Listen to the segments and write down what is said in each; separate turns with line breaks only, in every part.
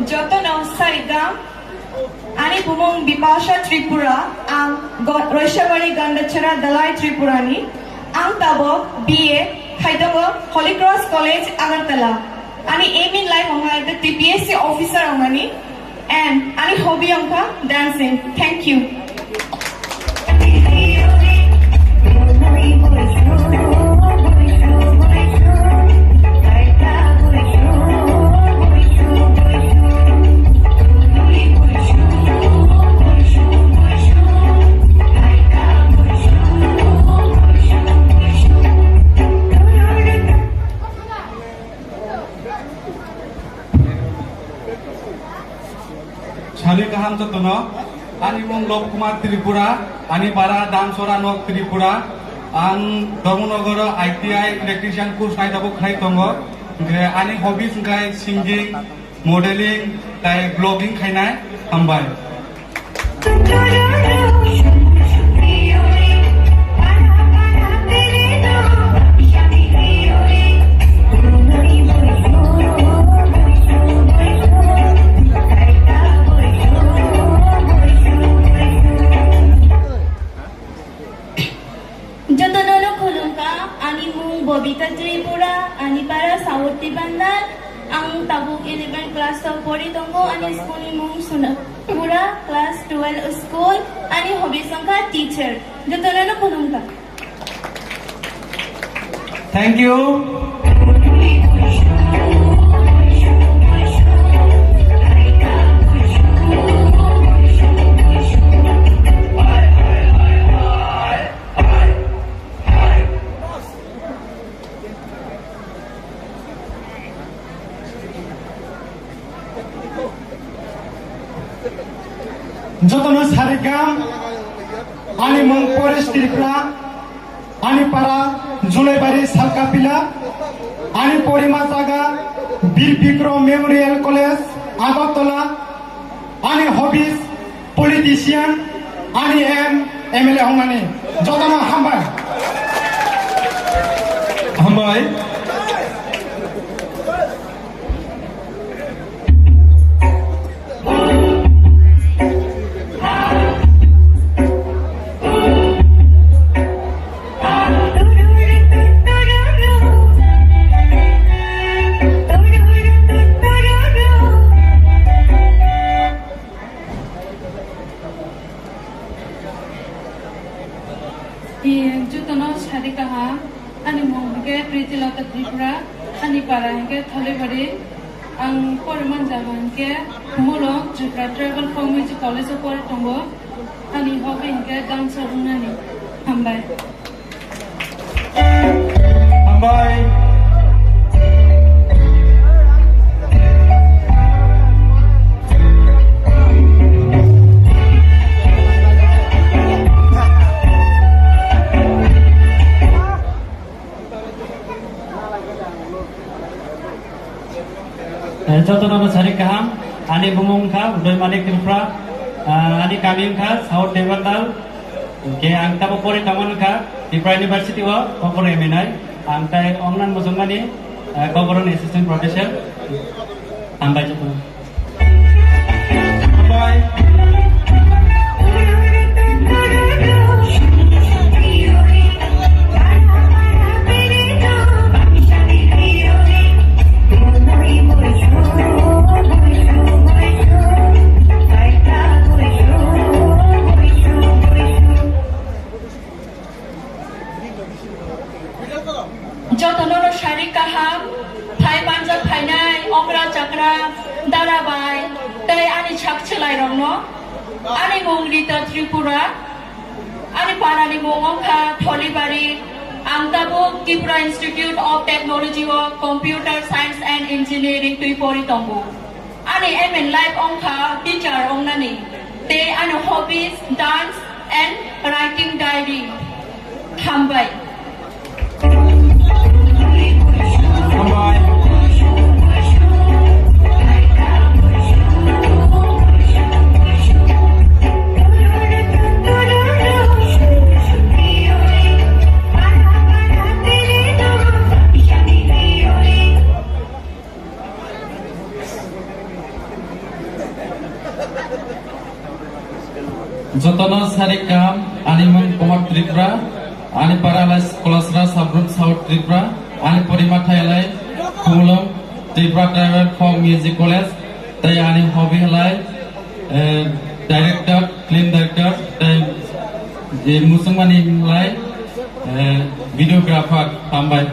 Jotono Sarigam, Ani Bumung Bipasha Tripura, Roishabari Gandachara Dalai Tripurani, Tabo, BA, Hyderabad, Holy Cross College, Agartala. Ani aim in life onga the TPSC officer ongani, and Ani hobby onka dancing. Thank you.
Shali kaham jotono, ani mong Lop Kumar Tripura, ani para Damsora Nok Tripura, an Domonogoro ITI electrician course nai tabo khai tongo, ani hobbies ngai singing, modeling, tai blogging khai nai hambai.
Bobita Tripura, ani para Sauti Bandar, ang tabuk 11 class of Pori Tongo, ani school mung Sunapura, class 12 school, ani hobby sangka teacher. Jotono kulungka.
Thank you.
Jotono Sarigam, ani mong Forest Tripura, ani para Julaibari Salkapila, ani Porimasaga, Bir Bikro Memorial College, Agartala, ani hobbies, politician, ani MLA hongani. Jotono hambai.
Hambai.
Jotono Sarikaha, ani mongke Priti Lata Tripura, ani para hingke Tholebari, ang Poriman Jaban ke Mulong Tripura Travel Community College of Pori Tongo, ani hobby hingke dance unani. Hambai.
Hambai.
Jotono Sarikaham, ani Bumung Kha, Doi Malik Tripura, ani Kamim Kha, South Devandal, ke ang tabo Pori Taman Kha, Tripura University wa Kokoro Eminai, ang tai Ongnan Musungani, Kokoro Assistant Professor, Hambai Jotono.
Hambai.
Jotono Sarikaham, Thai Panjab Thainai, Okra Chakra, Darabai, Tai ani Chakchelai Romno, ani mong Rita Tripura, ani Parani Mongka, Tholebari, ang Tabo Tripura Institute of Technology of Computer Science and Engineering Tripuri Tongo. Ani in life onka teacher ongnani. They ani hobbies, dance and writing diary. Hambai.
Hambai.
Jotono Sarikam, Animum Komar Tripura, Ani Paralyzed Kolasra Subgroup South Tripura, Ani Porima Thailai, Kumulong, Tripura Tribal Folk Music College, Tay Ani Hobby Halai, Director, Film Director, Tay Musungmani Lai, Videographer, Tambai.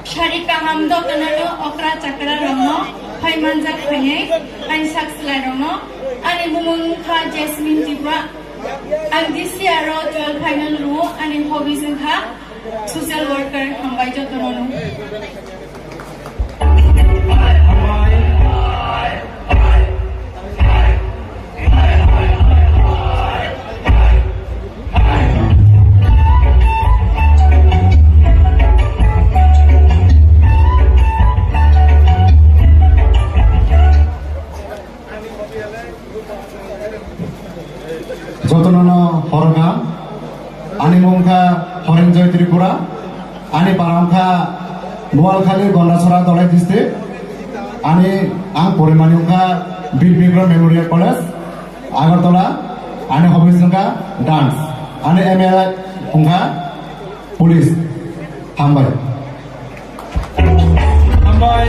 Sharika Hamdo Tanalo, Okra Chakra Rono, Paimanja Kanye, and Saxla Rono, and Mumunka Jasmine Tibra, and this year 12 final row and in hobbies in her social worker Hambai Jotono.
Jotono Horga, Animonka Horenjoy Tripura, Ani Paramka, Nualkhali Gondasora Dole District, Ani Ang Porimanuka, Bill Bigro Memorial College, Agartala, Ani Hobbisunka, Dance, Ani ML Punga, Police, Hambai.
Tambai.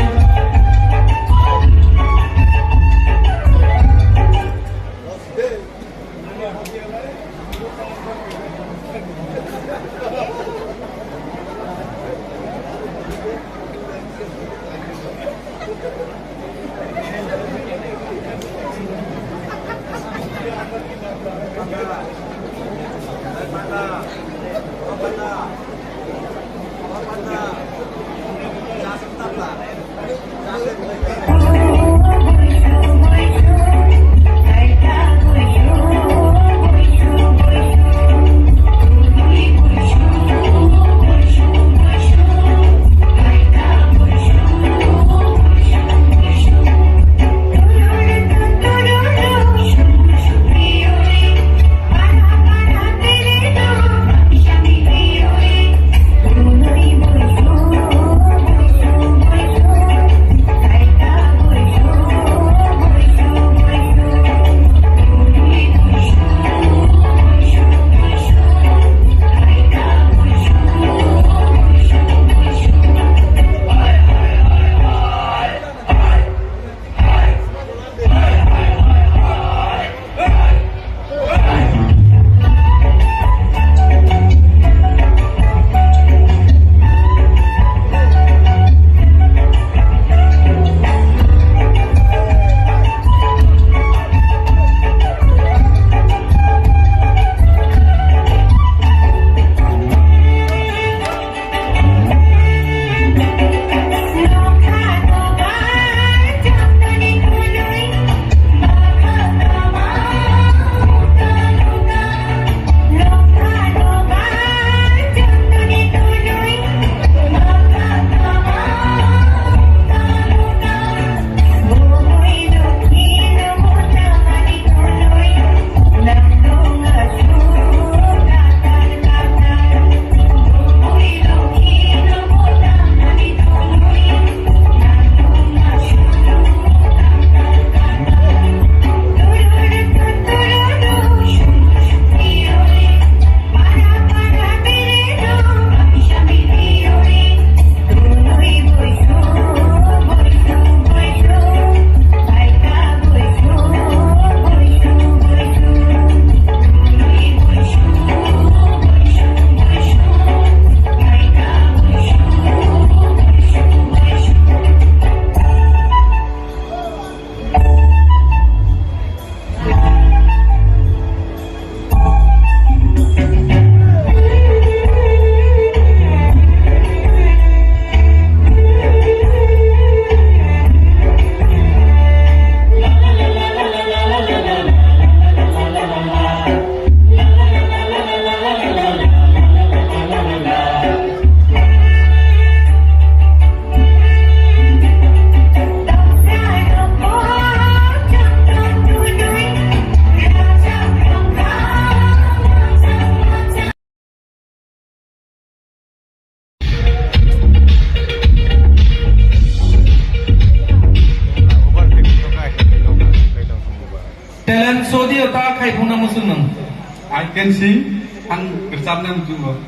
I can sing and gercapnya juga.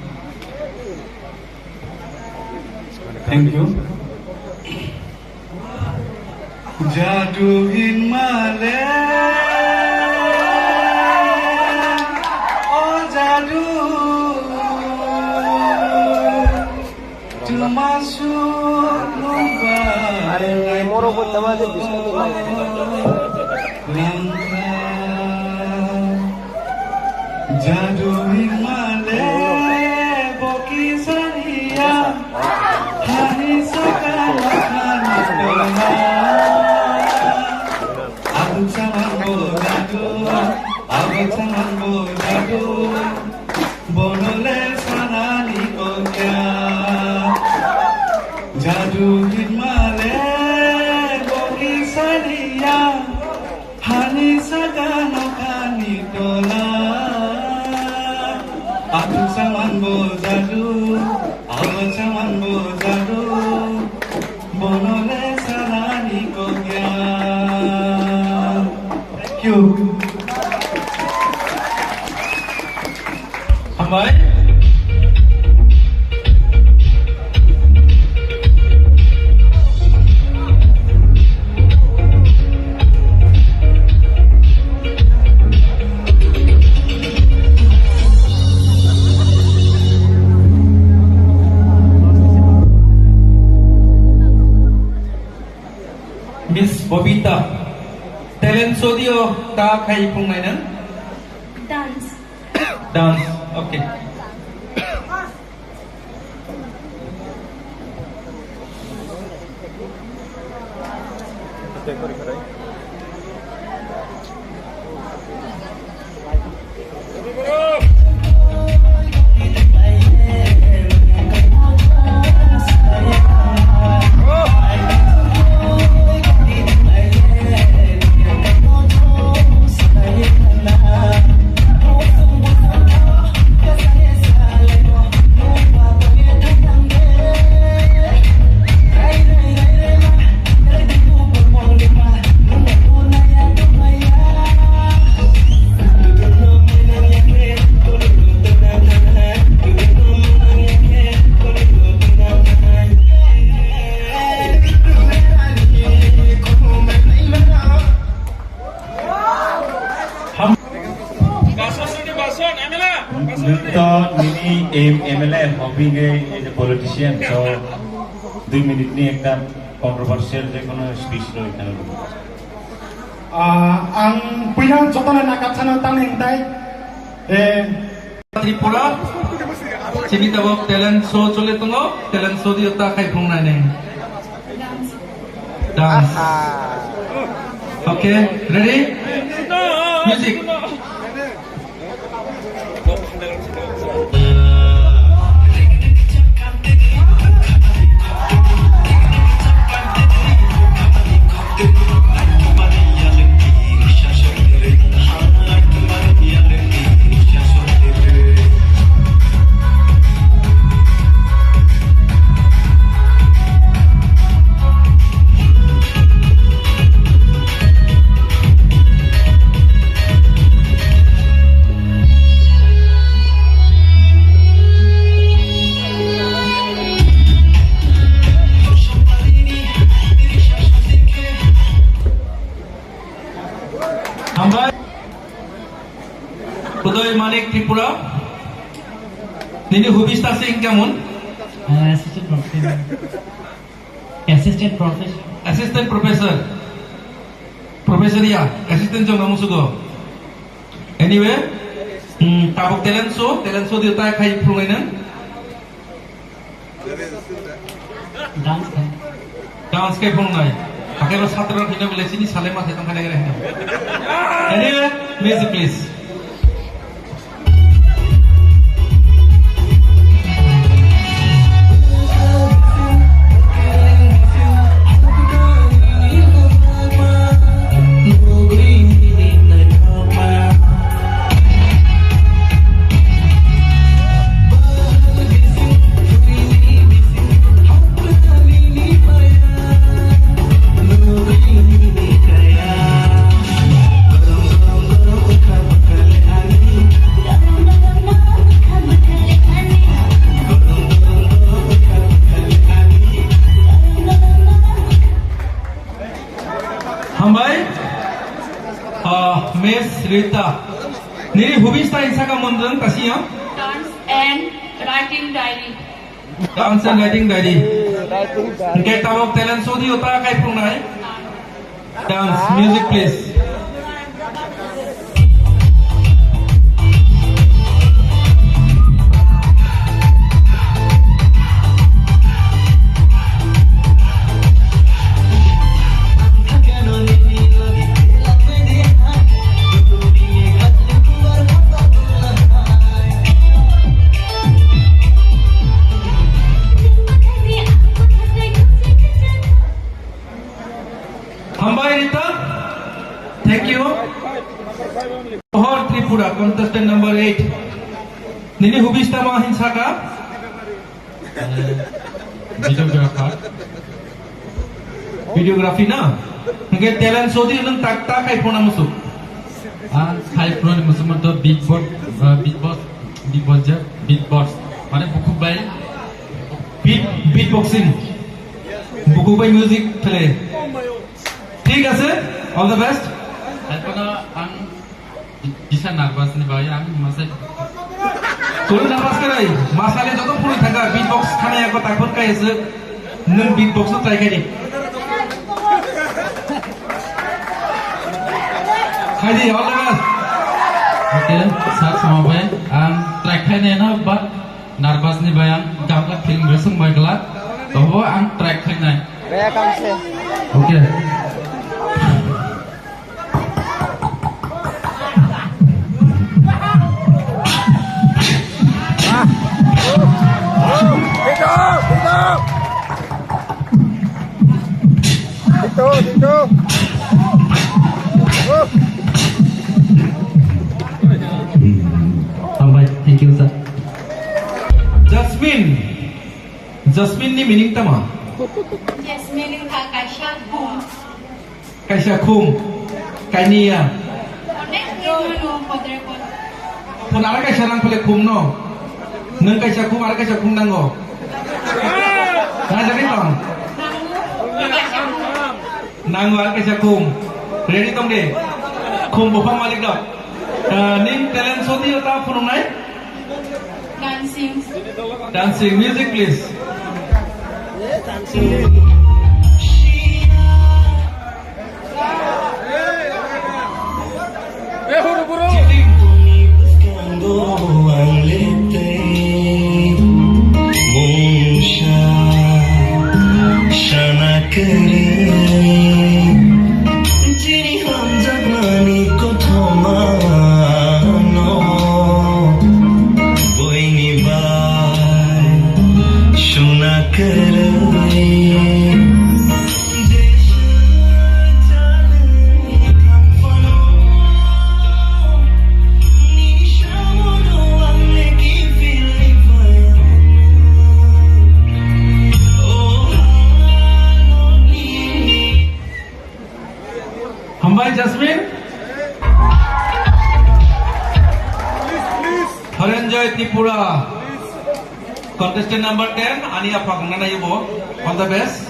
Thank you. Jaduhin male, oh jadu, termasuk lubang. Jaduhin male, boki saria, hari sekarang Aku sangat jadu, bonole sanani kokya. Jaduhin male, boki saria, hani sagano kani tola. Aku sangat jadu, bonole sanani kokya. Thank you. Hambai. Miss Bobita, talent sodio ta kai pungainan?
Dance.
Dance, okay.
MLA hobby is a politician, so 2 minutes ni ekta controversial je kono speech lo ekhane.
Ang punya jotonan nakapsana tang hingtai.
Tripura, sini tabok talent show chole tungo, talent show di ta kai phungnai ne. Dance. Okay, ready? Music. Udoy Malik Tripura, nini hubista sing kemun? Assistant professor. Professor ya, assistant jong kamu sugo. Anyway, tabuk talent show dia tak kai permainan. Dance kai permainan. Pakai lo satu orang hina boleh sini saling masih tangkap lagi rehnya. Anyway, music please.
Srita. Nini hobbies ta insa ka mondang kasiya?
Dance and writing diary.
Dance and writing diary. Okay, tabok talent so di uta kai punai. Dance, music please. Hambai Rita, thank you. Pohor Tripura, contestant number 8. Nini hubis tama hinsa ka?
Videographer.
Videography na. Nge talent show di nang tak kai phona musu.
Kai phone musuh tu beatbox. Mana buku bay?
Beatboxing. Buku by music play. ঠিক আছে, all the best.
Daripada ang bisa nervous ni bay, ang masih
Kau nervous kerai, masalah jodoh pun thaga beatbox khane aku takut kai ase, nung beatbox tu try kai di. Kai di, all the best.
Okay, sir semua bay, ang track kai ni na but nervous ni bay ang gamla film bersung bay kelak, toh ang track kai ni. Okay.
Thank you, sir.
Jasmine ni meaning tama.
Jasmine ka kaisha kum.
Kaisha kum, kainia.
Onek no padre ko.
Pun ada kaisha nang pale kum no. Nung kaisha kum ada kaisha kum nango. Nah jadi tong. Nango ada kaisha kum. Ready tong deh. Kum bopang malik dok. Ning talent show di uta pun nai. Dancing, music please. Hambai Jasmine, Haranjoy Tripura, contestant number 10, Ania Pagana Yubo, all the best.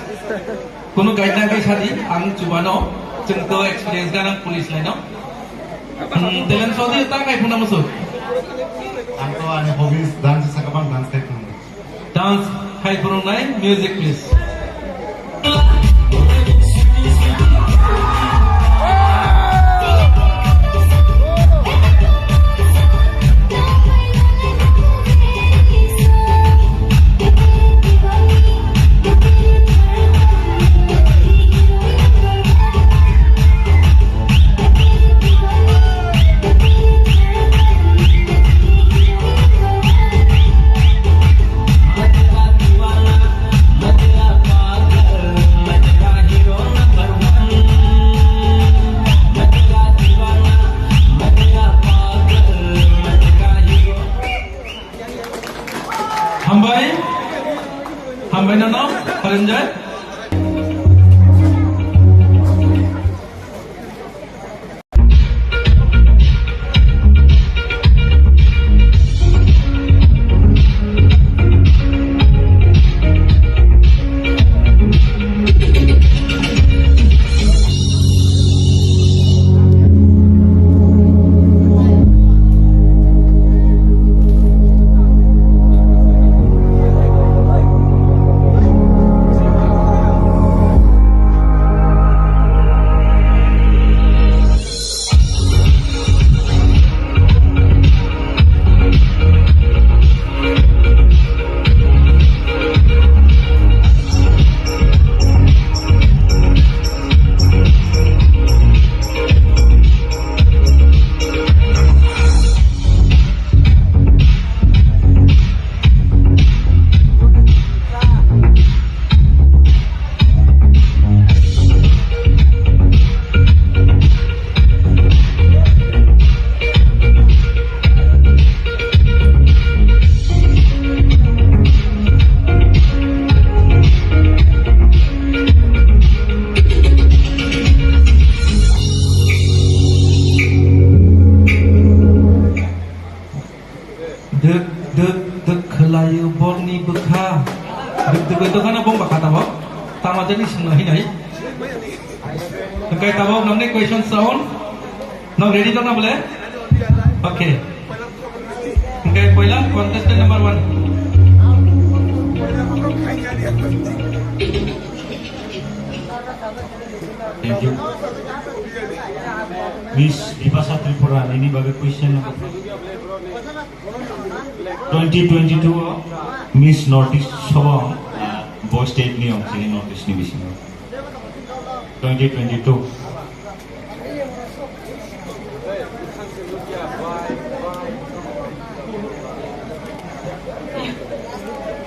Kuno guideline kay sadi, ang cubano, cengto experience ka ng police line, no? Talent show di utak kay puna musuh.
Angko ani hobbies dance sa kapan dance kay pun.
Dance kay puna nai, music please. Hambai nano, Haranjoy. dek khelayu borni bekha dek itu kan abong bakha tabo tama jadi sengahi nahi kai tabo namne question sound now ready to na bole okay kai पहिला contestant number 1
Thank you. Miss Bipasa Tripura, ini bagai question number 2022 Miss Northeast Sabang Boy State ni om sini Northeast ni bisa 2022.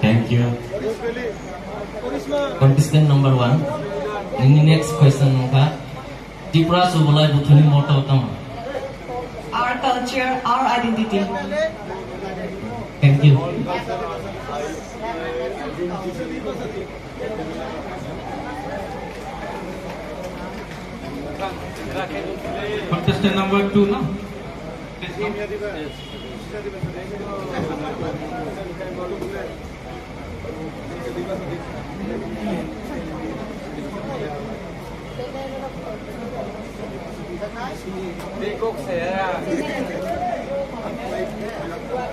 Thank you.
Contestant number 1. Ini next question ka. Tripura subulai buthuni motto utama.
Our culture, our identity.
Thank you.
contestant number 2 no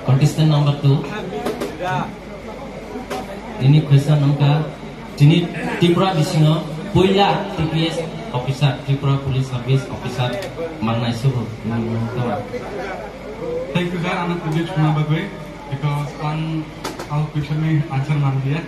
Contestant number 2. Ini question angka. Ini Tripura bisingo puila TPS officer Tripura Police Service officer manai subuh.
Thank you sir anak tujuh cuma bagai because on all question में answer मान दिया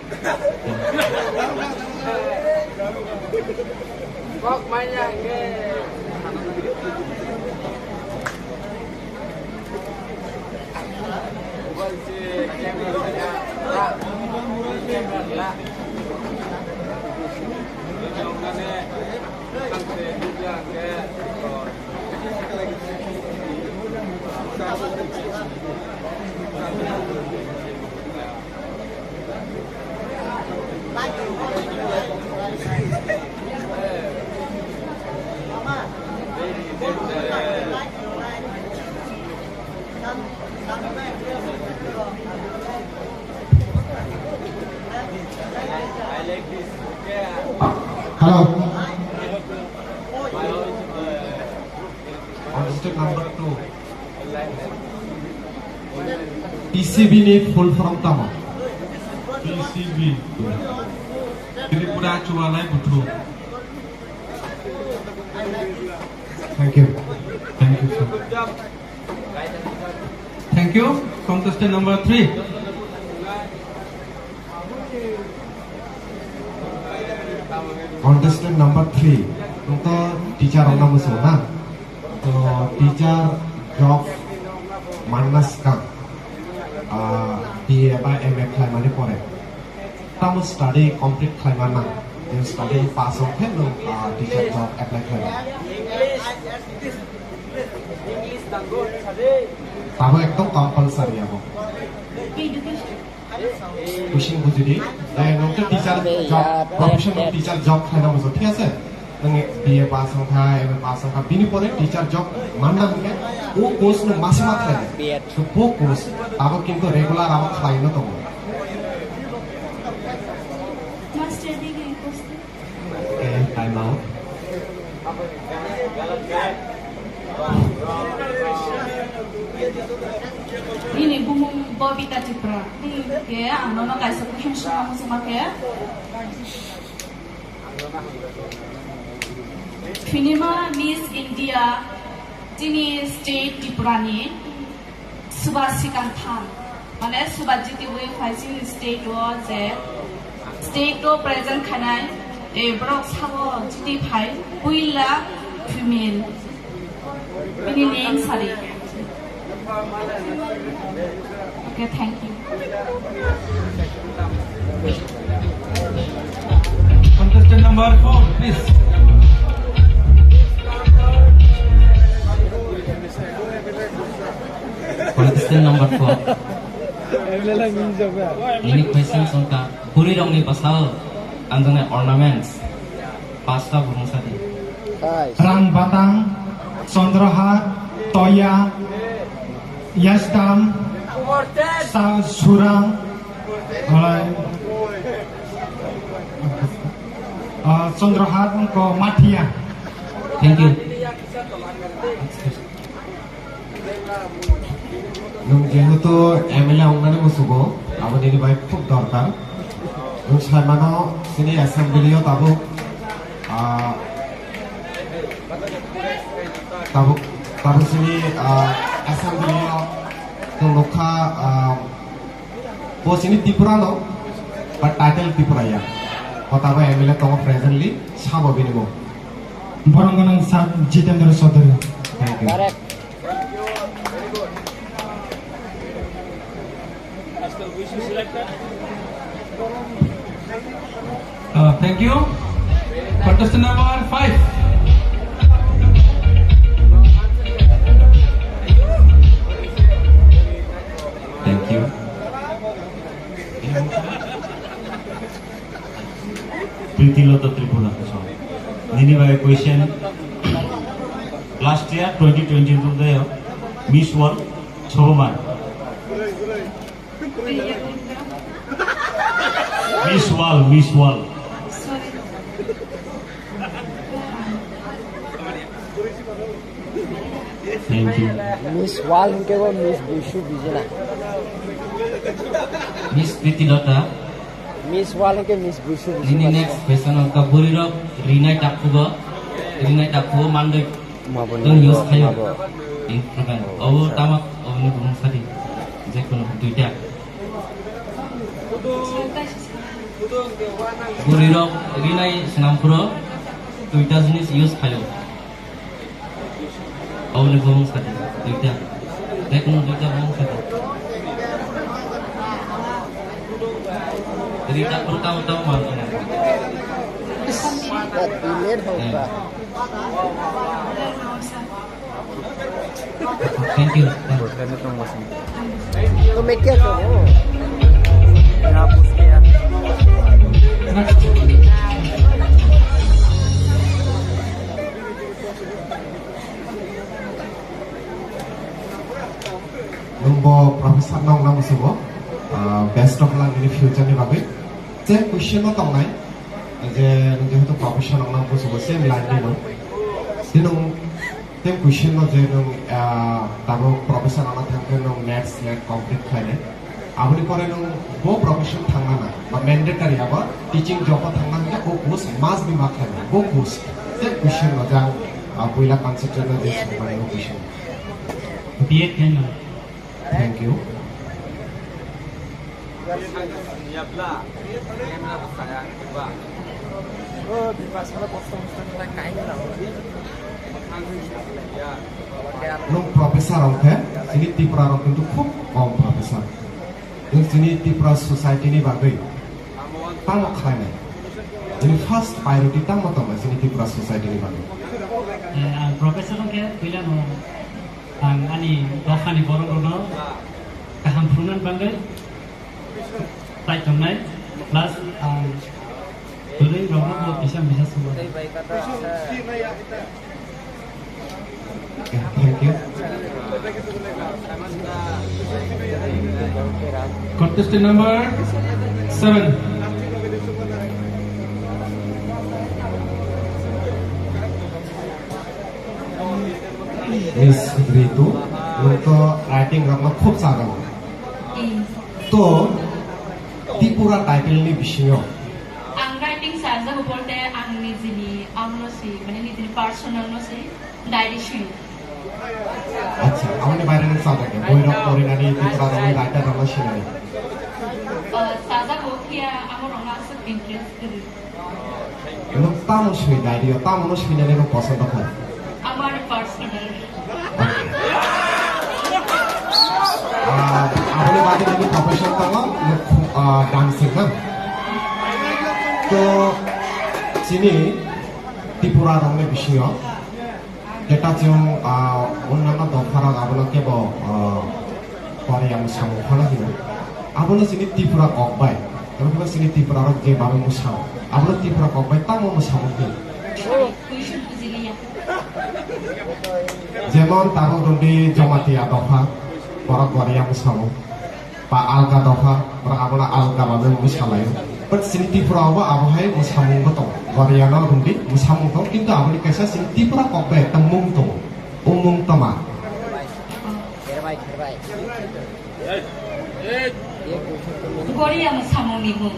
Hello.
contestant number 2
PCB ni full from tama.
PCB Tripura Cualai Buthu
Thank you.
thank you sir thank you contestant number 3
Contestant number 3 untuk teacher orang musuh na. So teacher job manas kang BA by MA climate pore. Tamu study complete climate you study pass on hello teacher job apply climate. Tamu ekdom compulsory abo. Pushing bujudi dan untuk teacher job professional teacher job খাইনা মুজো ঠিক আছে নং BA pass সংখ্যা MA pass সংখ্যা বিনি পরে teacher job মাননা হকে ও course ন মাসে মাত্রে তো ও কোর্স তারপর কিন্তু রেগুলার আমার খাইনো তো
Master degree course.
Time out
Ini bumung Bobita Tripura. Ke ano na kaisa question sama sama ke. Finima Miss India Jini State Tripura ni Subhasikan Than. Mane Subhajiti we facing state was a state to present khanai e brok sabo jiti phai puila female. Ini name sorry. Okay, thank you.
contestant number 4 please
Contestant number 4. Ini question songka puri rong ni pasal anjane ornaments pasta burung sadi.
Rang Batang, Sondrahat, Toya, Yasdam, Surang oleh Chandrahat ko Mathia.
Thank you.
Nung যেহেতু MLA অঙ্গনে বসবো আমাদের এই ভাই খুব দরকার nung সাইমানো সিনি অ্যাসেম্বলিও তাবুক তাবুক সিনি অ্যাসেম্বলিও তো লোখা সিনি ত্রিপুরানো বা টাইটেল ত্রিপুরাইয়া কথাবা এমএলএ তখন প্রেজেন্টলি সাবো বিনিময় বরঙ্গনং সাব Jitendra Chaudhury thank you
Thank you. Contestant number 5.
Thank you. Pritilota Tripura. Nini by question. Last year 2022 there Miss World Choman. Miss World. Thank you.
Miss Wal ke wo Miss Bushu bijena.
Miss Pritilota.
Miss Wal ke Miss Bushu
Ini
bijena.
next question ka Burirok Rinai Takubo Mandai.
Mabon.
Don't use kayo. Improvement. Oh tamak oh ni bung sadi. Jekono duita. Burirok Rinai Senampuro duita jenis use kayo. Oh ni bung sadi. Duita. Jekono duita bung sadi. Duita pertama-tama mana?
Email hoga.
Thank you.
तो मैं क्या करूं
Nunggu Profesor Nong Nam Subo, best of luck in the future ni bagai. Je question mo tong nai, je jehetu Profesor Nong Nam Subo same line ni no. Dinong tem question mo je nung tabo Profesor Nong thangke nung next complete khai aboni pore nung bo profession thangna na ba mandatory aba teaching job thangna ke bo course must be marked bo course te question mo jang puila concept na je sumai no question.
B.Ed kan?
Thank you. Nung profesor orang sini Tripura orang itu খুব কম profesor. Nung sini Tripura society ni bagai, tang khai nai. Ini first priority tang mata mas sini Tripura society ni bagai.
Profesor ke pilihan ang ani dokhani borong kaham prunan bangai tai tomnai plus turing romo bisa semua.
Thank you.
Contestant number 7.
Miss Ritu, untuk writing rama খুব সারা। তো Tripura title ni bisyo.
Ang writing saja bolte ang nijini amno si mane nijini personal no si diary shi.
আচ্ছা, আমাদের বাইরে না সাদা কে Bhairab পরিনানি Tripura rama writer rama শিনানি।
Saja bokia amor rona sa interest kiri.
Nung tamo shui diary o tamo no shui nani no পছন্দ হয়।
Amar personal.
আপনি বাদে যদি প্রফেশন করলো ডান্সিং না তো চিনি ত্রিপুরা রঙের বিষয় যেটা যেন অন্যান্য দফার আপনাকে পরে আমি সামনে দিব আপনার চিনি ত্রিপুরা ককবাই এবং চিনি ত্রিপুরা যেভাবে মোসাও আপনার ত্রিপুরা ককবাই তা মোসামকে যেমন তাগো রবি জমাতিয়া দফা বড় Garia মোসামো ba alga dofa ba abona alga ba musalai but sini Tripura ba abahai musamung to Goriana rundi musamung to kintu aboni kaisa sini Tripura kokbe temung to umum tama
Garia মুসামুনি মুং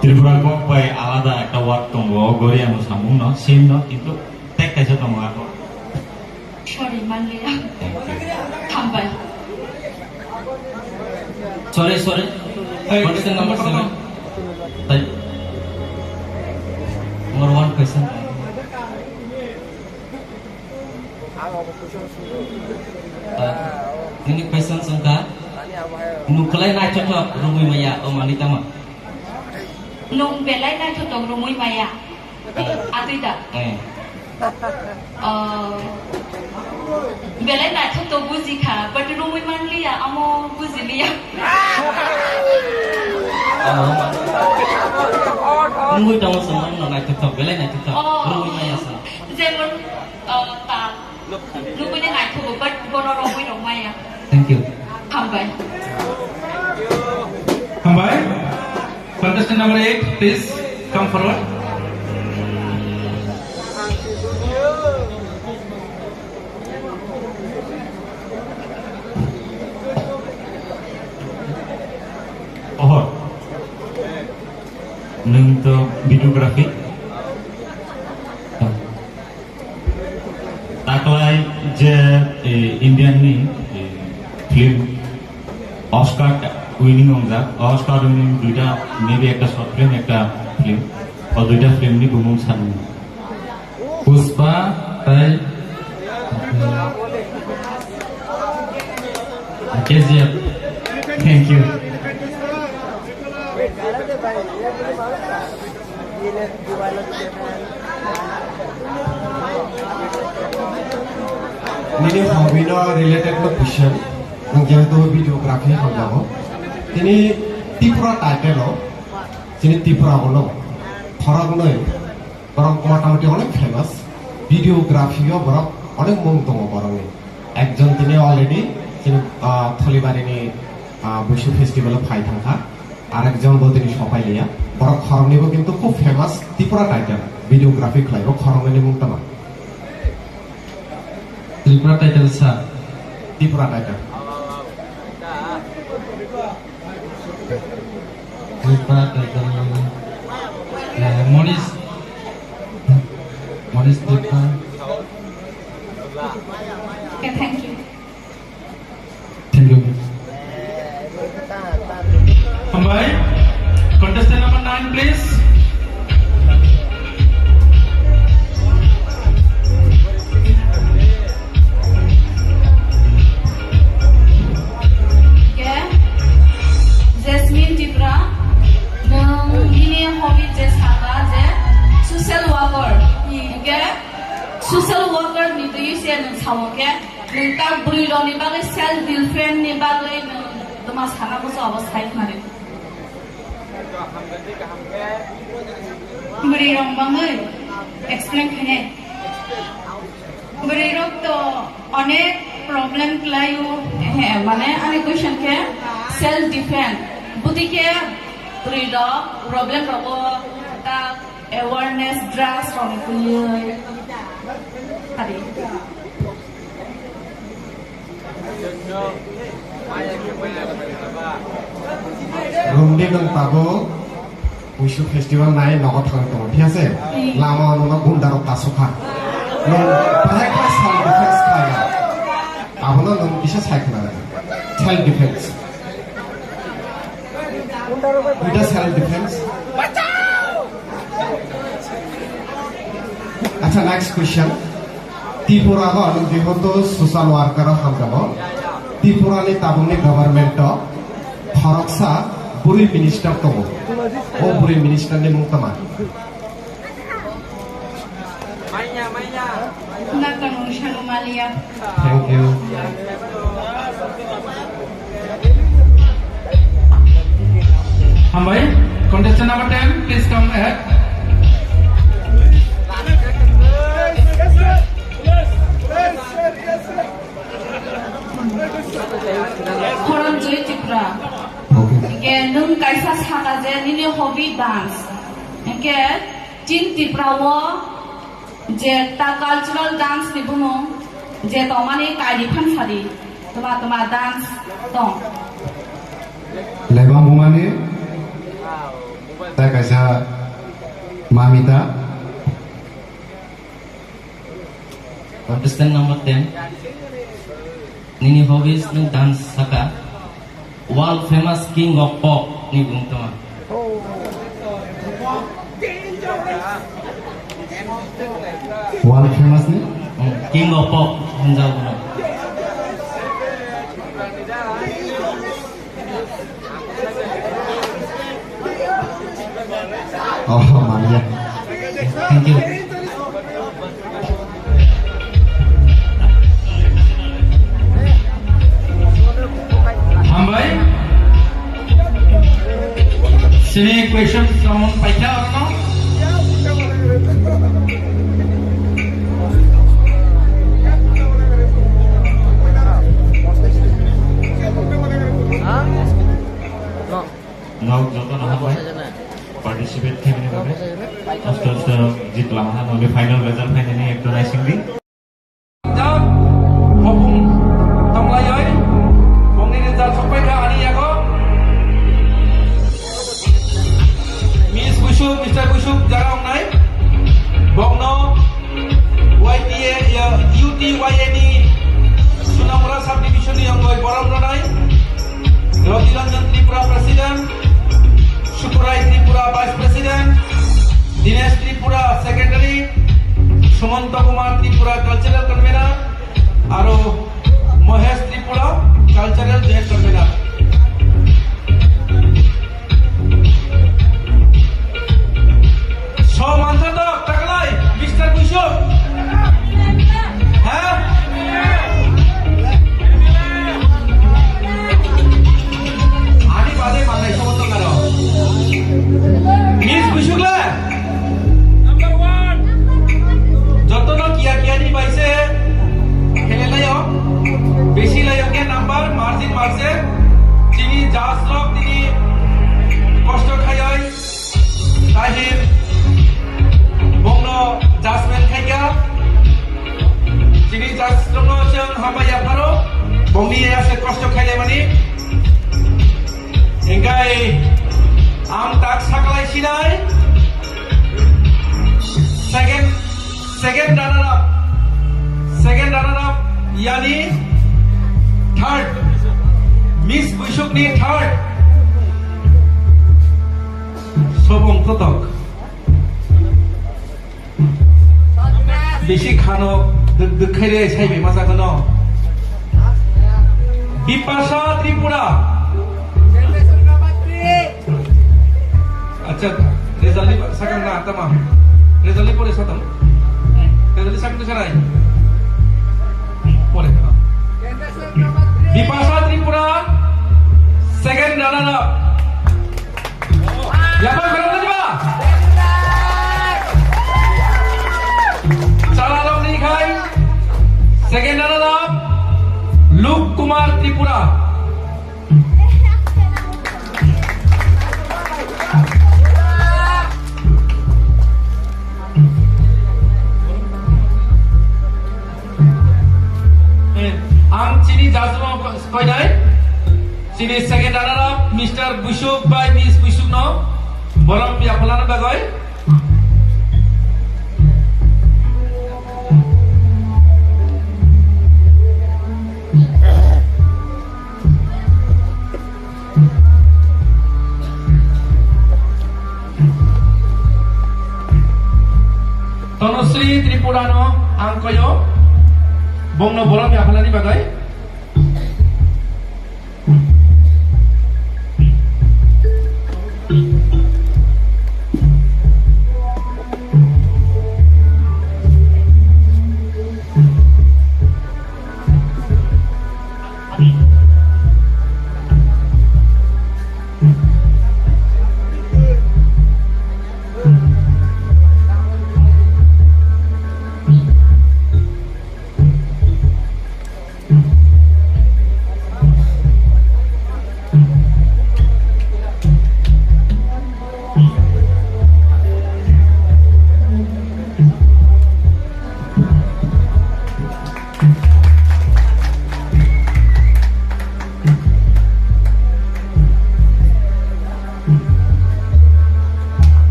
ত্রিপুরা কক বাই আলাদা একটা ওয়ার্ড দঙ্গ গরিয়া মুসামুং ন সেম ন কিন্তু টেক কাইসা দঙ্গ আরো
সরি মানলিয়া থামবাই
Sorry. Question number 7. Number 1 question. Ini question sangka. Nuklai na choto rumui maya o manita ma.
nung belai na thotong rumui maya atuida belai na thotong buzi kha but rumui manliya amo buziliya
Rumui tamu semua na choto belai na choto rumui maya sa.
যেমন তা rumui na thobo but bono rumui rong maya
Thank you.
hambai
Hambai, contestant number 8, please come forward.
Oh, nung videography. Taklay je Indian ni film Oscar winning hongja Oscar winning duita maybe ekta short film ekta film or duita film ni bumung san
Puspa tai
KGF.
thank you
Ini hobby no related to question. Jehetu videography hamjabo. Ini Tripura title lo. Sini Tripura bolo. Farak noi. Barang motamoti onek famous. Videography o barang onek mung tongo barang ni. Ekjon tini already sini Tholibari ni Bushu festival phai thangkha. Arekjon bo tini sopai liya. Barang khorong ni bo kintu khub famous Tripura title. Videography khlai bo khorong ni mung tama.
Tripura title sa.
Tripura title.
Tripura title. Morris Tripura.
okay thank you
Thank you.
Hambai, contestant number 9, please.
okay Jasmine Tripura nung ini hobby je saga je social worker okay social worker ni to use nung samo ke nung ta buri ro ni bagai self defense ni bagai nung toma sana ko sa abasthai mare buri rong bangai explain khane buri rok to অনেক problem ক্লাইও হ্যাঁ মানে অনেক question কে self defence বুদিকে breed problem রব তা awareness drugs রং কুই আরে
Rumdi nang tabo Bushu festival nai nogot thang to ঠিক আছে lama ono gundaro tasukha nung bahai ka self defense kaya abono nung bisa saikna self defense Ida self defense Acha next question Tripura go nung jehoto social worker hamjabo Tripura ni tabuni government to Thoroksa Buri minister to O Buri minister ni mungtama
nakanung shanumalia
Thank you
Hambai, contestant number 10, please come ahead.
Horan joy
Ke nung kaisa saka je nini hobby dance. Ke tin tiprawo je ta cultural dance ni buno je tomani kaidi phan sari toma dance tong.
Lebang bumane tak kaisa mamita.
Contestant number 10. Nini hobbies nung dance saka. World famous king of pop ni bung tama.
World famous ni?
King of pop Punjab.
Oh, Maria.
Thank you.
Hambai. Sini question someone paitha orno.
Nau joto na habai participate themne babe aste jitla ha nobe final result finally ekto racing di
Jam. Hopung tonglayoi. Bong ni result sampai ke ani ya ko. Miss Bushuk, Mr. Bushuk jarang naik. Bong no YTA ya UTYNE Sunamura subdivision yang goi boram ranai. Rodiranjan Tripura President, Shukurai Tripura Vice President, Dinesh Tripura Secretary, Sumanto Kumar Tripura Cultural Convener, Aro Mohesh Tripura Cultural Joint Convener. So Manjata Takalai, Mr. Bushuk. Huh? Ani bade manai somoto karo. Miss Bushukla. Number 1. Joto no kia ni baise. Khele layo. Beshi layo ke number margin marse. Tini jas log tini kosto khayai. Tahir Bongno jasmen khaya. Tini jas logno chang hamaya paro. Bongni ya se kosto khayai mani. Engkai am tak sakalai sinai. Second runner up yani third. Miss Bushuk ni third. Sobong totok. Beshi khano dekhaire saibe masa kono. Bipasha Tripura. अच्छा result ni sakang na tama result ni pore satam result sakang tu sarai pore Bipasha Tripura second runner up yapan berapa coba Chala log ni khai second runner up Luke Kumar Tripura Ang sini judgement koi nai sini second runner up Mr. Bushuk by Miss Bushuk no boram ya pelana bagoi Tanusri Tripura no ang koyo Bong no bolam ya pelani bagai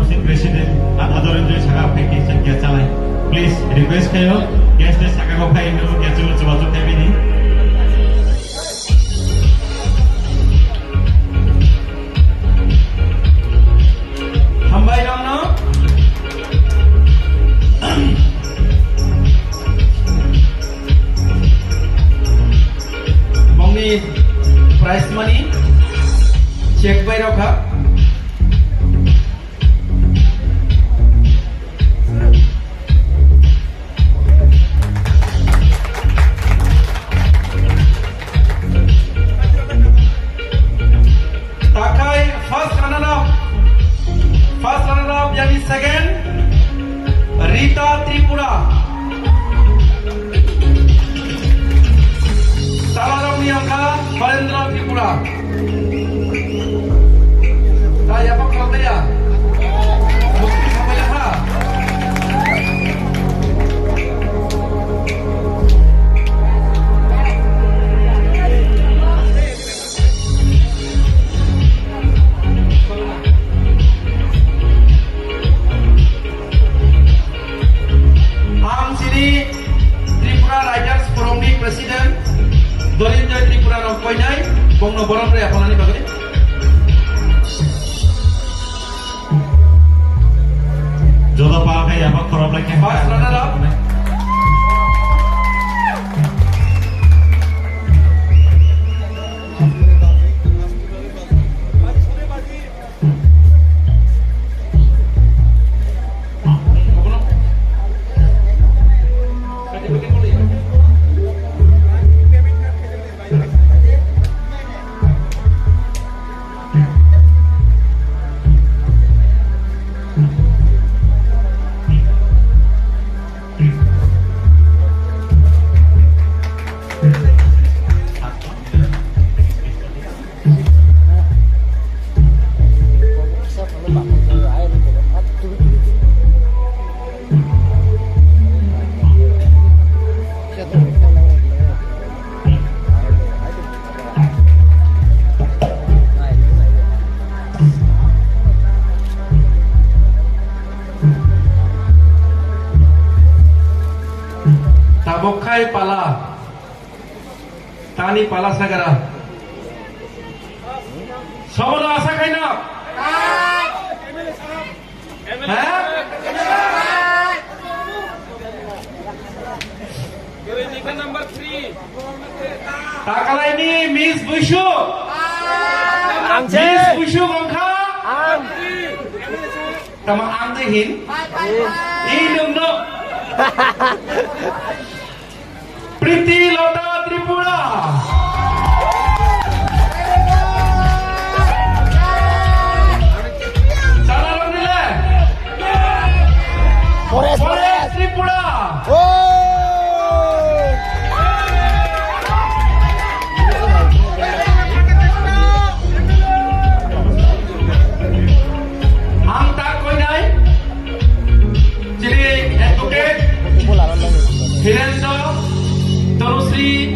Council President at Adorendra Saga Peki Sakya Chalai. Please request kayo guest Saga ko pay no get to Chawatu Kevini.
Hambai dong no. Bongni prize money check by Roka. Takai first runner up yani second Rita Tripura. Salaram Niangka Barendra Tripura. Saya apa kalau dia? Bukti sampai leha. Am sini Tripura Riders Forum di Presiden Dorinjoy Tripura Rompoinai Bongno Boron Rea Polani Bagani.
Jodoh pakai apa korban lagi?
First runner up. Tabokai pala, tani pala sagara. Somono asa kaina. Number 3. Takala ini Miss Bushu. Miss Bushu kongka. Tama ang dehin. Inung no. Priti Lota Tripura. Salam nila. Forest Tripura. Ang takoy nai. Jadi advocate Hirendo Torusri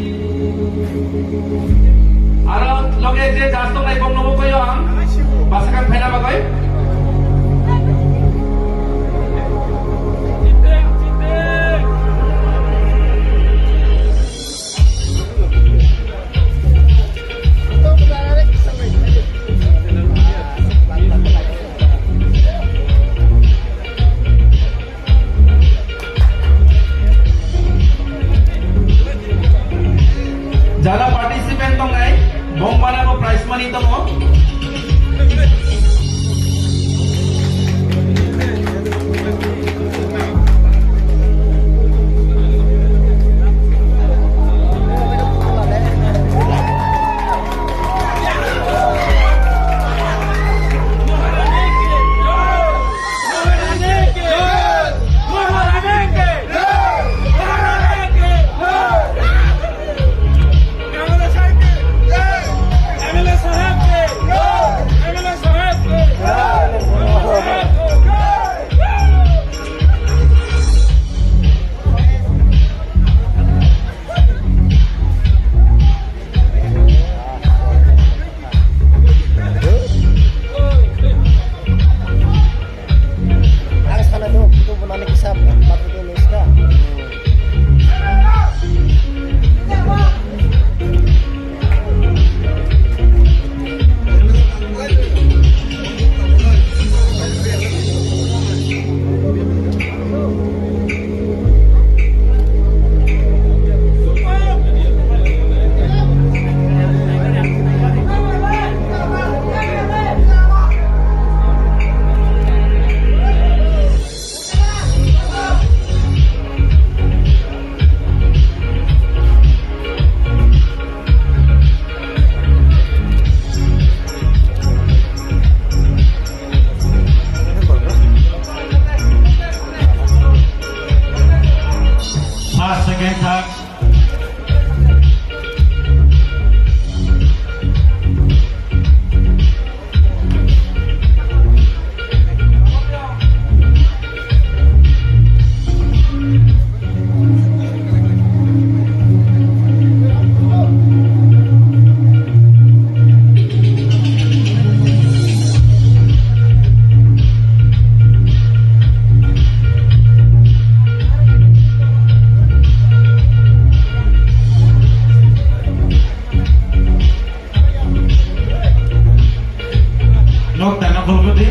জানা বলগতি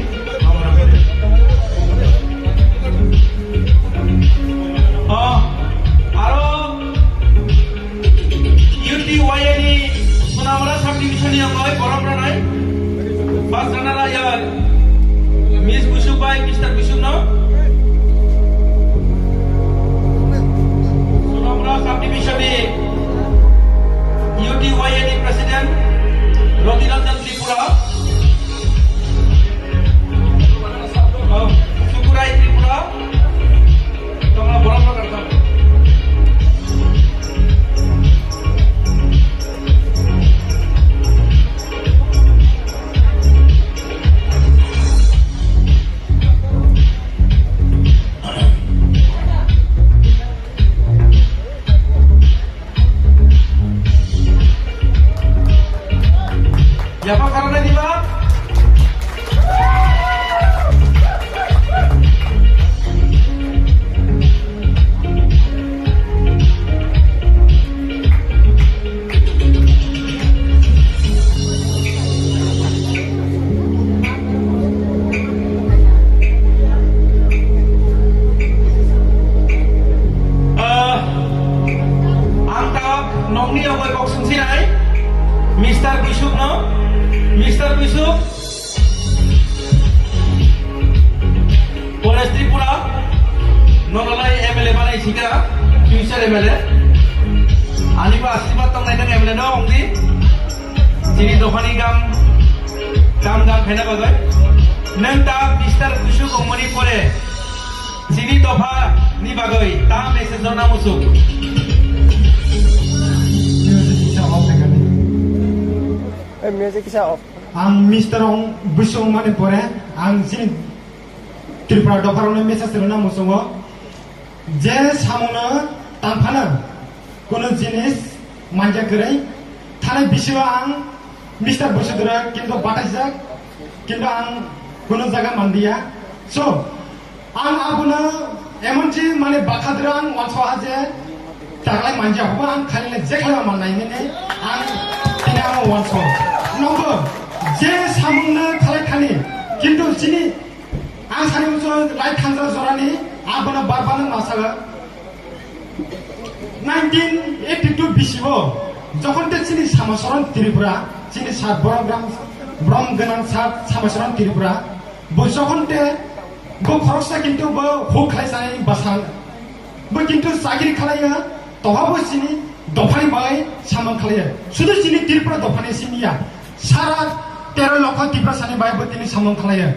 আরো UTYNI Sunamura subdivision yang baik orang ranai pas ranara ya Miss Busuk baik Mr. Busuk no Sunamura subdivision ni UTYNI President Rodiranjan Tripura Sukurai Tripura তোমরা বড় বড় করতে Siapa karena di bawah? Nongni awal boxing sinai, Mr. Busuk no, Mr. Busuk, Polres Tripura, nololai MLA mana isika, future MLA, anipa asibat tong naik MLA no, ongdi, sini dofani gam kena bagai, nenta Mr. Busuk omoni pore, sini dofa ni bagai, ta message na musuk.
Music is off.
Ang Mr. Ong Busung mane pore ang sini Tripura dofarone message rona musungo je samona tamphana kono jinis manja krai thane biswa ang Mr. Busudra kinto batajak kinto ang kono jaga mandia so ang abuna emonji mane bakadra ang wanswa je taglai manja hoba ang khalile je khala manai ne ang tinang wanswa नंगौ जे सामुंनो खालाय खानि किन्तु जिनि आं सानि मुसो light खांजा जरानि आबनो बारबानो मासागा 1982 बिसिबो जखनते जिनि सामसरन त्रिपुरा जिनि सात बरग्राम ब्रह्म गनां सात सामसरन त्रिपुरा बो जखनते बो खरसा किन्तु बो हो खालायसाय बासान बो किन्तु सागिरि खालायो तहाबो जिनि दफानि बाय सामन खालायो सुदु जिनि त्रिपुरा दफानि सिनिया सारा 13 लक्ष त्रिपुरा सानि बायबो तिनि सामन खालायो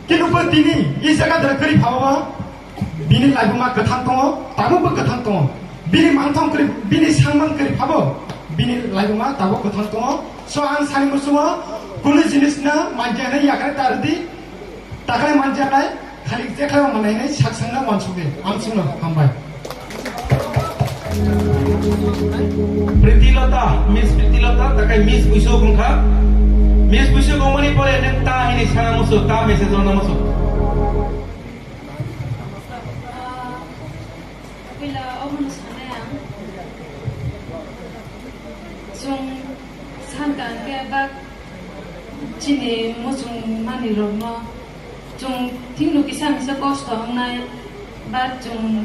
किन्तु बो तिनि इ जागा दरकरि फावबा बिनि लाइबुमा गथां दङ ताबोबो गथां दङ बिनि मानथं करि बिनि सांमान करि फाबो बिनि लाइबुमा ताबो गथां दङ सो आं सानि मुसुङो कुनु जिनिसना मानजानै याखै तारदि ताखाय मानजानाय खालि जेखाय मानायनै साकसंना मानसुगे आमसुनो हामबाय
Pritilota, Miss Pritilota, takai Miss Busuk kungka, Miss Busuk omoni pore nenta ini sana musuh, ta message na musuh.
Bila omon sana yang, jung sankan ke bak, cini musuh mani romo, jung tinglu kisah misa kosto ngai, bak jung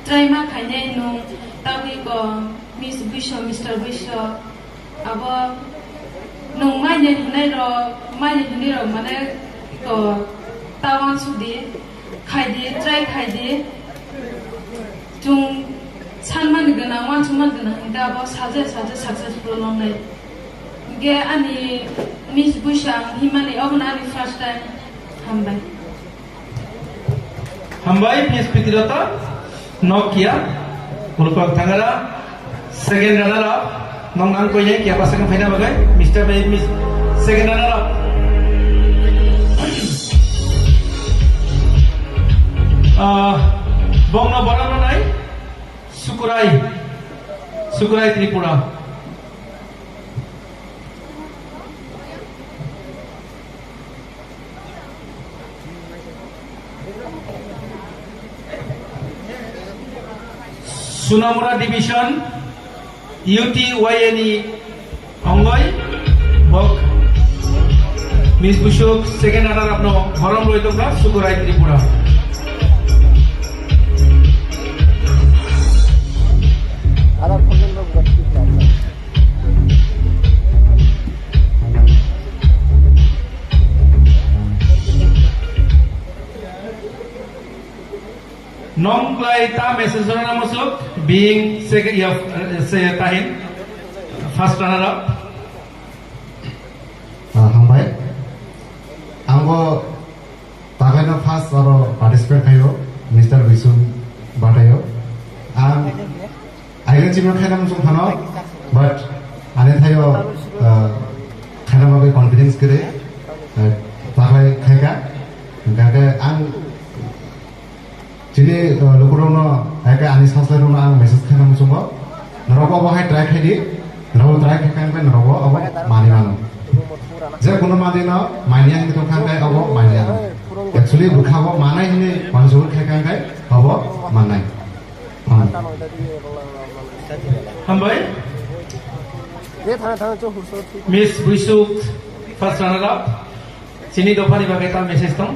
Traima kanya nung tawi ko Miss Busho, Mr. Busho, abo nung manya hunai ro mana ko tawan sudi khai di try khai di jung sanman gana wan suman gana hingga abo saja successful long nai ge ani Miss Busho himani obon ani first time hambai
Miss Pritilota. Nokia, Pulpang Tangara, second runner up, Nong Angkoye, Kia Pasang Fina Bagai, Mr. Bay, Miss, second runner up. Bongna Baranai, Sukurai Tripura. Sunamura Division UTYNI Ongoy Bok Miss Busuk second runner up no Horom Loitongka Sukurai Tripura.
Ada pun lo buat kita.
Nong klai ta message na masuk being second ya say tahin first runner up.
Hambai, anggo tagana first oro participate kayo, Mr. Visun Batayo. Ayo cuma kena musuh khano, but ane thayo kena mabe confidence kere, tagai kaya, kaya ang jadi lukurono, ayah ane sasar rono ang message kena musuh mo, narobo bahai try kedi, narobo try kaya kan narobo abo mani mano. Jadi kuno mani no, mani yang itu kan kaya abo mani ano. Actually bukan mana ini konsul kaya kan abo mana.
Hambai. Miss Busuk first runner up. Sini dopa di bagai tam message tong.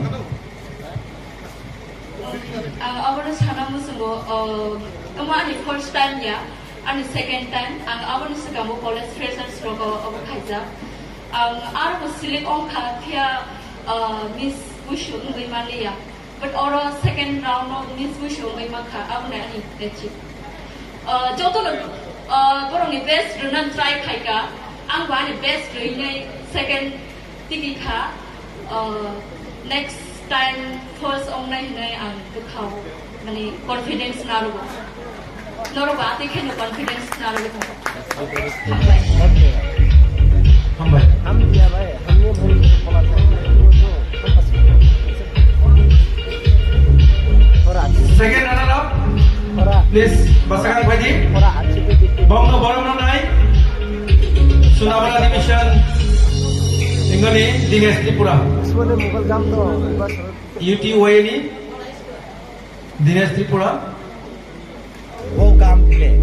Awalnya sana musuh kemarin first time ya, and second time, awalnya sekarang college freshers logo kaisa. Aku select orang kaya Miss Busuk ngai Malaysia, but orang second round of Miss Busuk ngai Makha, aku nak ni achieve. Jodoh orang ni best runner try kaya, aku ni best runner second tinggi next time first online ni aku kau, mani confidence naruh. Naruh batik kan confidence naruh.
Hambai. Second runner up. Please, Basakan Bhaji. Bangno Baramno Nai. Sunabala Division. Ingani Dinesh Tripura. UTY ni Dinesh Tripura.
Oh, gam play.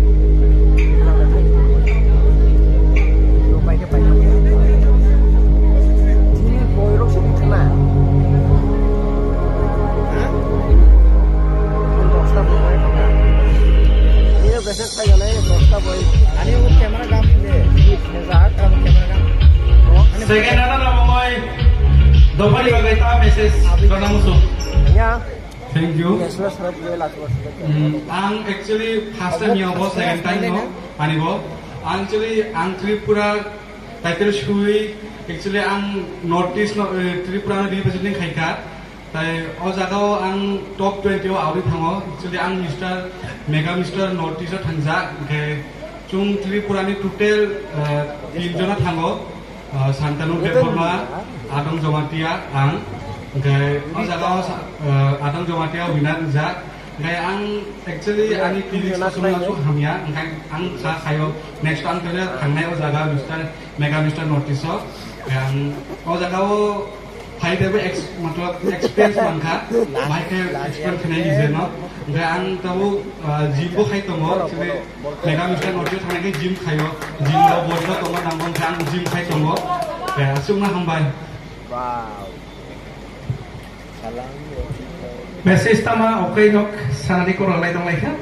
Second runner up moy dobali bagai ta message karena musuh.
Thank you. Ang actually first time yang bo second time no ani bo. Actually ang Tripura title shui actually ang notice no Tripura representing khaika. Tai o jagao ang top 20 o auri thango. Actually ang Mr. Notice thangja ke chung Tripura ni total 3 jona thango. Santanu Deporma, Adong Jomatia, ang gay jagao Adong Jomatia winner ja gay ang actually ani pilih sosumna tu hamya ang sa kayo next ang kene hangnai o jaga Mr. Notice yang o jagao hai debe matlab experience mangka mai ke experience kene dize no gay ang tabu jimbo khai tongo actually Mr. Notice hangai gym khayo gym lo bodo tongo nangong kang gym khai tongo ya sumna hambai.
Wow. Salam.
Message tama okay nok sanadi ko lai dong lai ka.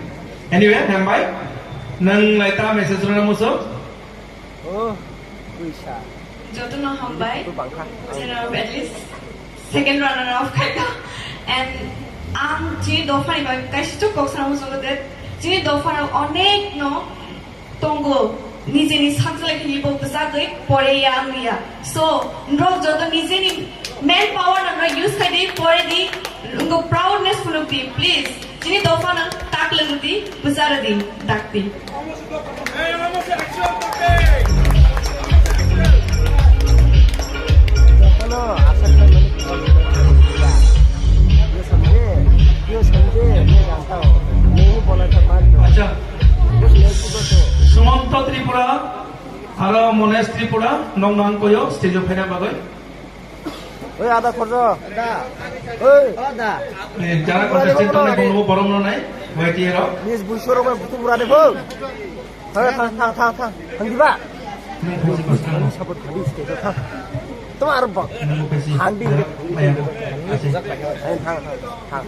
Anyway, hambai nang lai ta message na musuh.
Oh, bisa.
Jodoh no hambai. At least second runner up kaya. And ang jini dofa ni bagi kasi tu kok sana musuh tu jini dofa na onek no tunggu. Nije ni saksa lagi hibo besar tu pore yang dia. So, nrok jodoh nije ni manpower na use kadi pore di उनको proudness फुलुक the please जिनी दोफा ना ताक लगु दी बुजार दी दाकती
चलो आशा कर ये समझे मैं जानता हूँ नहीं बोला था बात
अच्छा सुमंत त्रिपुरा और मोनेश त्रिपुरा नंग नंग कोयो स्टेज ऑफ फाइनल बागै
ওই আদা খরচ আদা ওই আদা
যারা কন্টেস্টেন্ট তোমরা বলবো বরম নাই ওয়েটি এর
মিস বুশোর ওপর বুতু পুরা দেখো থাং থাং থাং থাং থাং দিবা সাপোর্ট খালি স্টেজ থাং তোমার হান্ডি
Asik.
থাক থাক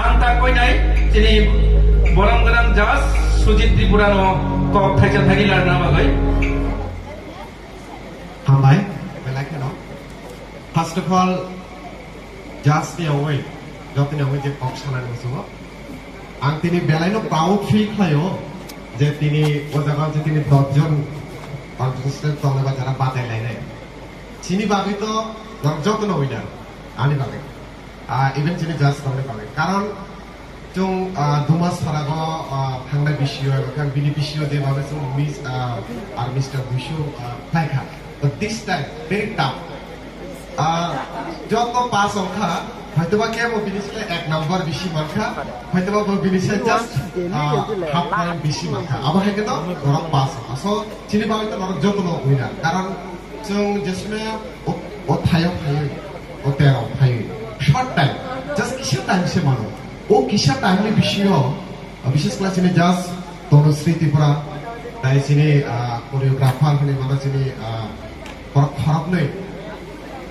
Ang takoy nai sini borang ganang jas Sujit Tripura no kok thaisa thagi larna bagai.
Hambai, belai ke no. First of all, just the away. Jotin away je kok sanan musuh. Ang tini belai no proud feel khayo. Je tini o jaga je tini 10 jon contestant tole ba jara batai lai nai. Chini babi to jotin no winner. Ani babi. Even chini just tole babi. Karon chung dumas farago thangna bishiyo kan bini bishiyo de babe chung miss আর Mr. Bushu Paikha. But this time very tough. যত পাস অংখা হয়তোবা কেমন বিনিসলে 1 number বেশি মার্কা হয়তোবা বিনিসলে just half point বেশি মার্কা আবার হেকে তো ধরক পাস সো চিনি বাই তো ধরক যত নো উইনার কারণ जों जिसमें ओ थायो थायो ओ तेरो थायो शॉर्ट टाइम जस्ट किसी टाइम से मानो ओ किसा टाइम में विषयो विशेष क्लास में जस्ट तनुश्री त्रिपुरा ताई चिनी कोरियोग्राफार हने माना चिनी खराब नहीं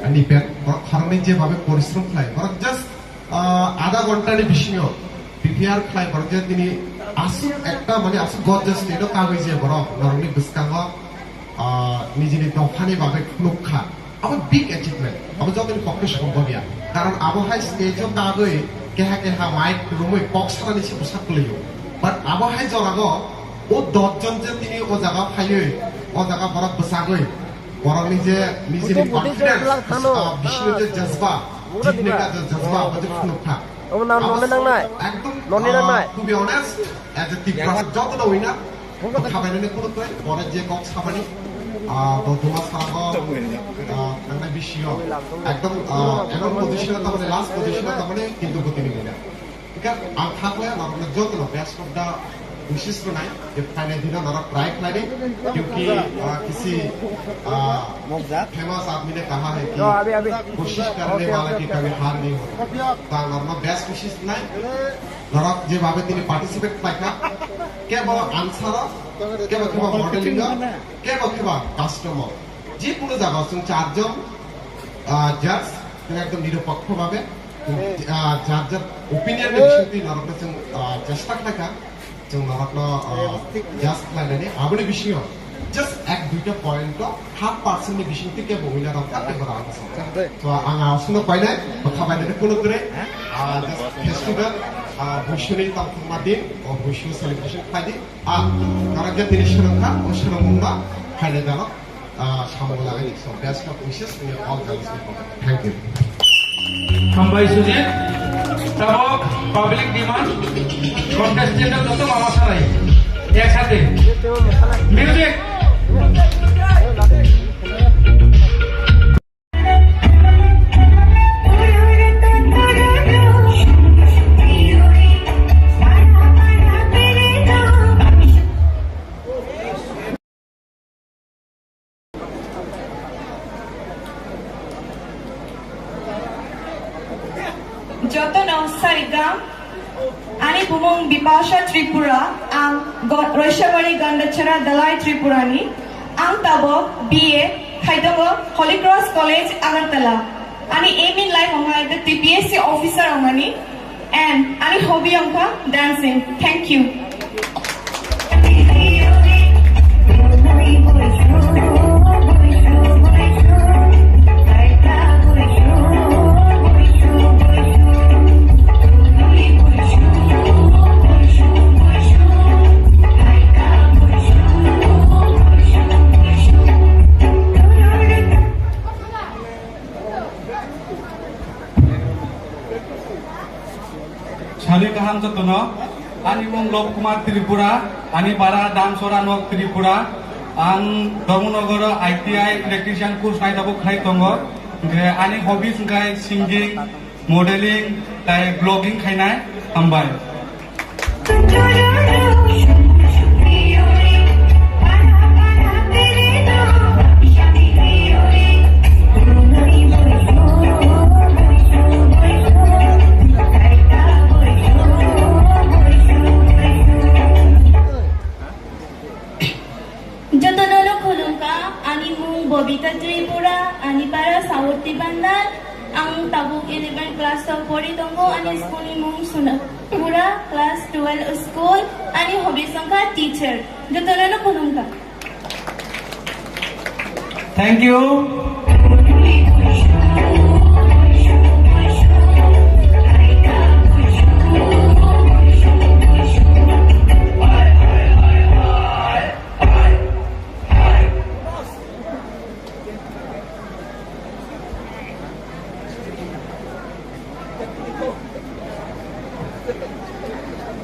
अनि पेट खराबनि जे भाबे परिश्रम खाय बरक जस्ट आधा घंटा नि विषयो प्रिपेयार खाय बरक जे तिनी आसु एकटा माने आसु गजस तेनो कागै जे बरक नरनि बिस्कांगा निजिनि दफानि भाबे खुनुखा अब बिग अचिभमेंट अब जतनि पक्षे सम्भवया कारण अब हाई स्टेजो कागै केहा केहा माइक रुमै पक्षरानि से पोसाक लयो बाट अब हाई जरागो ओ 10 जन जे तिनी ओ जागा फायो ओ जागा बरक बसागै बरकनि जे निजिनि कॉन्फिडेंस विषय जे जज्बा जितने का जो जज्बा बजे खुनुखा
अब नाम नने नांनाय
एकदम
नने नांनाय
to be honest as a Tipra जत न उइना खाबायनानै खुनुखै बरे जे कक्स खाबानि बर्तमान सारागो थांनाय बिषयाव एकदम एमन पजिशना तामाने लास्ट पजिशना तामाने किन्तु गति निना बिकज आं थाकले नरने जत न बेस्ट ऑफ द विशिष्ट नहीं ये फाइनल दिन नरक ट्राई खिलाड़ी क्योंकि किसी फेमस आदमी ने कहा है कि कोशिश करने वाला की कभी हार नहीं होती तो नरमा बेस्ट विशिष्ट नहीं नरक जे भावे तिनी पार्टिसिपेट पाइका के बो आंसर के बो केबा मॉडलिंग के बो केबा कास्टमार जे कोनो জায়গা जों चारजन जज एकदम निरपेक्ष भावे चारजन ओपिनियन विषयति नरक जों চেষ্টা खाका जों नरकनो जस्ट लाइननि आबनि विषय जस्ट एक दुइटा पॉइंट हाफ परसेंट नि विषय के बहिला रखा के बरा तो आं आसनो पाइनाय बखाबायने कोनो करे जस्ट फेस्टिवल बुशुनि तममा दिन और बुशु सेलिब्रेशन खादि नरक दिन सुरंखा और सुरंगुंगा खायले जानो सामो लागाय so best of wishes in all girls thank you
Hambai Sujit, tabok public demand, contestant untuk mama sarai, एक साथ music.
Jotono Sarigam, Ani Bumung Bipasha Tripura, Ang Roishamari Gandachara Dalai Tripurani, Ang Tabo, BA, Haidongo, Holy Cross College, Agartala. Ani aim in life Onga the TPSC officer Ongani, and Ani hobby Onka dancing. Thank you.
Shari kaham jatono, ani mong Lop Kumar Tripura, ani para Damsora Nok Tripura, ang Damunagara ITI electrician course nai tabo khai tongo, ani hobbies ngai singing, modeling, tai blogging khai nai hambai.
Bobita Tripura, Ani para Saurti Bandar, Ang Tabuk 11 class of Poritongo, Ani Skuni Mung Sunapura, class 12 school, Ani Hobisonka teacher. Jotono Kulunka.
Thank you.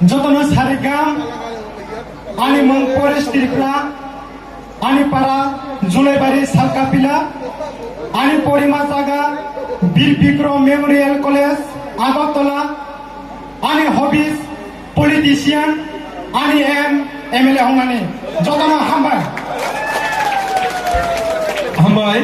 Jotono Sarigam, Ani Mong Forest Tripura, Ani Para Julaibari Salkapila, Ani Porima Saga, Bir Bikro Memorial College, Agartala, Ani hobbies, politician, Ani MLA Hongani. Jotono Hambai.
Hambai.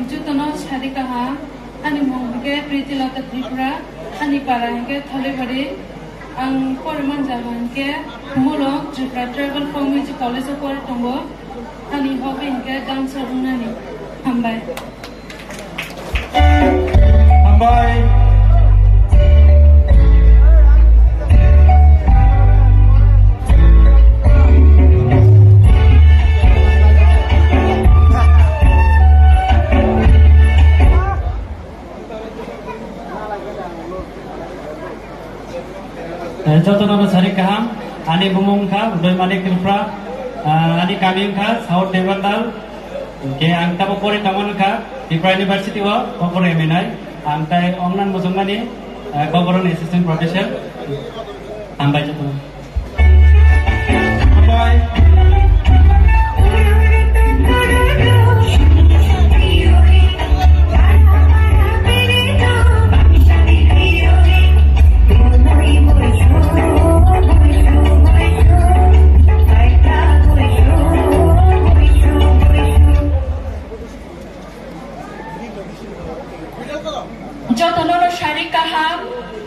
Jotono Shari kaham, ani mong ke Pritilata Tripura, ani para ke Tholebari, ang Poriman Javan ke Mulong Tripura Travel for Music College of Poritongo, ani hobby ke dancer unani. Hambai.
Hambai.
Jotono Shari kaham, ani Bumung ka, Udoi Manik Tripura, ani Kamim ka, South Devandal, ke ang tabo pori taman ka, Tripura University wa, Kokoro Eminai, ang tai Ongnan Musungani, Kokoro Assistant Professor, Hambai Jotono.
Hambai.
Jotono Shari kaham,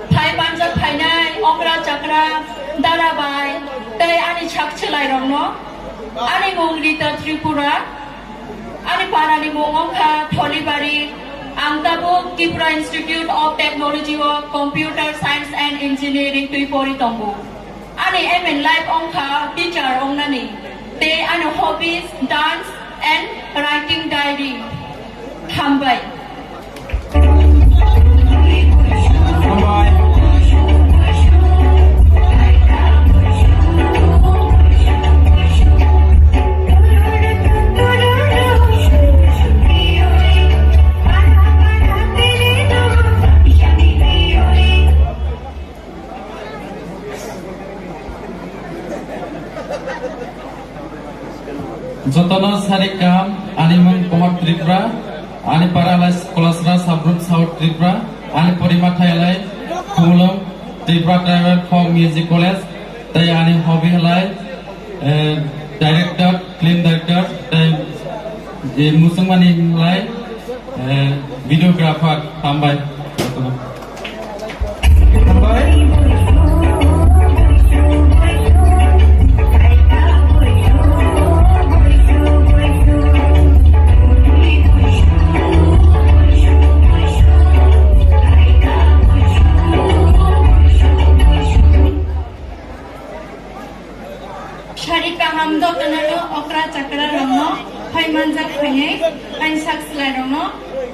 Thai Banjak Phainai, Ongra Chakra, Darabai, Tai Ani Chakchelai Rongno, Ani Mong Rita Tripura, Ani Parani Mongongka, Tholebari, Ang Tabuk Tripura Institute of Technology of Computer Science and Engineering Poritongo. Ani Emin Life Ongka, teacher Ongnani. They ani hobbies, dance and writing diary. Hambai.
Hambai.
Jotono Sarikam, Animung Komar Tripura, Ani Paralai Kolasra Sabrun South Tripura, Ani Porima Thailai, Kumulong, Tripura Tribal Folk Music College, Tai Ani Hobby Halai, Director, Film Director, Tai Musungmani Lai, Videographer, Tambai.
Sharika hamdo tanalo okra chakra rangno phai manja phai ai sakslai rangno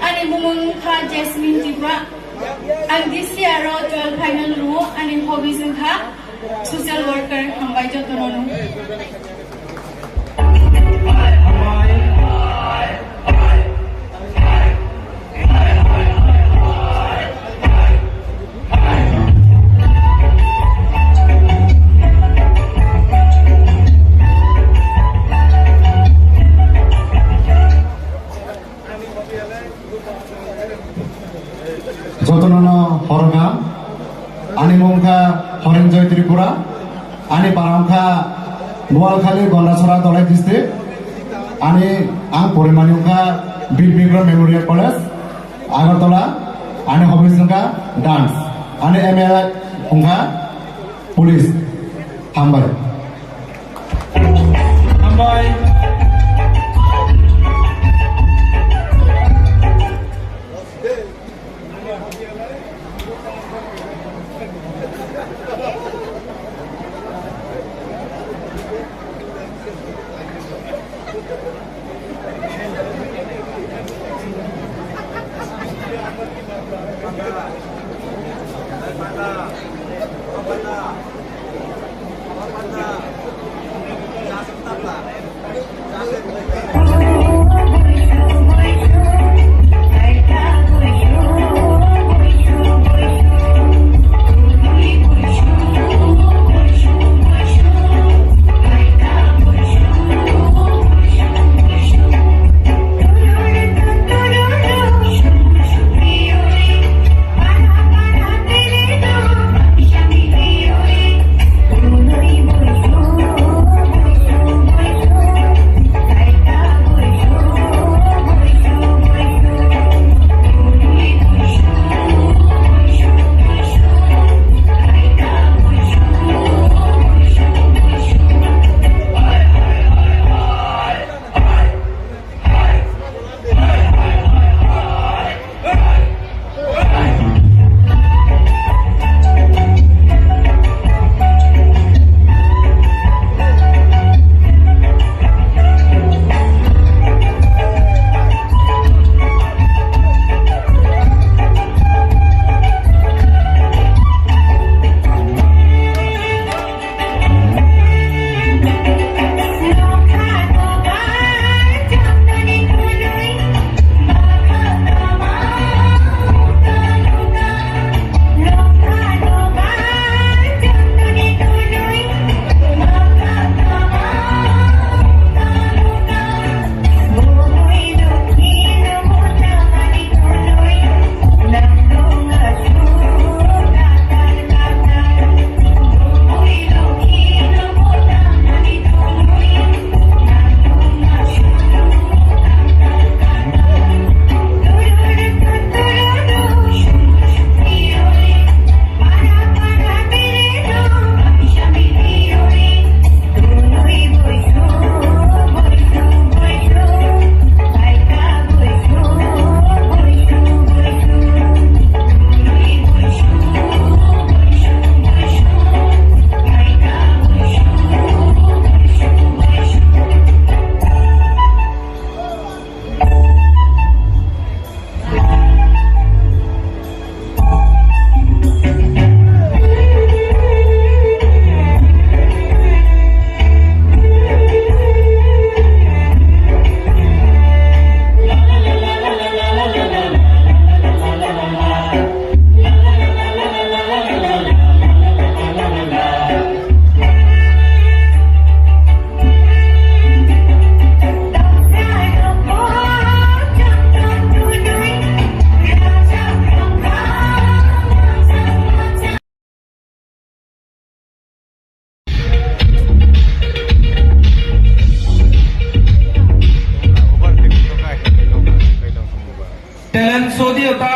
ani bumung kha Jasmine Tripura ang this year 12 final ru ani hobbies kha social worker hambai jotono
Jotono Horongam, Animungka Horenjoy Tripura, Ani Paramka Nualkhali Gondasora Dolai District, Ani Ang Porimaniungka Bir Bikram Memorial College, Agartala, Ani Hobbiesungka Dance, Ani ML Ungka Police, Hambai.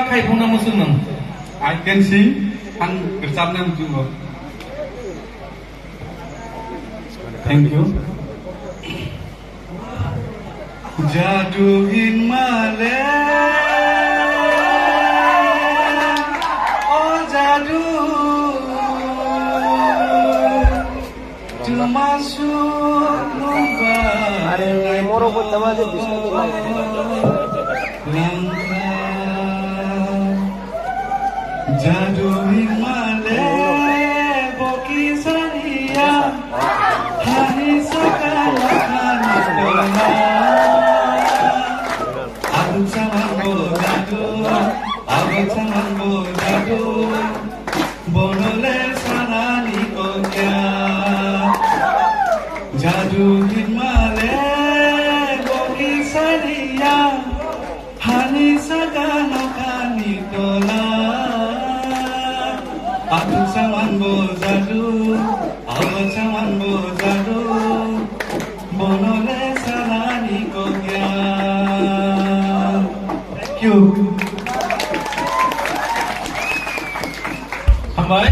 खायफुंना मुसुमन
I can sing and gercapna juga. Thank you. Jadu in male, oh jadu, termasuk lupa.
Are moro pun nama dia bisnis
Jadu in male, boki saria, hari sekarang Aku sangat jadu, bonole sarani konya. Jadu himale, boki saria, hani sagano kani tola. Aku sangat jadu, bonole sarani konya. Thank you.
Hambai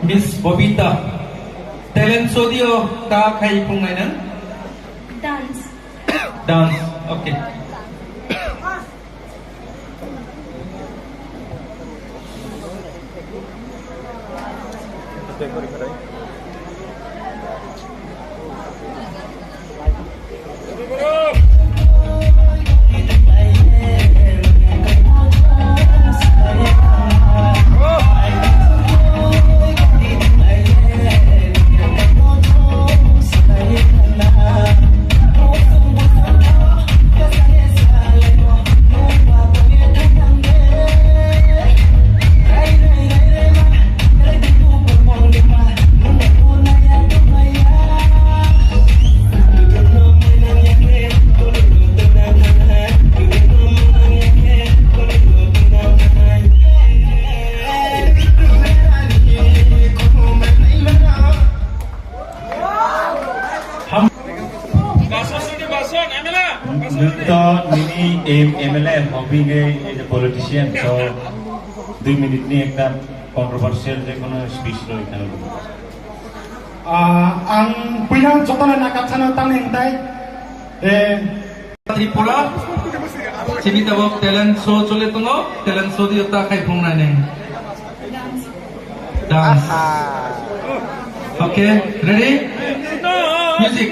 Miss Bobita, talent show dia ka kai pungai na?
Dance.
Dance, okay.
MLA hobby is a politician, so 2 minutes ni ekta controversial je kono speech lo ekhane.
Ang pinang jotono nakapsana tangning dai
Tripura, sini tabok talent show chole tungo, talent show dia ta kai pungai na. Dance. Okay, ready? Music.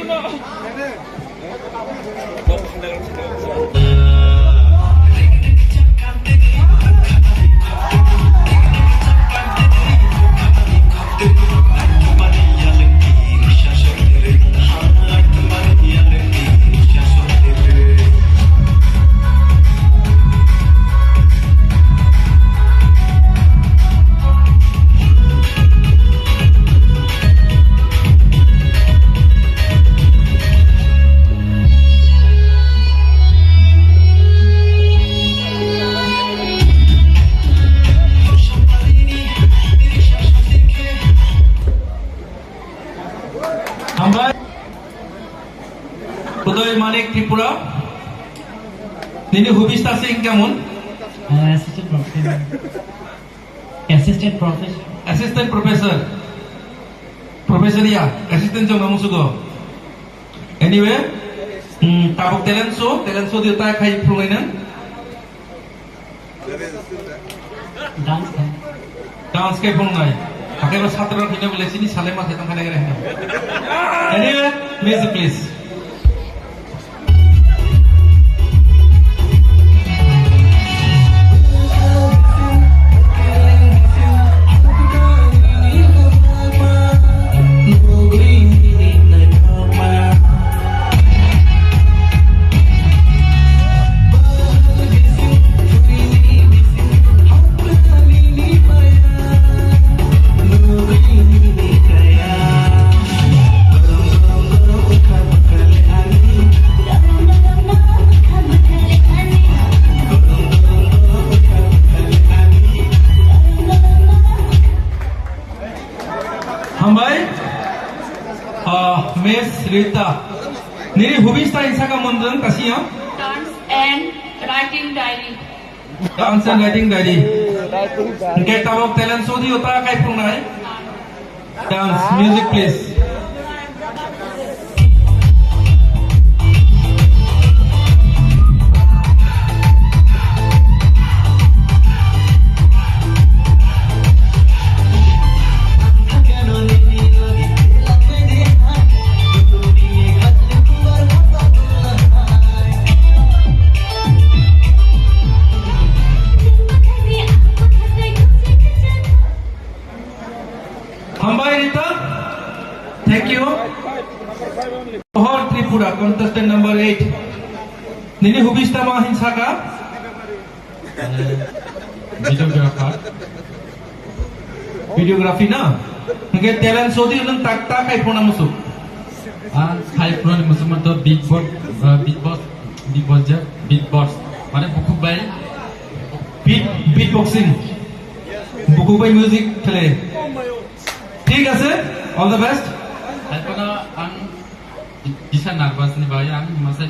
Udoy Manik Tripura, nini hubista sing kemun? Assistant professor. Professor ya, assistant jong kamu sugo. Anyway, tabuk talent show dia tak kai permainan. Dance ke pungai. Pakai bahasa terang kita boleh sini saling masih tengah negara ini. Anyway, music please. Miss Rita. Nini hubis ta insaka mundung kasiyo?
Dance and writing diary.
Dance and writing diary. Okay, tabok talent show di uta kai punai. Dance, music please. Hambai Rita, thank you. Pohor Tripura, contestant number 8. Nini hubis tama hinsaka?
Videographer.
Videography na. Nge talent show di unang takta kai puna musuh.
Kai puna musuh manto beatbox. Mana buku bay?
Beatboxing. Buku bay music খেলে। ঠিক আছে, all the best.
Daripada ang bisa nervous ni bay, ang masa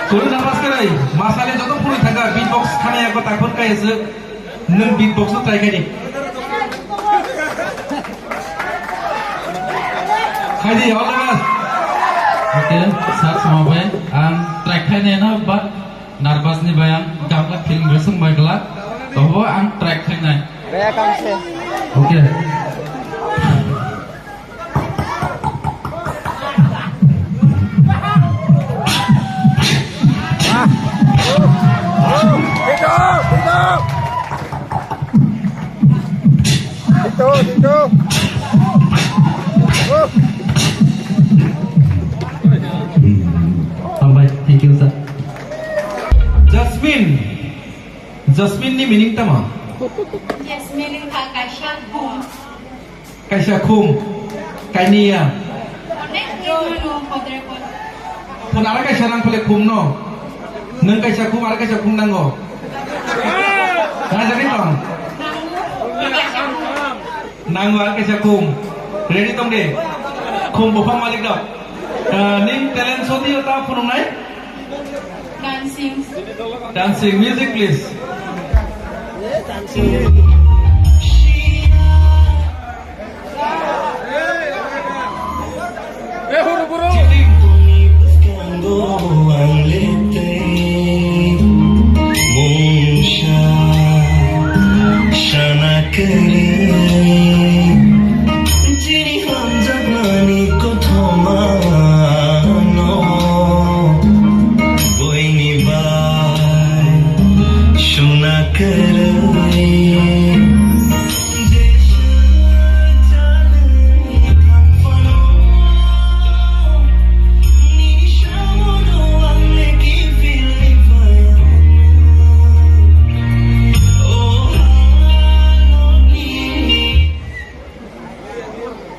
Kau nervous kerai, masalah jodoh pun thaga beatbox khane aku takut kai ase, nung beatbox tu try kari. Kadi, all the best.
Okay, sir semua bay, ang track kai ni na, but nervous ni bay ang gamla feeling bersung bay kelak, toh ang track kai ni. Okay.
Dito.
Alright, thank you sir.
Jasmine ni meaning tama.
Yes, meaning Kaisha Kum.
Kaisha Kum, Kainia. Pun ada Kaisha nang pale Kum no. Nung Kaisha Kum ada Kaisha Kum nango. Nah jadi tong. Nango ada Kaisha Kum. Ready tong deh. Kum bopang malik dok. Ning talent show di utah punung nai. Dancing, music please.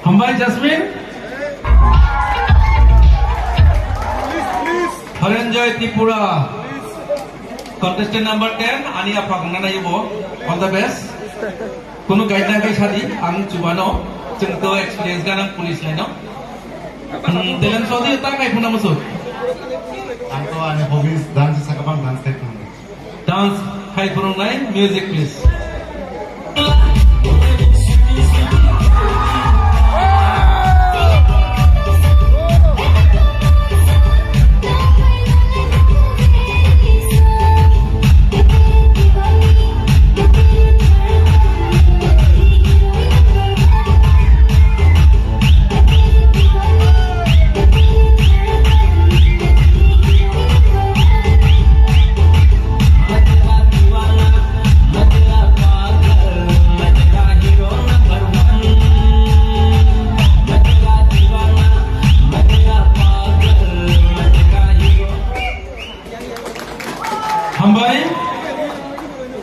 Hambai Jasmine, Haranjoy Tripura, contestant number 10, Ania Paknana Yubo, all the best. Kuno guideline kai shadi, ang cubano, cengto experience ganang police line no. Talent show di utak kai puna musuh.
Angko ane hobbies dance sakabang dance type nang.
Dance kai punung line, music please.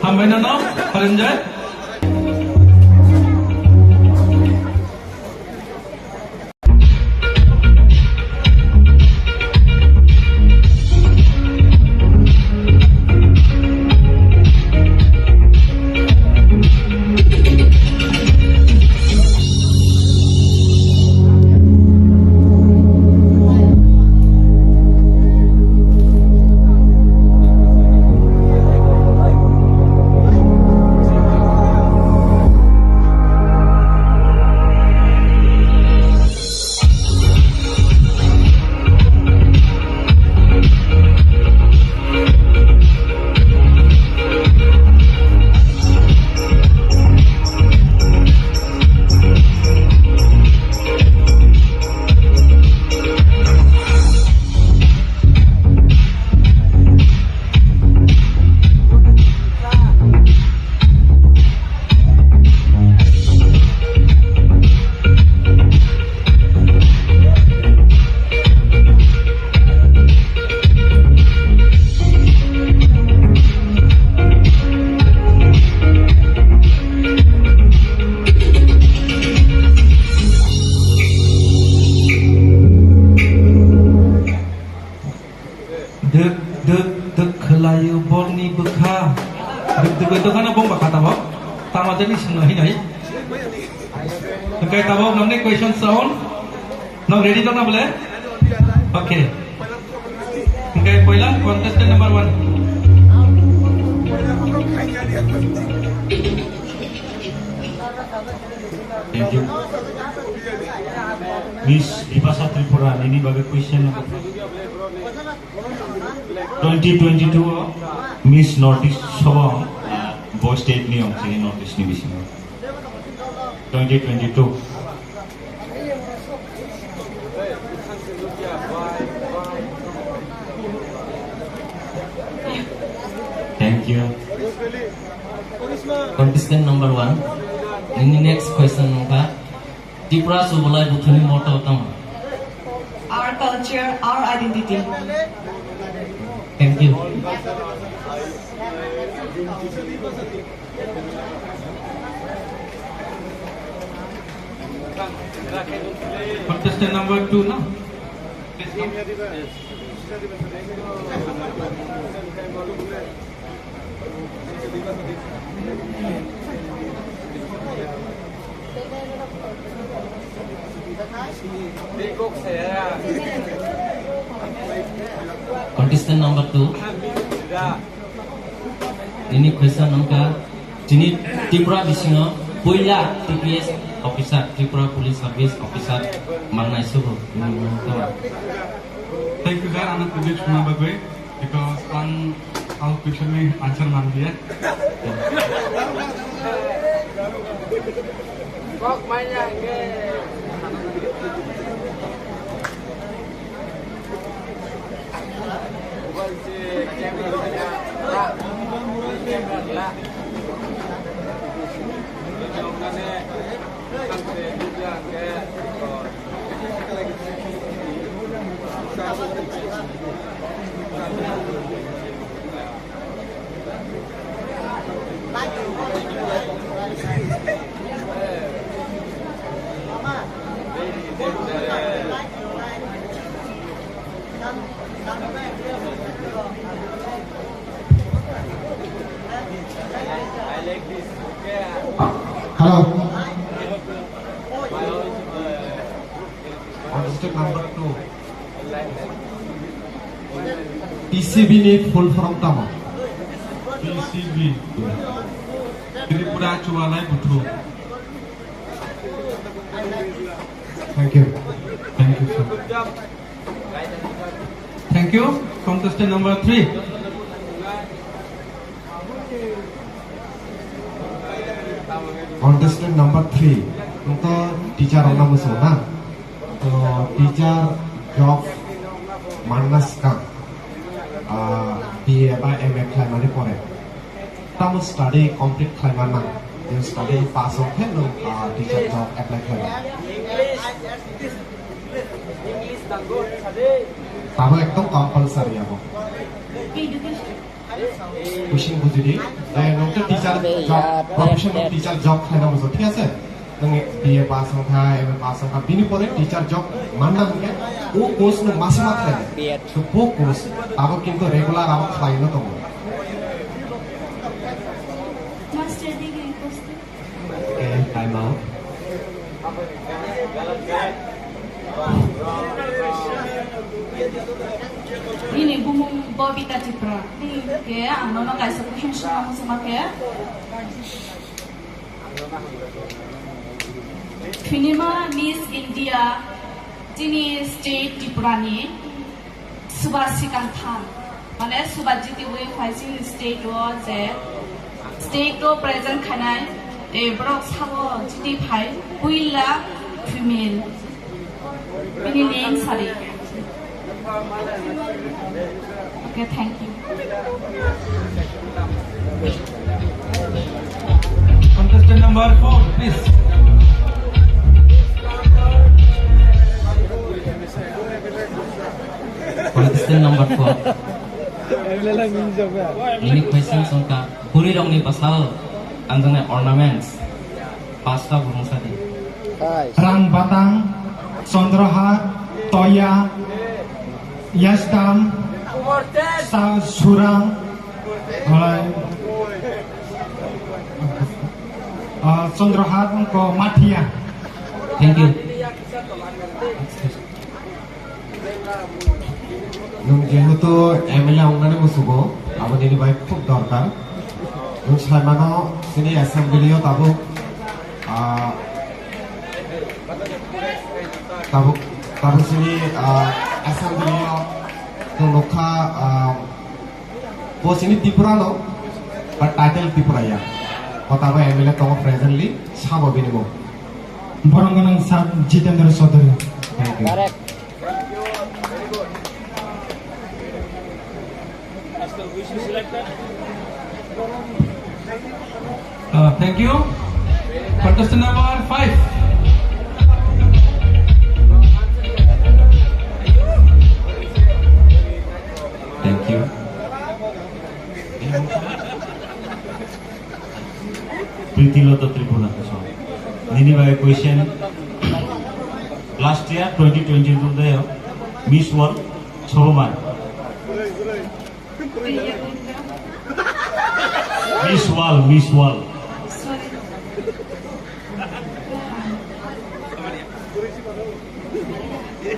Hambai nano, Haranjoy. Itu kan abang bakal tahu. Tamat jadi senang ini. Engkau tahu namanya question sound. Now ready to na boleh? Okay. Engkau पहिला contestant number 1.
Thank you. Miss Ipasa Tripura, ini bagai question number 2022 Miss Northeast Sabang Boy State ni ang sini Northeast ni bising 2022. Thank you.
Contestant number 1. Ini next question nungka. Tripura subalai buthuni moto tam.
Our culture, our identity.
Thank you.
Contestant number 2 na.
Contestant number 2. Ini question nungka. Jini Tripura bisingo puila TPS officer Tripura Police Service officer mangnai suruh.
Thank you sir, anak tujuh cuma bagai because all question में answer मान दिया.
Hello. Contestant number 2. PCB ni full form tama.
PCB. Tripura Cualai Buthu.
Thank you.
Thank you sir.
Thank you. Contestant number 3.
Contestant number 3 untuk teacher orang musuh teacher job manas kang BA by MA climate pore tamu study complete climate then study pass on hello teacher job apply kare tamu ekdom compulsory abo pushing bujudi nongte teacher job professional teacher job khaina musuh ঠিক আছে नों BA पास होखा MA पास होखा बिनि परे teacher job मानना होगे वो कोर्स न मासे मा खाय तो वो कोर्स आबो किंतु रेगुलर आबो खायनो दङ
master degree course
okay time out
Ini bumung Bobita Tripura. Ke ano na kaisa question sama sama ke. Finima Miss India Jini State Tripurani Subhasikan Khan. Mane Subhajiti we facing state was a state to present khanai a broad sabo jiti phai puila female. Ini name sorry. Okay, thank you.
Contestant number 4, please.
Contestant number 4. Ini question songka puri rong ni pasal anjane ornaments pasta burung sadi.
Rang batang, Sondraha, Toya, Yasdam, Surang, mulai চন্দ্রহাট অঙ্ক মাঠিয়া
thank you
যেহেতু MLA অঙ্গনে বসবো আমাদের by খুব দরকার সাইমানো তিনি অ্যাসেম্বলিও তাবুক তাবুক তিনি অ্যাসেম্বলিও তো লক্ষা বসিনি ত্রিপুরানো বা টাইটেল ত্রিপুরাইয়া কথাবো এমএলএ তম প্রেজেন্টলি সাবো বিনিময়
বরঙ্গনং সাব Jitendra Chaudhury
thank you
Thank you. Contestant number 5.
Thank you. Prithiloto Tripura. Nini by question. Last year, 2022, there, Miss World, Solomon. Miss Wall.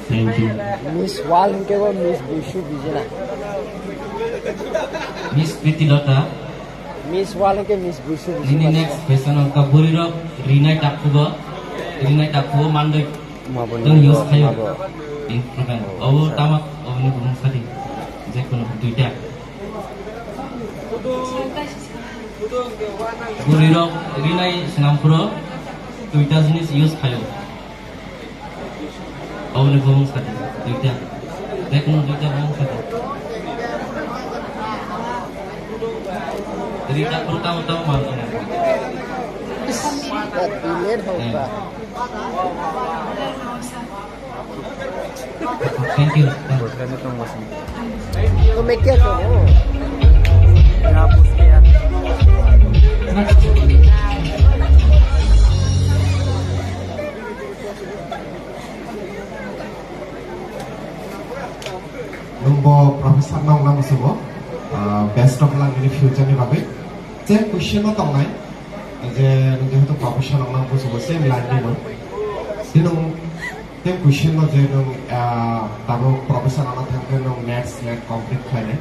Thank you.
Miss Wall ke wo Miss Bushu bijena.
Miss Pritilata
Miss Wall ke Miss Bushu
ini next question angka burirok rinai takubo mandai dong yus kayo instrumen obo tamak obo ni bumung sadi je kono duita burirok rinai senampuro duita jenis yus kayo obo ni bumung sadi duita je kono duita bumung sadi Cerita pertama-tama malu. Thank you.
तो मैं क्या करूँ
Nunggu Profesor Nong Nam Subo, best of luck in the future ni babe. Je question no tong nai, je jehetu Profesor Nong Nam Subo same line ni no. Dinong je question no je nong tabo Profesor Nong thangke nong next complete khaine.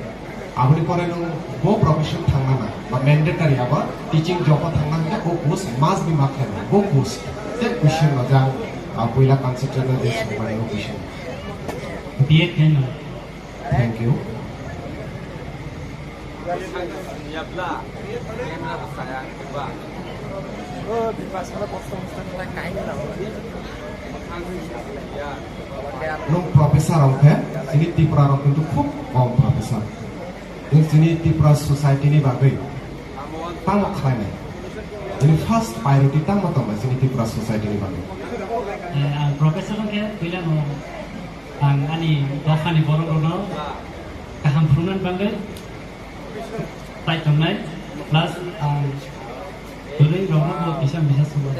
Aboni pore nong bo profession thangna na, ba mandatory aba teaching job thangna na o course must be marked na, bo course. Je question no jang puila consider na je sumbai no question.
BA kan.
Thank you. Nung profesor orang sini Tripura orang itu খুব কম profesor. Nung sini Tripura society ni bagai, tang khay na. Ini first priority tang matang sini Tripura society ni bagai.
Ang profesor kan pila mo ang ani dokan ni borong rono kahampunan bangga tai tonai plus ang tuloy rono ko bisa semua.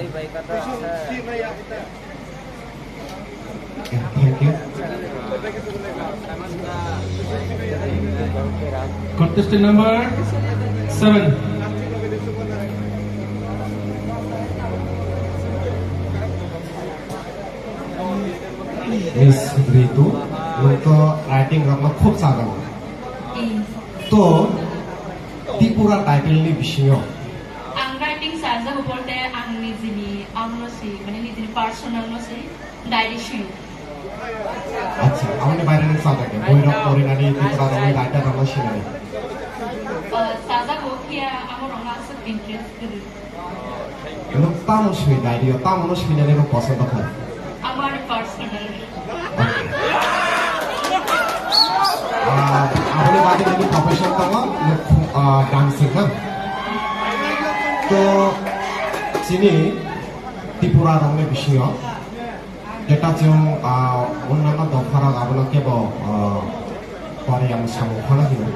Thank you.
Contestant number 7.
Miss Ritu, untuk writing ramah खूब सागर. तो Tripura title ni bisyo.
Ang writing saja bolte ang nijini amno si, mane nijini personal no si, diary shi.
अच्छा, हमने बारे में सागर के, बोई rock कोरी नानी Tripura ramah writer ramah shi नानी.
Saja bokia amor orang asal interest kiri.
Untuk tamu shi diary, tamu shi नानी को पसंद है.
Amar personal.
आपने बात की प्रोफेशन का डांसिंग kan. तो sini Tripura ramai bisyo. Kita cium unama dokara abuna kebo Korea musamu kana hidu.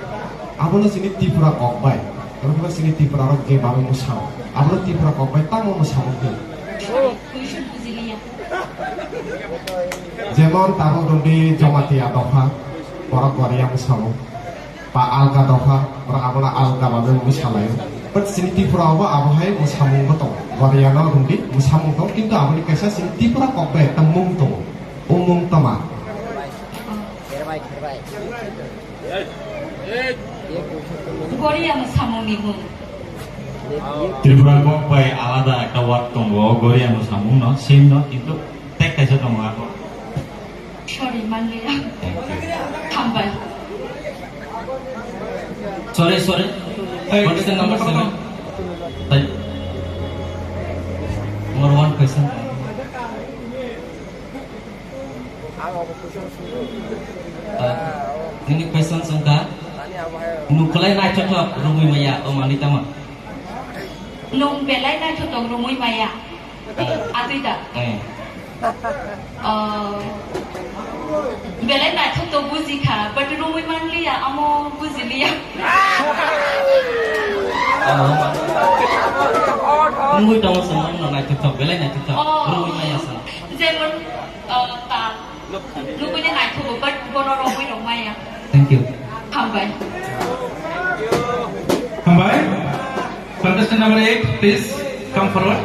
Abuna sini Tripura kokbai. Abuna sini Tripura orang ke baru musamu. Abuna Tripura kokbai tamu musamu hidu. যেমন তারও দন্ডি জমাতিয়া দফা বড় গরিয়া মুসামো বা আলগা দফা বড় আমরা আলগা ভাবে মুসালায় but sini Tripura ba abahai musamung beto Wariana gundi musamung to kintu abani kaisa sini Tripura kok ba temung to umum tama
Garia সামনি মুং
ত্রিপুরা কম পাই আলাদা একটা ওয়ার্ড দङ গরিয়ানো সামুং ন সেম ন কিন্তু টেক কাইসা দङ আरो
সরি মানলিয়া থামবাই
Sorry. Question number 7. Number 1 question. Ini question sangka. Nukulai naik cocok rumui maya omanita mah.
นงเบลัยได้ทุกตรงรู้มั้ยไหมอ่ะอาทิตย์อ่ะเบลัยได้ทุกตรงบุจิค่ะแต่รู้มั้ยมันลี่อ่ะเอาโมบุจิลี่อ่ะ
Rumui tahu semua naik cocok, belai naik cocok. Rumui maya sang.
เจมันตารู้มั้ยได้ไหนทุกแต่บนรู้มั้ยหรอไหมอ่ะ
Thank you.
ทำไป
Contestant number 8, please come forward.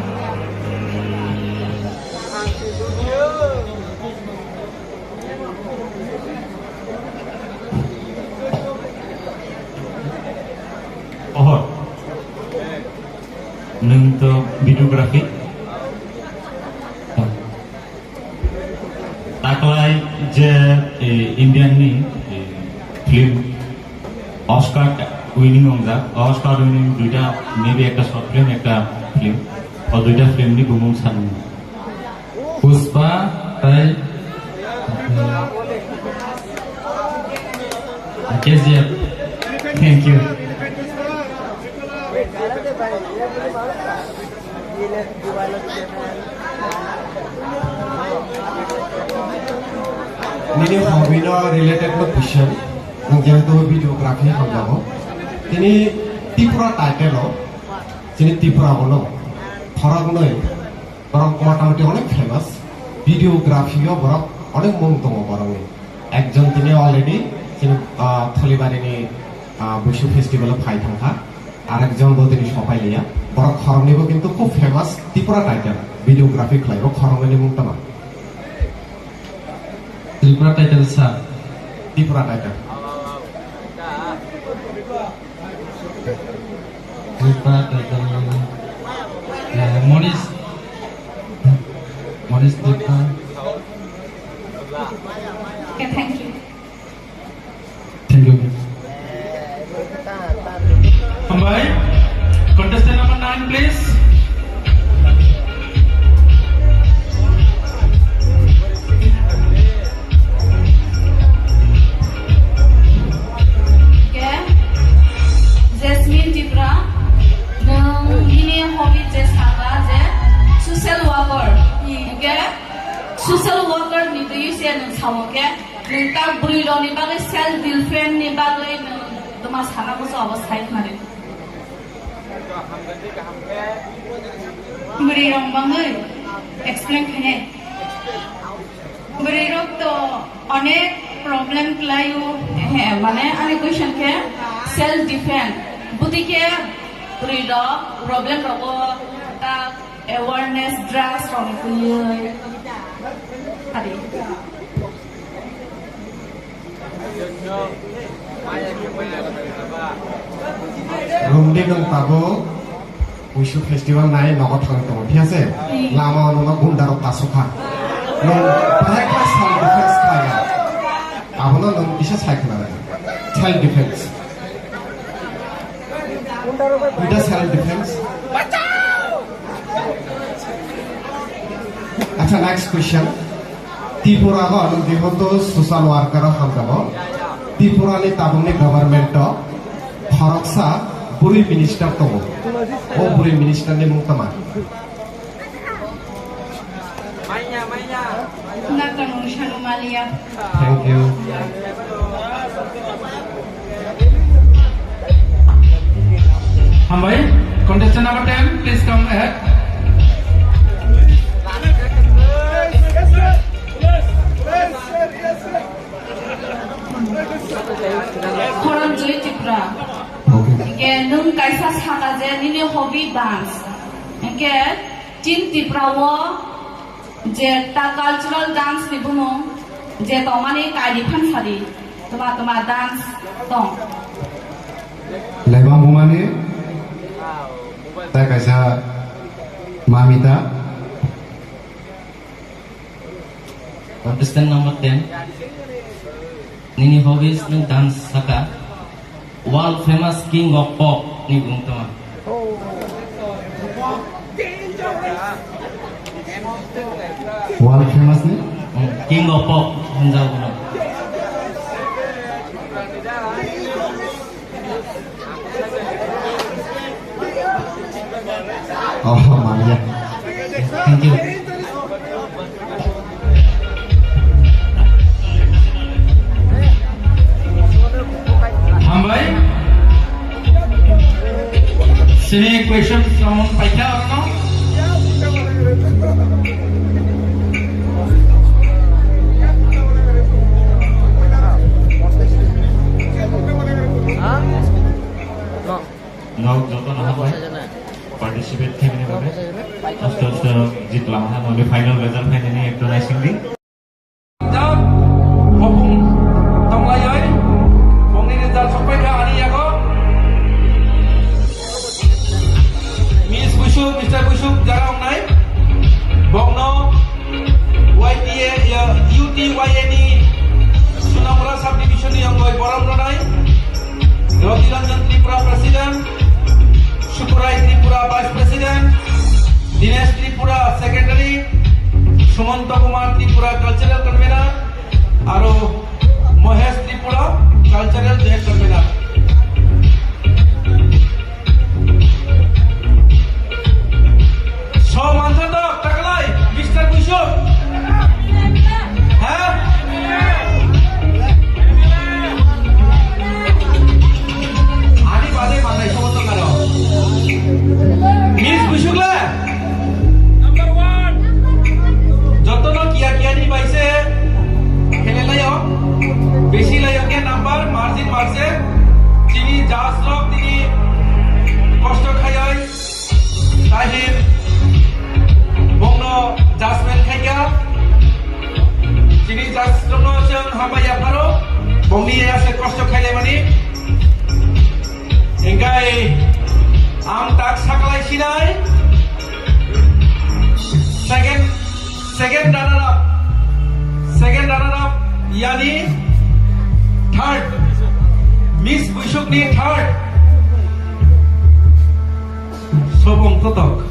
Oh, untuk videografi. Taklai je Indian ni film Oscar winning Oscar winning দুইটা maybe একটা short film একটা film ও দুইটা film ni bumung san
Puspa tai
KGF. Thank you.
Ini hobby no related to question. Jehetu videography hamjabo. Ini Tripura title lo. Sini Tripura bolo. Farak noi. Barang motamoti onek famous. Videography o barang onek mung tongo barang ni. Ekjon tini already sini Tholibari ni Bushu festival phai thangkha. আরেকজন বলতে সবাই লিয়া বড় খরনিব কিন্তু খুব famous Tripura title videography খাইব খরনি মুক্তা না
Tripura title sa
Tripura title
Tripura title Morris Tripura.
Okay, thank you.
Thank you.
Kembali, contestant number 9, please.
Okay. Jasmine Tripura, ini hobi jasa je social worker. Okay. Social worker ni tu you say nung sama okay. Nung tak beri lo ni bagai self defense ni bagai nung tumas hana ko sa awas kahit mari. Beri rong bangai explain kene. Beri rong to अनेक problem क्लायु है माने अनेक question के self defence बुद्धि के बरीडो problem रहो ता awareness drugs from कुये अरे
রুমডি নং পাবো উইশু ফেস্টিভ্যাল নাই নগদ থাকতে হবে ঠিক আছে লামা অনুনা গুন্ডারক তাসুখা নং পাহাই ক্লাস সেলফ ডিফেন্স খায়া আবনা নং কিসে সাইকেল না সেলফ ডিফেন্স এটা সেলফ ডিফেন্স আচ্ছা নেক্সট কোশ্চেন ত্রিপুরা গণ যেহেতু সোশ্যাল ওয়ার্কার হামদাব ত্রিপুরানি তাবুনি গভর্নমেন্ট খরকসা বুড়ি মিনিস্টার দङ ও বুড়ি মিনিস্টারनि मुं तमा
Nakanung Shanumalia.
Thank you.
Hambai, contestant number 10, please come ahead.
Horanjoy Tripura.
Okay.
Again,
nung kaisa saka je nini hobby dance engke tin tiprawo je ta cultural dance ni buno je tomani kadi phan sari toma dance tong
Lebang bumani tak kaisa mamita
contestant number 10 nini hobbies nung dance saka world famous king of pop ni bung tama
world famous ni
king of pop hunjau buno
oh mamia
thank you
Hambai sini question someone paikha arno
Nau joto na habai participate themne babe asto jitlam ha nobe final result haine ni ekto nai singdi
jam bopung tonglayoi bongni result sampai ke ani ya ko Miss Busuk Mr. Busuk jarang nai bongno YTA ya UTYNE Sunamura subdivision yang goi boram nai Rodiranjan Tripura President Syukurai Tripura Vice President Dinesh Tripura Secretary Sumanto Kumar Tripura Cultural Convener Aro Mohesh Tripura Cultural Joint Convener So Manjanda Takalai Mr. Busuk Bade mandai soboto karo Miss Busukla number 1 jotono kia ni baise khele layo beshi layo ke number margin marse chini jas lok tini kosto khayai tahir bongno jasmen khaya chini jas lono chang habaya paro bongni ase kosto khaile mani Engkai am tak sakalai sinai second runner up yani third Miss Busuk ni third sobong totok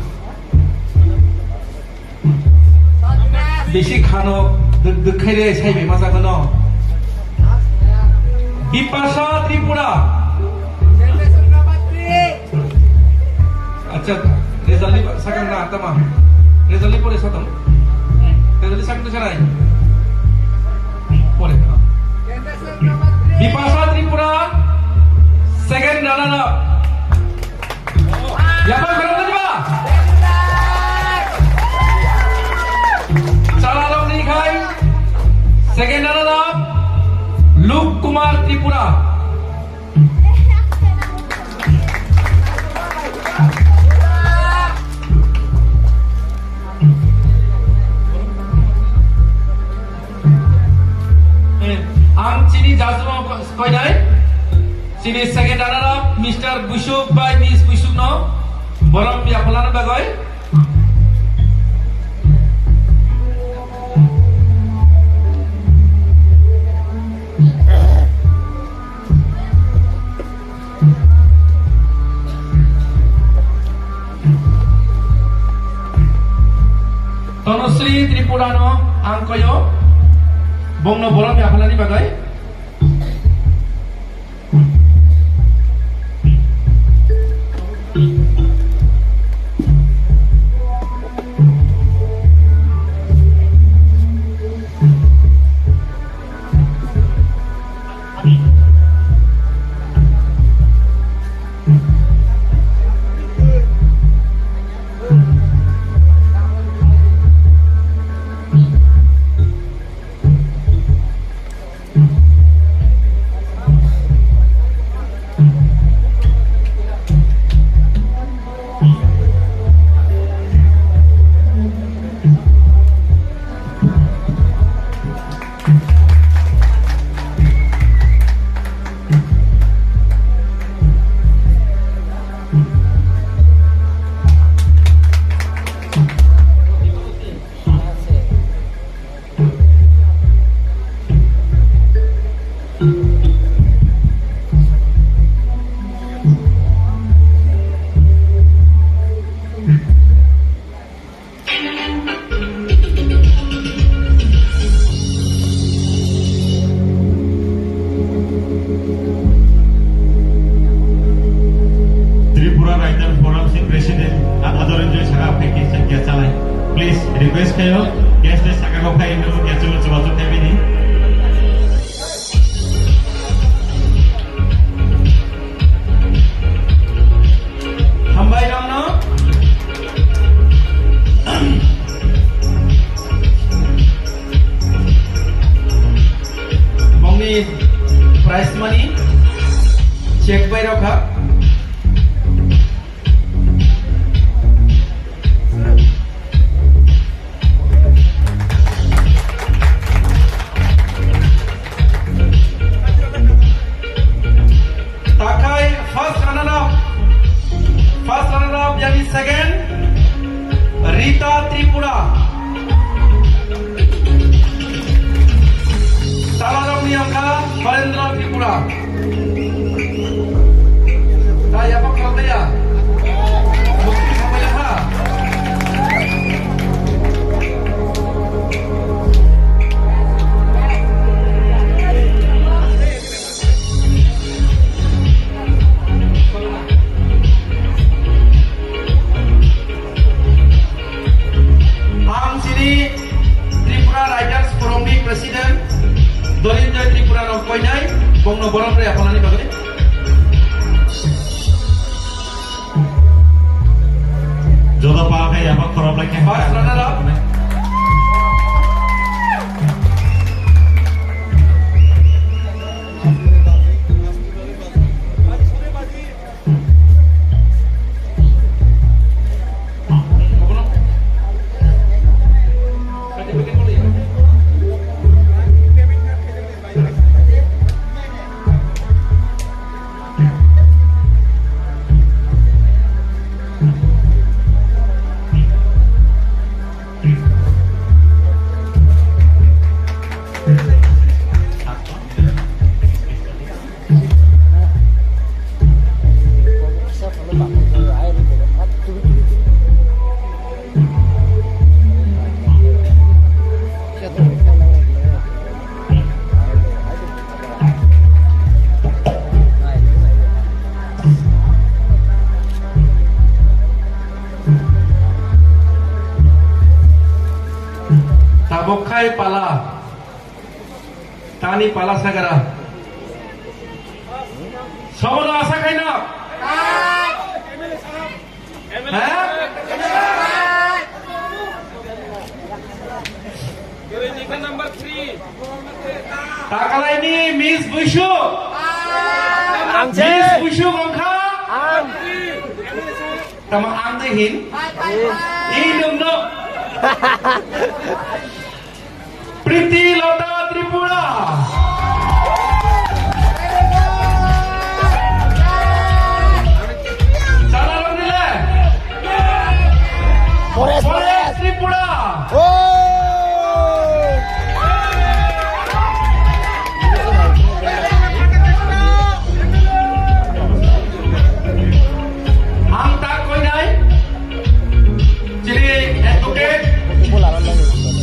beshi khano dekhaire saibe masa kono Bipasha Tripura अच्छा result ni sakang na tama result ni pore satam result ni sakang sarai pore Bipasha Tripura second runner up yapa berapa ni ba chala rok ni khai second runner up Luke Kumar Tripura Am chini jasmo koi nai chini second runner up Mr. Busuk by Miss Busuk no borom ya pelana bagoi Tonosri Tripura no angkoyo bongno bolam ya pelani bagai
pakai sekian salah. Please request kayo, guys deh sakit kau pakai dulu kita coba kayak ini.
Hambai dong no. Mongni prize money check by rokha. Takai first runner up yani second Rita Tripura. Salam Niyamka Barendra Tripura. Saya apa kalau dia? Bukti sama ya. Tripura Riders Forum ni Presiden Dolinjoy Tripura no koinai bongno borong re apalani bagai
Jodoh pakai apa korban lagi?
First runner up Tabokai pala Tani pala sagara Somono asa kaino
Number 3
Takala ini Miss Bushu Miss Bushu kongka Tama ang tehin Inung no Priti Lota Tripura. Salam nila. Forest Tripura. Ang takoy day. Jadi advocate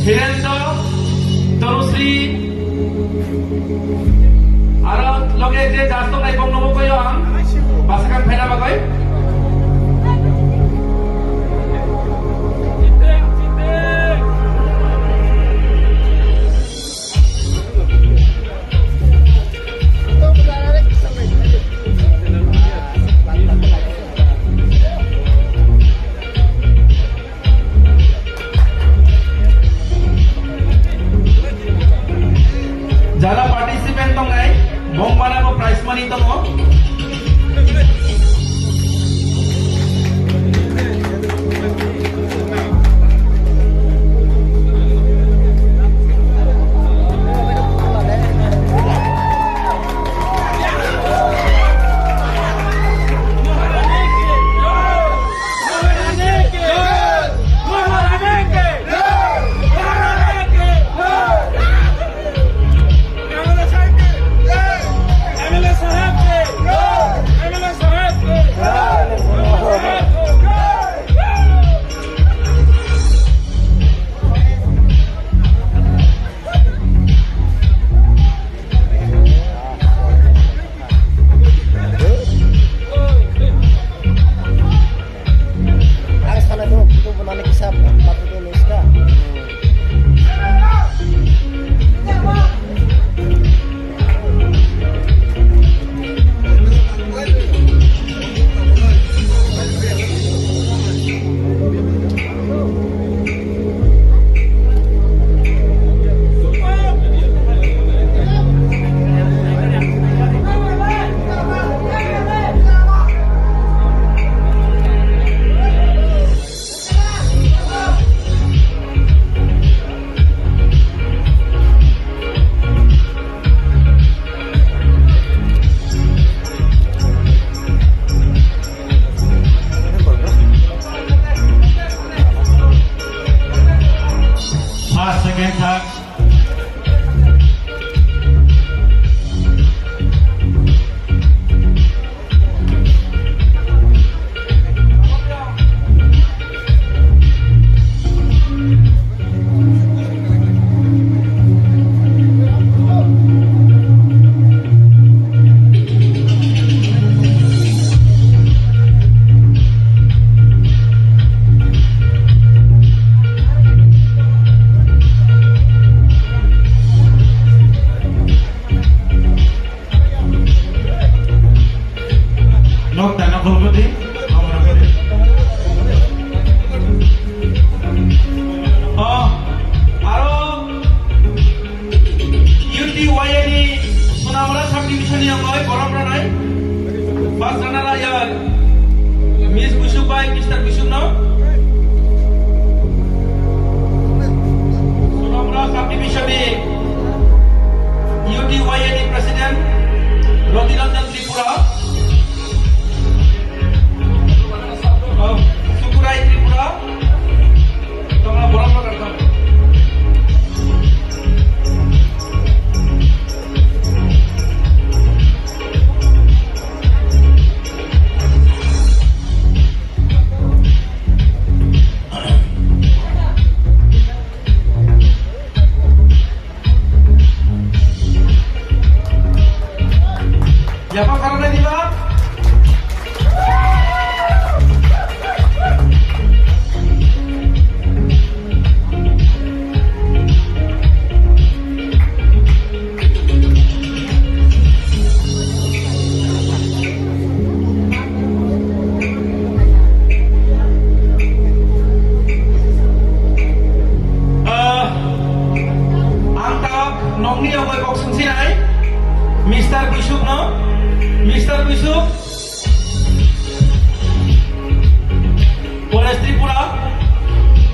Hirento Torusri Aro loge je jasto nai bong nomo koyo ang basakan phena bagai Jala participant tong nai bong mana ko prize money tong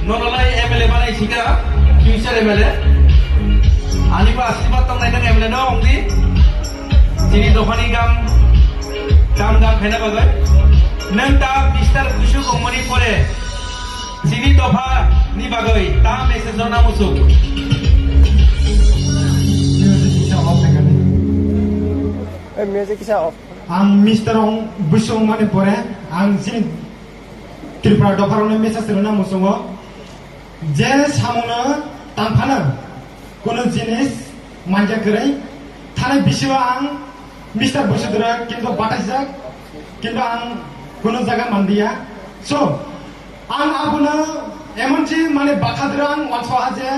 नललाय MLA बानाय सिगा future MLA आनिबो आशीर्वाद तंग नायदों MLA no अंगि जिनि दफानि गाम खायना बागै नों दा mister गुसु गमनि परे जिनि दफा नि बागै ता मेसेज ना मुसु
म्यूजिक किसा ऑफ
आं मिस्टर बुसुं माने परे आं जिनि त्रिपुरा दफारावनो मेसेज होना मुसुङो जे सामनो तांफानो कोनो जिनिस मानजाखरै थानाय बिसिवा आं मिस्टर बुसुदरा किन्तु बाटायजाक किन्तु आं कोनो जागा मानदिया सो आं आबुनो एमनसि माने बाखादरा आं वानसहा जे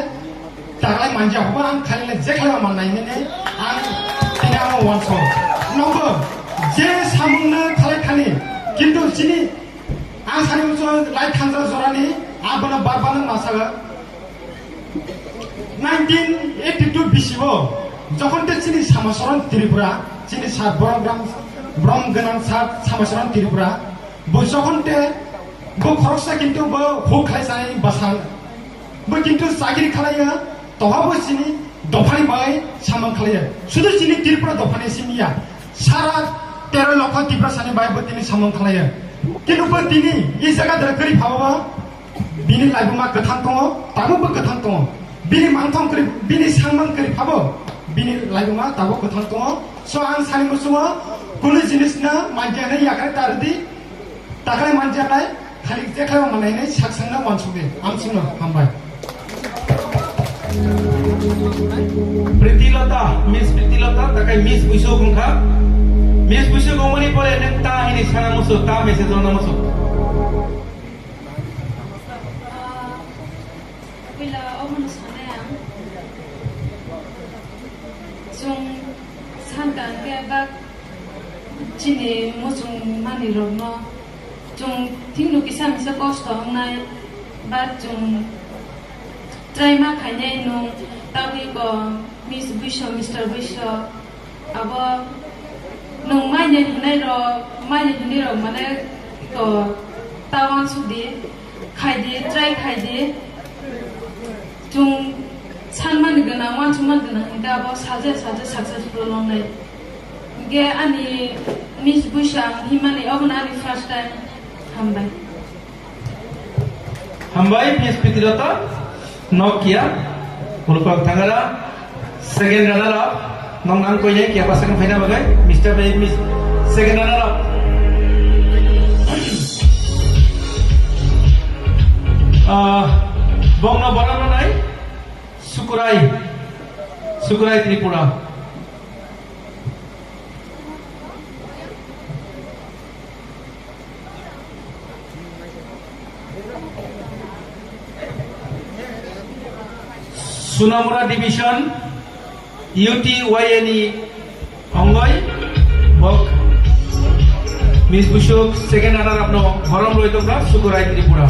दागलाय मानजाखौबो आं खालिले जेखायवा माननायनि आं दिनै आं वानस नंगौ जे सामनो खालायखानि किन्तु जिनि आं सानै मुसु लाइट खांजा जरानि आबुनो बारबानो मासागा 1982 बिसिबो যখন চিনি সামসরণ ত্রিপুরা চিনি সাত ব্রম গনাং সাত সামসরণ ত্রিপুরা বৈশখনতে বো খরচা কিন্তু বো হো খাইসাই বাসান বো কিন্তু চাকরি খালাইয়া তহাবো চিনি দফানি বাই সামান খালাইয়া শুধু চিনি ত্রিপুরা দফানি চিনিয়া সারা 13 লক্ষ ত্রিপুরা সানি বাই বো তিনি সামান খালাইয়া কিন্তু বো তিনি এই জায়গা দরকারি ভাবা বিনি লাইবুমা গথান দङ তাবো বো গথান दङ बिनि मानथं करि बिनि सांमान करि भाबो बिनि लाइबमा दाबो गथां दङ सो आं सानि मुसुङो कुनु जिनिसना मानजाने याखै तारदि ताखाय मानजानाय खालि जेखाय माननायनै साकसांना मानसुबे आं सुनो हामबाय
प्रीतिलता मिस प्रीतिलता ताखाय मिस बुसु गुंखा मिस बुसु गमनि परे नों ता हिनि साना मुसु ता मेसेज ना मुसु
पहिला अबनो जों सानदांगे बा चिनि मोजुं मानि रनो जों थिंनु किसा मिसा कष्ट हंनाय बा जों ट्राइमा खायनाय नु तावि को मिस बुइसो मिस्टर बुइसो अब नों माइने हुनाय र माने को तावां सुदि खायदि ट्राइ खायदि जों सानमान गोनां वानसुमान गोनां दाबो साजे साक्सेसफुल लंनाय गे आनि मिस बुइसा हिमाने अबना आनि फर्स्ट टाइम
हामबाय मिस प्रीतिलता नकिया मुलुगआव थांगारा सेकेन्ड रानार अप नों आं कोइने किया पासखौ फायना बागै मिस्टर बाय मिस सेकेन्ड रानार अप बंगना बरानाय सुकुराई त्रिपुरा सुनामुरा डिविजन UTYNE अंगय बक मिस बुसुक सेकेन्ड रानार आपनो हरम रयदोंब्ला सुकुराई Tripura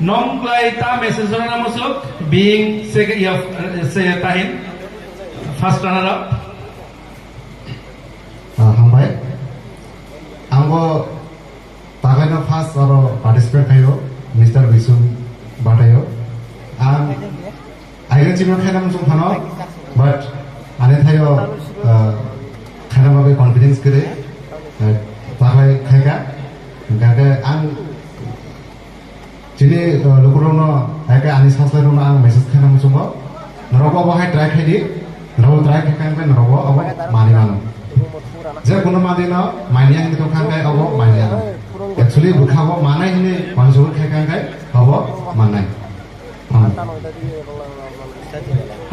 Nongklai ta message na masuk being second ya tahin first runner up
hambai ambo tagana first aro participate thayo Mr. Bisu batayo ayo chino khainam sum phano but ane thayo khaina babe confidence kare tagai khaiga gaga ang jadi lukurono ayah anis hasle rono ang message kena musumo narobo abo hai try khai di narobo try khai kan narobo abo mani mano je kuno mani na mani ang to kan kai abo mani actually bukhabo manai hini panjul khai kan kai abo manai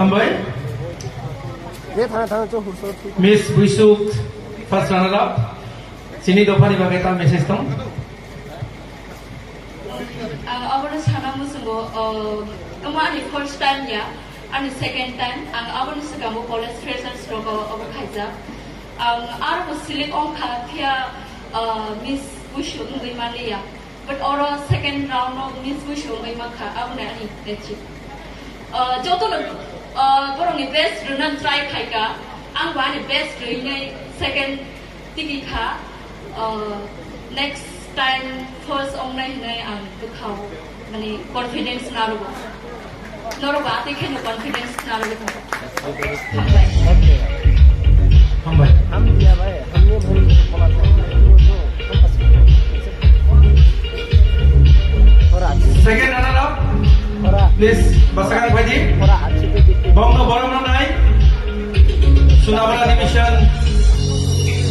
hambai Miss Buisuk first runner up sini dofani bagai ta message tong
Abang sana musuh kemarin first time ya, ani second time, abang sekarang college fresher struggle abang kaja, arah musilik orang kaya Miss Buisuk ngai mana ya, but oro second round of Miss Wushu may maka abna ani lechi. Joto no borong ni best runan try kai ka ang ba ni best ruin second tiki ka next time first online nai ang tukau mani confidence naruba. Naruba ati kenu confidence naruba.
Hambai. हम दिया भाई हमने भूल बोला था
Second runner up, please Basakan Bhaji. Bangno Boromno Nai, Sunabala Division,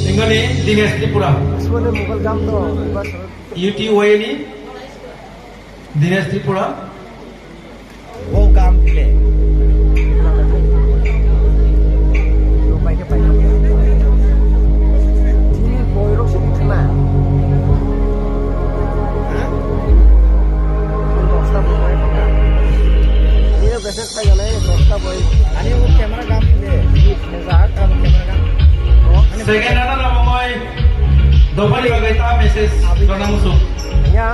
Ingani Dinesh Tripura.
इसमें मुगल काम तो
UTOANI, Dinesh Tripura.
वो काम ले तो भाई के पास ini boy rock sini kena dosta boy ini biasa saya nih dosta boy ani वो कैमरा काम ले मजाक काम कैमरा काम
Second runner up Moy, Dobali Bagaita Mrs. Rana Musuh.
ya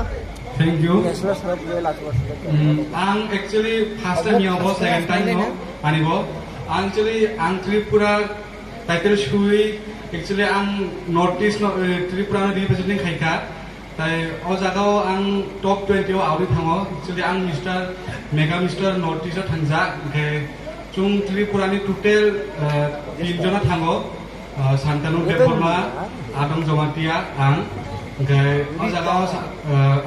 Thank you.
yes rock le last was
Ang actually first time yo bo second time no ani bo actually ang Tripura title shui actually ang notice no Tripura representing khaika tai o jagao ang top 20 o auri thango actually ang Mr. notice thangja ke chung Tripura ni total 3 jona thango Santanu Deporma Adang Jomatia ang gay o jagao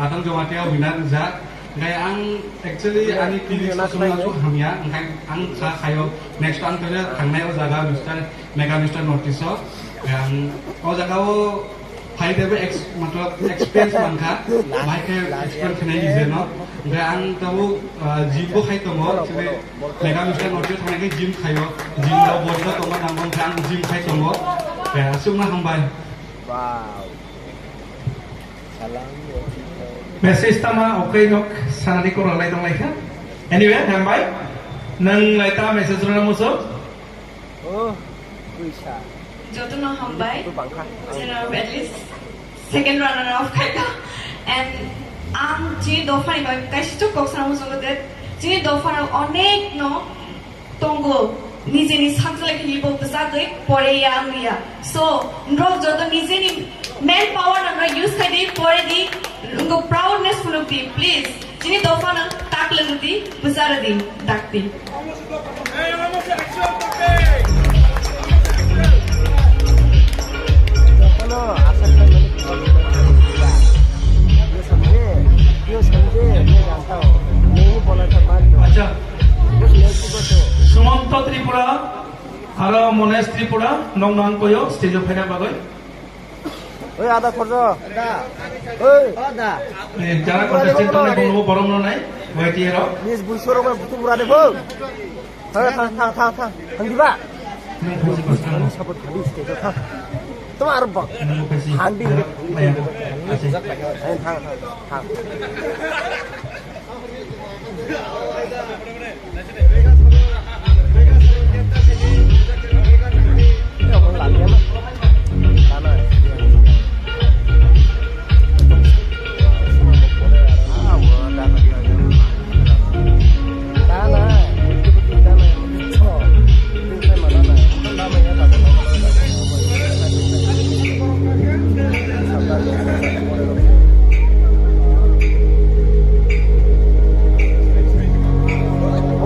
Adang Jomatia winner ja gay ang actually ani TV sumna chu hamya ang sa khayo next ang tole thangnai o jaga Mr. notice ang o jagao hai debe matlab experience mangkha mai ke experience khnai ije no gay ang tabu jimbo khai tomo actually Mr. notice thangnai ke gym khayo gym lo bodga tomo nangong khang gym khai tomo gay sumna hambai
wow salam
Message tama okay nok sanadi ko lalai dong laika. Anyway, hambai nang laita message Rana Musuh.
oh bisa
Joto no hambai, at least second runner of kaita, and ang jini dofan iba kaishto koksana musuh det jini dofan onek no tongo nije ni sakjale ki hibo besar doi pore ya angria. So ndrok joto nije ni manpower na use kai pore di उनको proudness फुलुक the please जिन्हें तोहफा ना ताक लग दी बुज़ारा दी ताक दी
चलो आशा करते हैं ये समझे मैं जानता हूँ नहीं बोला था बात
अच्छा सुमंत त्रिपुरा और मोनेश त्रिपुरा नंग नंग कोयो स्टेज ऑफ फाइनल बागोय
ओए आधा खर्च ओए आधा
যারা কন্টেস্টেন্ট তোমরা বলবো বরমনো নাই ওইটি এর
মিস বুইসর ওপর বুতু পুরা দেবো থাং দিবা সাপোর্ট খালি স্টেজ থাং তোমার বক হান্ডি থাং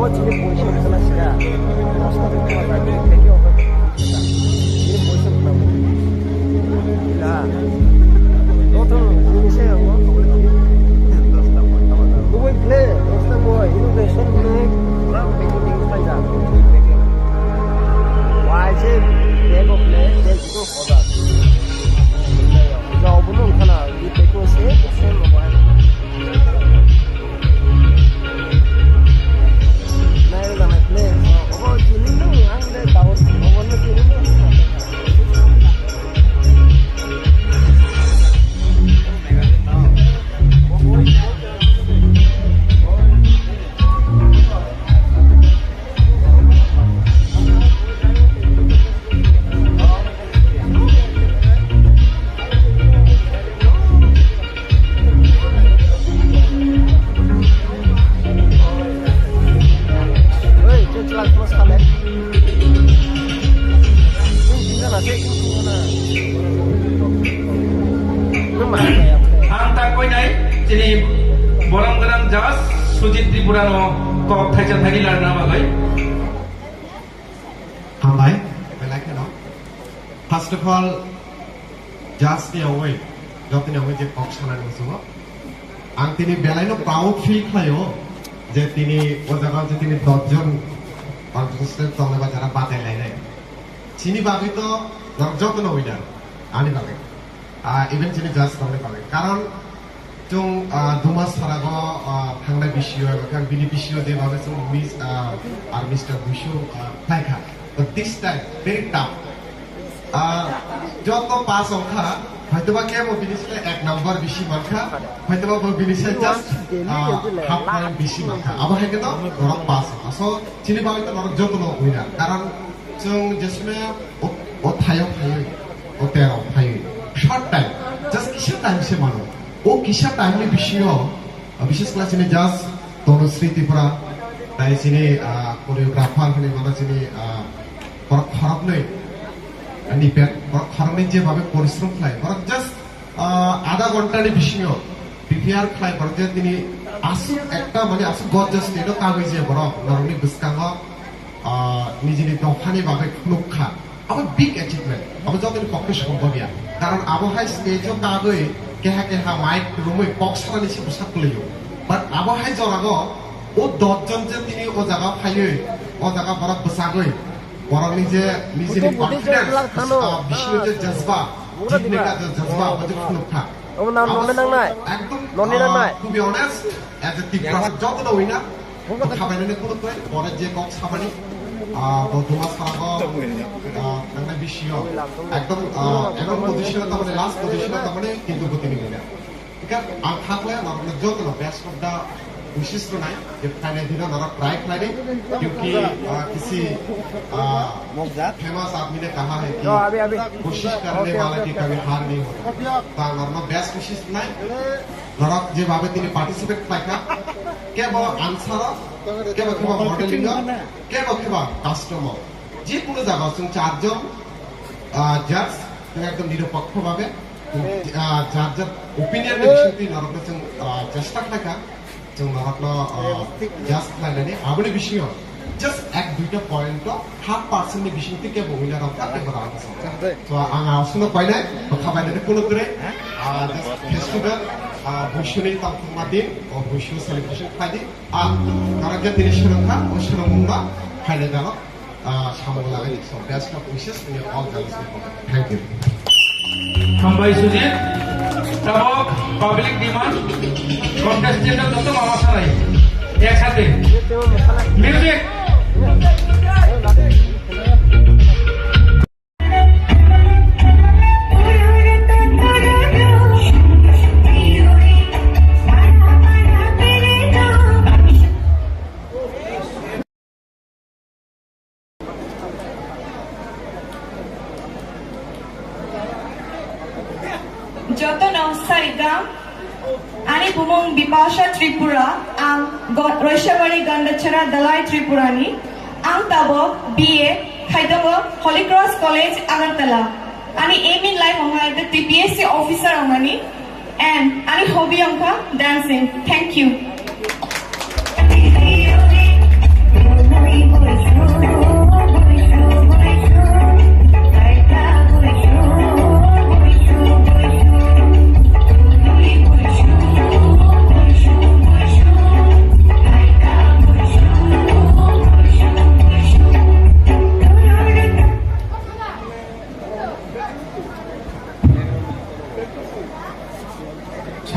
Oh,
Jadi borang-borang jas Sujit Tripura no kok thaja thagi larna bagai.
Hambai, belai ke no. First of all, just the away. Jauh ni away je kok sana ni semua. Ang tini belai no proud feel khayo. Je tini o jaga je tini 10 jon contestant tole bajara batai lai lai. Chini babi to jauh no winner. Ani bagai. Even chini just tole bagai. Karon Jung Dumas Farago Hangna Bishu kan Bini Bishu de babe sung Miss or Mr. Bishu Paika. But this time very tough. Joto pass ongkha হয়তো বা কেমন বিনিসলে 1 number বেশি মার্কা হয়তো বা বিনিসলে just half point বেশি মার্কা আবার হেকে তো নরক পাস আসো চিনি বাই তো নরক যত নো উইনা কারণ जों जिसमे ओ थायो थायो ओ तेरो थायो शॉर्ट टाइम जस्ट किसा टाइम से मानो ओ किसा टाइम नि बिषय विशेष क्लास नि जस्ट तनुश्री त्रिपुरा ताई चिनि कोरियोग्राफार नि माना चिनि खराब नै निपेट खरने जे भावे परिश्रम खाय बरक जस्ट आधा घंटा नि बिषय प्रिपेयार खाय बरजे तिनि आसु एकटा माने आसु गड जस्ट एनो कागज जे बरक नरनि बिस्कांग निजिनि दखानि बागै खुनुखा अब बिग अचिभमेंट अब जतनि पक्के सम्भव या कारण अब हाई स्टेजो कागै केहा केहा माइक रुमै पक्सरानि से साकलियो बाट अब हाई जरागो ओ 10 जन जे तिनि ओ जागा फायो ओ जागा बरक बसागै बरकनि जे निजिनि कॉन्फिडेंस बिषय जे जज्बा जितनेका जे जज्बा बजे खुनुखा एकदम to be honest as a Tipra जतनो विना खाबायनानै खुनुखै बरे जे कक साबानि দুমাস পরাগো নানা বিষয় একদম এমন পজিশনে তারমানে লাস্ট পজিশনে তারমানে কিন্তু গতি নিবে না ঠিক আছে আর থাকলে আমরা যত বেস্ট অফ দা विशिष्ट नहीं ये फाइनल दिन नरक ट्राई फ्लाइट क्योंकि किसी फेमस आदमी ने कहा है कि कोशिश करने वाला की कभी हार नहीं होता ता नरमा बेस्ट विशिष्ट नहीं नरक जे बाबे तिनी पार्टिसिपेट फ्लाइट के बो आंसर के बो मॉडलिंग के बो कास्टमर जे কোনো জায়গা जों চারজন জাজ একদম নিরপেক্ষ ভাবে চারজন ওপিনিয়ন বিষয়টি নরক जों চেষ্টা থাকা जों नरकनो जास्ट लाइनानै आबनि विषय जस्ट एक दुइटा पॉइंट 0.5% नि विषय के बमिला रखा के बरा तो आं आसुनो पाइनाय खाबायनानै कोनो करे जस्ट फेस्टिवल बुशुनि तामथुमादि ओ बुशु सेलिब्रेशन फाइदि नरक दिनि सुरक्षा ओ सुरमुंगा फाइले जानो सामो लागाय so best of wishes in all girls thank you
हामबाय सुजित तब पब्लिक डिमांड कॉन्टेस्टेंट तो मामा साराय एक साथे music
Jotono Sarigam Ani Bumung Bipasha Tripura Ang Roishamari Gandachara Dalai Tripurani Ang Tabo BA Haidamo Holy Cross College Agartala Ani aim in life Onga the TPSC officer Ongani and Ani hobby Onga dancing. Thank you.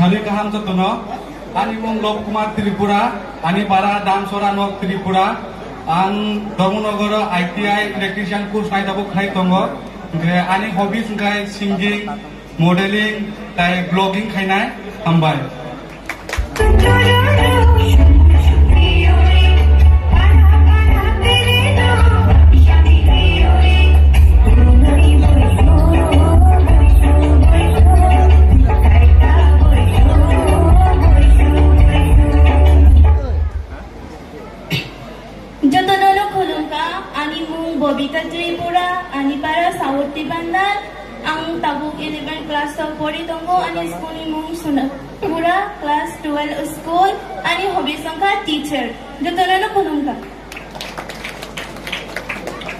Hari kaham jatono ani mung Lop Kumar Tripura ani para Damsora nok Tripura ang Dharmanagara ITI electrician course nai dabo khai tongo ani hobbies ngai singing modeling tai blogging khainai hambai
Bobita Tripura, Ani para Saurti Bandar, ang tabuk 11 class क्लासाव पढि दंगो अनि स्कुलनि मुं Sunpura class 12 school अनि hobby संख्या teacher जतननो खुलुमका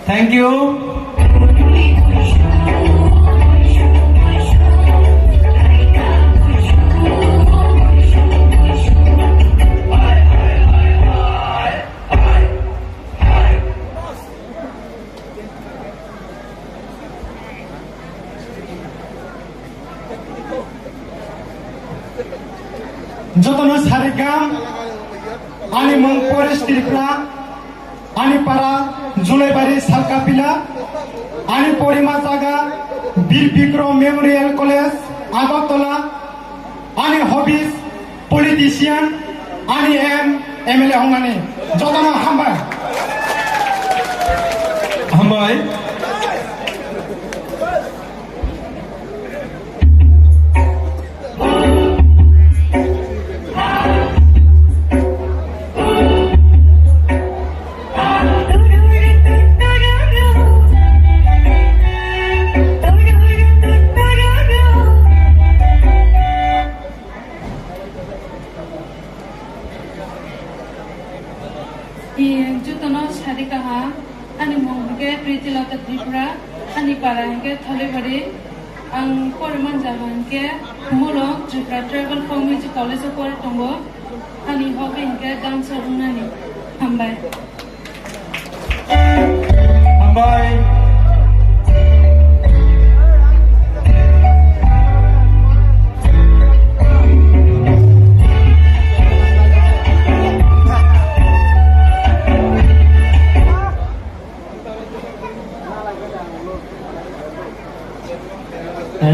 Thank you.
जतन सारेगाम आणि मग परेश त्रिपुरा आणि पारा जुलाईबारी सालकापिला आणि पौर्णिमा जागा वीर विक्रम मेमोरियल कॉलेज आगरतला आणि हॉबीज पॉलिटिशियन आणि एमएलए होंगाने जतन हामबाय
हामबाय
जुतनो सारिकाहा अनि मुंगे प्रीतिलता त्रिपुरा अनि पारा के थलेबारी आं परमान जागोन के मुलुग Tripura tribal fuck music college परि दंगो अनि हबि के डान्स रोंनानि हामबाय
हामबाय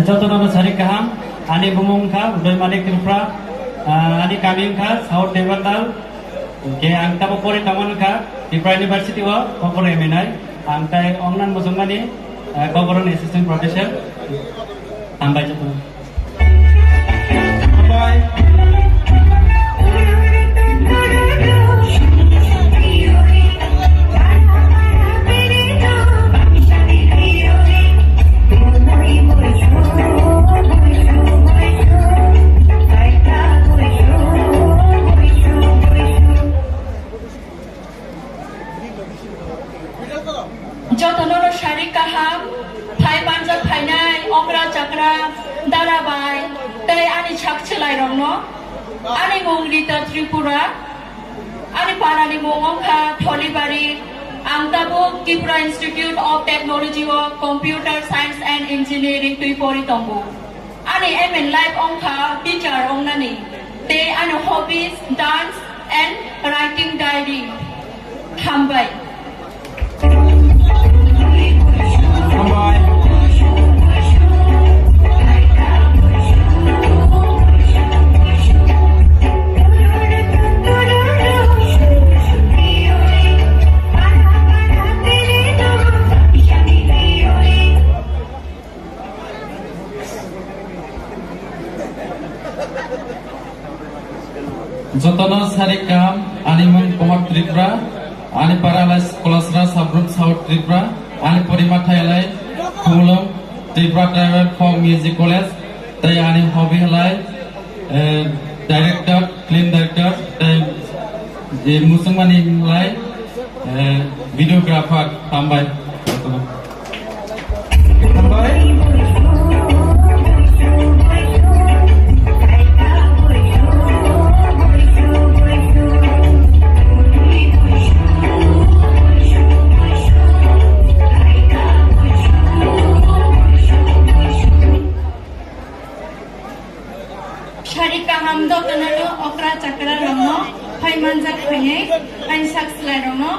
Jotono Sari Kaham, Ani Bumungka, Udoy Malik Tripura, Ani Kamingka, South Devandal, Ke Angta Pori Tamanka, Tripura University wa Kokoro Eminai, Angta Ongnan Musungani, Kokoro Assistant Professor, Ambai Jotono.
Bye.
जतननो सारिकाहाम फाइ पान्जाब फाइनाय अग्रा चक्रा दाराबाय तै आनि छाकछलाय रंनो आनि मुंग्रिता त्रिपुरा आनि पारानि मुंगखा थलिबारी आंताबो त्रिपुरा इंस्टीट्यूट ऑफ टेक्नोलॉजी व कंप्यूटर साइंस एंड इंजीनियरिंग तुइपरि दंगो आनि एम इन लाइफ अंखा टीचर अंगनानि दे आनि hobbies dance and writing diary हामबाय
Jotono Sarikam, Animal Comat Tripura, Ani Paralas Kolasra Sabrum South Tripura, Ani Porima Thailai, Kumulong, Tripura Tribal Folk Music College, Tay Ani Hobby Halai, Director, Film Director, Musungmani Lai, Videographer, Tambai.
Tambai.
Sarikaham Jotono Okra Chakra Rangno Phai Manjak Phainai Ani Sakslai Rangno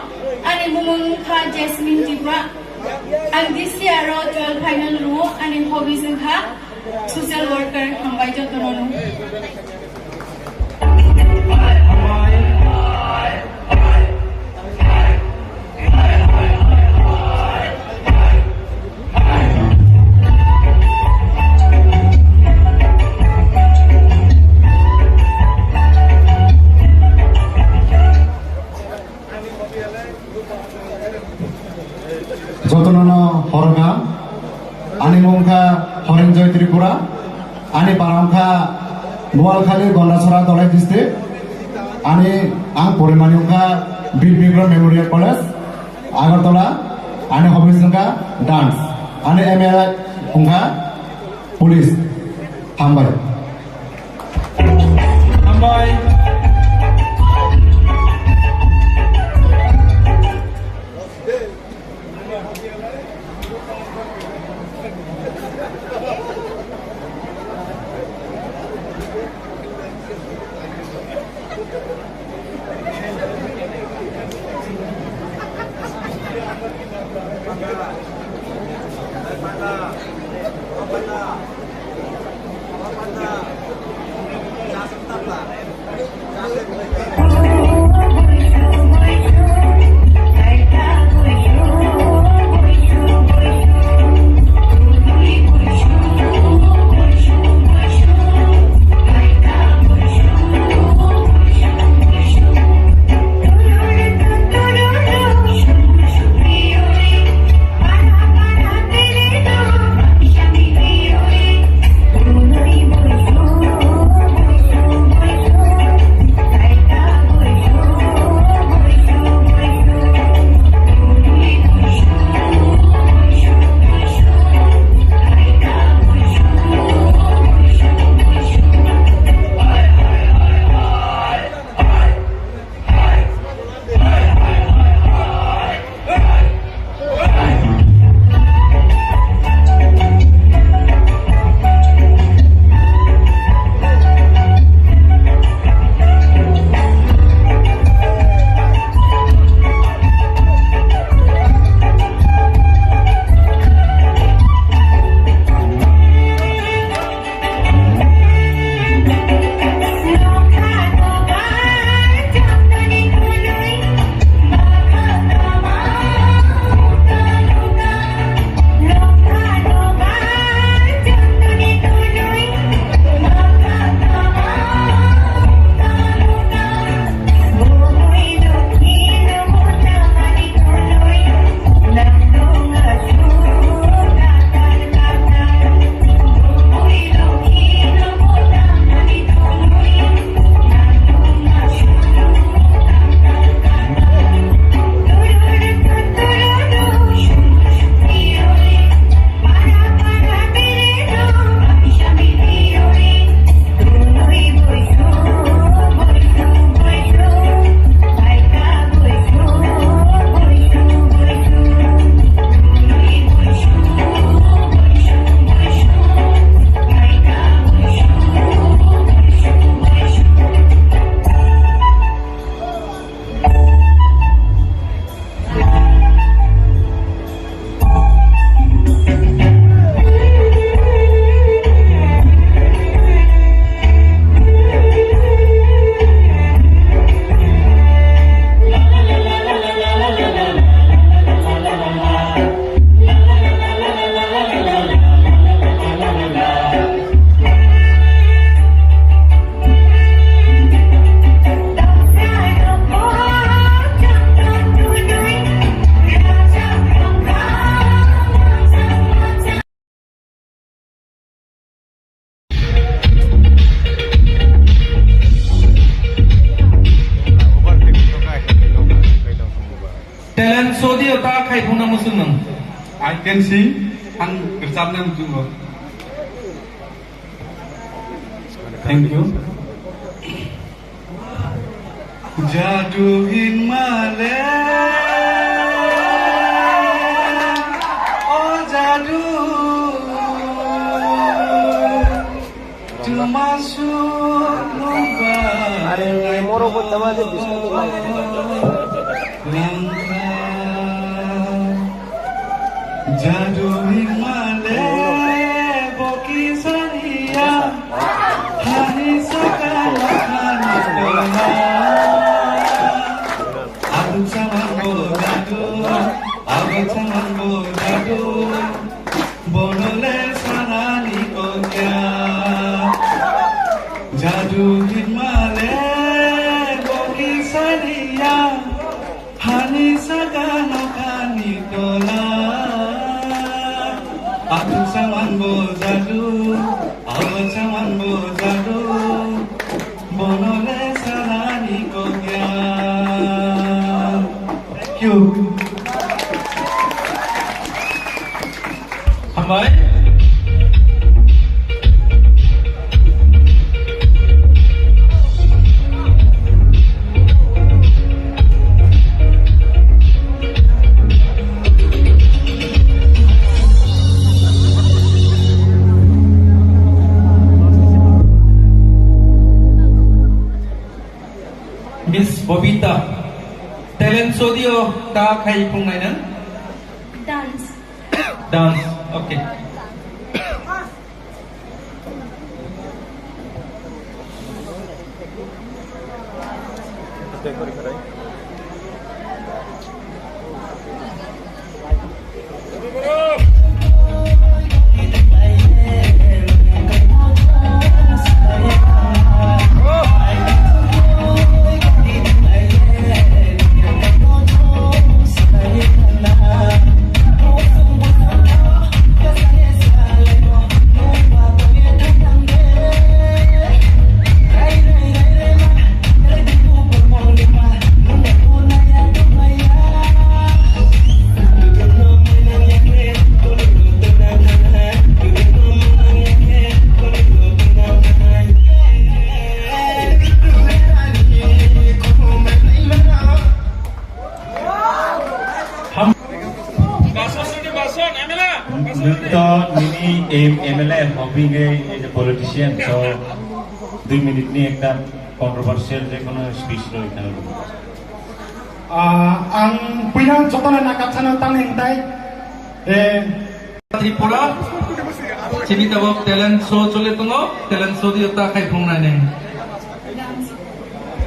Ani Bumungkha Jasmine Tripura Ang this year 12 final ro Ani hobbies Kha social worker Hambai Jotono
Jotono Horga, Animongka Horenjoy Tripura, ani parangka Nualkhali Gondasara Dolai District ani ang Porimaniungka Bir Bikram Memorial College Agartala ani Hobisungka dance ani ML Ungka Police Hambai.
Talent show dia tak kai phuna musun nang.
I can sing ang kerjanya musuh. Thank you. Jaduin male, oh jadu, cuma suruh
Are moro ko tawade biskuit
Jaduin male, boki saria, hari sekarang Aku sangat jadu, aku sangat jadu, bonole sanani konya. Jaduin male, boki saria, hani sagana kani tola. Aku sangat jadu, aku sangat
hole salani ko gyan. Thank you. Hambai. Miss Bobita, talent show dio ka khai phung nai na?
Dance.
Dance, okay.
MLA being a politician, so 2 minutes ni ekta controversial je kono speech lo ekhane.
Ang pinang jotonan nakapsana tang hingtai
Tripura sini tabok talent show chole tungo talent show dio ta khai phung nai ne.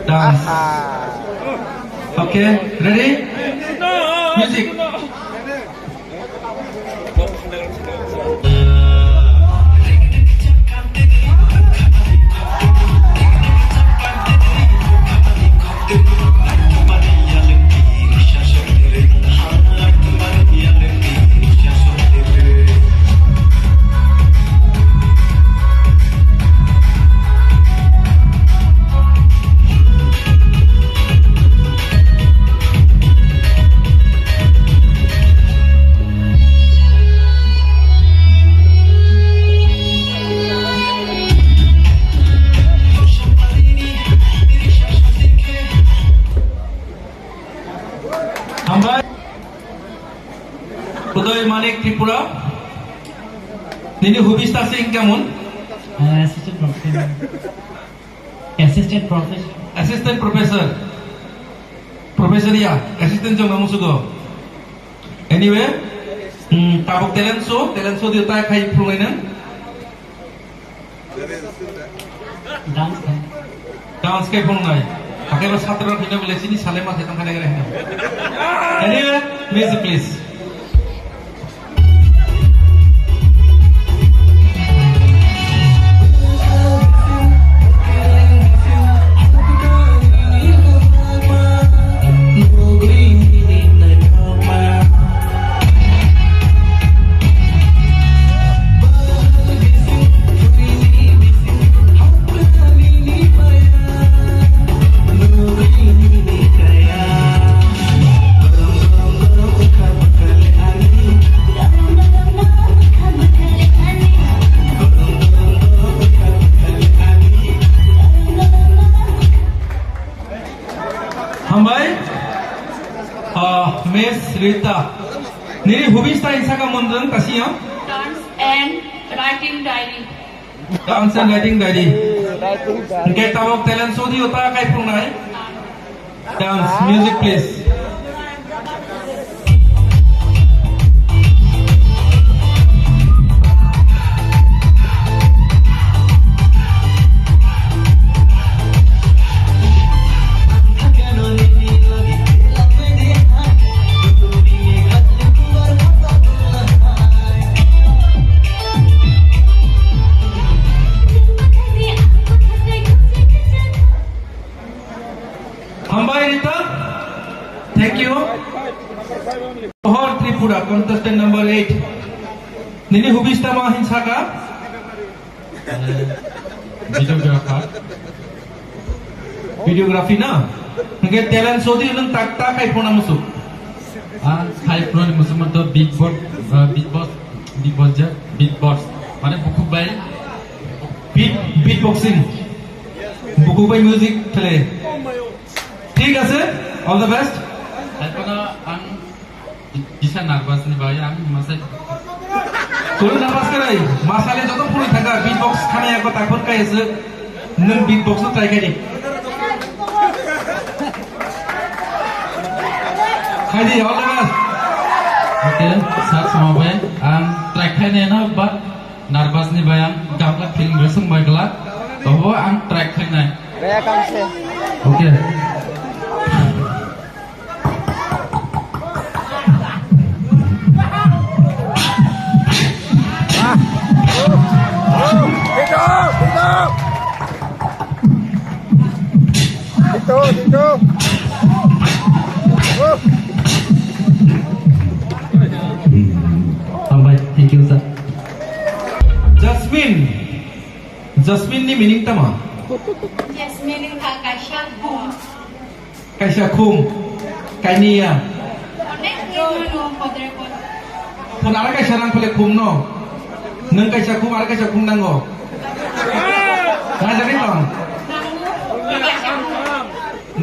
Dance. Okay, ready? Music. Udoy Manik Tripura. Nini hubista sing kemun?
Assistant professor.
Assistant professor. Professor ya, assistant jong kamu sugo. Anyway, tabok talent show dia tak kai permainan. Dance kai permainan. Pakai lo satu orang kita boleh sini saling masih tangkap negara ini. Anyway, music please. Miss Rita, niri hubista insaka mundang kasih ya?
Dance and writing diary.
Dance and writing diary. Kita tabok talent show di utara kai punai. Dance, music please. Thank you. Johor Tripura, contestant number 8. Nini hubista mahin saka?
Videographer.
videography na hingga talent show di nang tak kai phona musuk
Hai pro ni musuh tu big boss mana buku bay
beatboxing buku by music play ঠিক আছে all the best
daripada ang bisa nervous ni bayang masa
কোন nervous করাই মাসালে যত পুরো থাকা beatbox খানে একবার তারপর কাইছে নন beatbox ট্রাই করি খাইদি all the best
oke saat sama bay ang track ni na but nervous ni bayang gamla feeling bersung bay gelak bahwa ang track ni oke
Dito.
Sampai, thank you sir.
Jasmine ni meaning tama
Jasmine ka kasya kum.
kaisa khum kainia
Onek no padre ko.
pun ara kaisa rang pale khum no nang kaisa khum ara kaisa khum nango jadi tong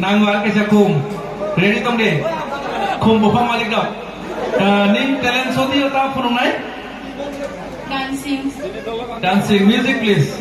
nango ara kaisa khum ready tong de khum bopang malik dok ning talent show di ta phunung nai dancing music please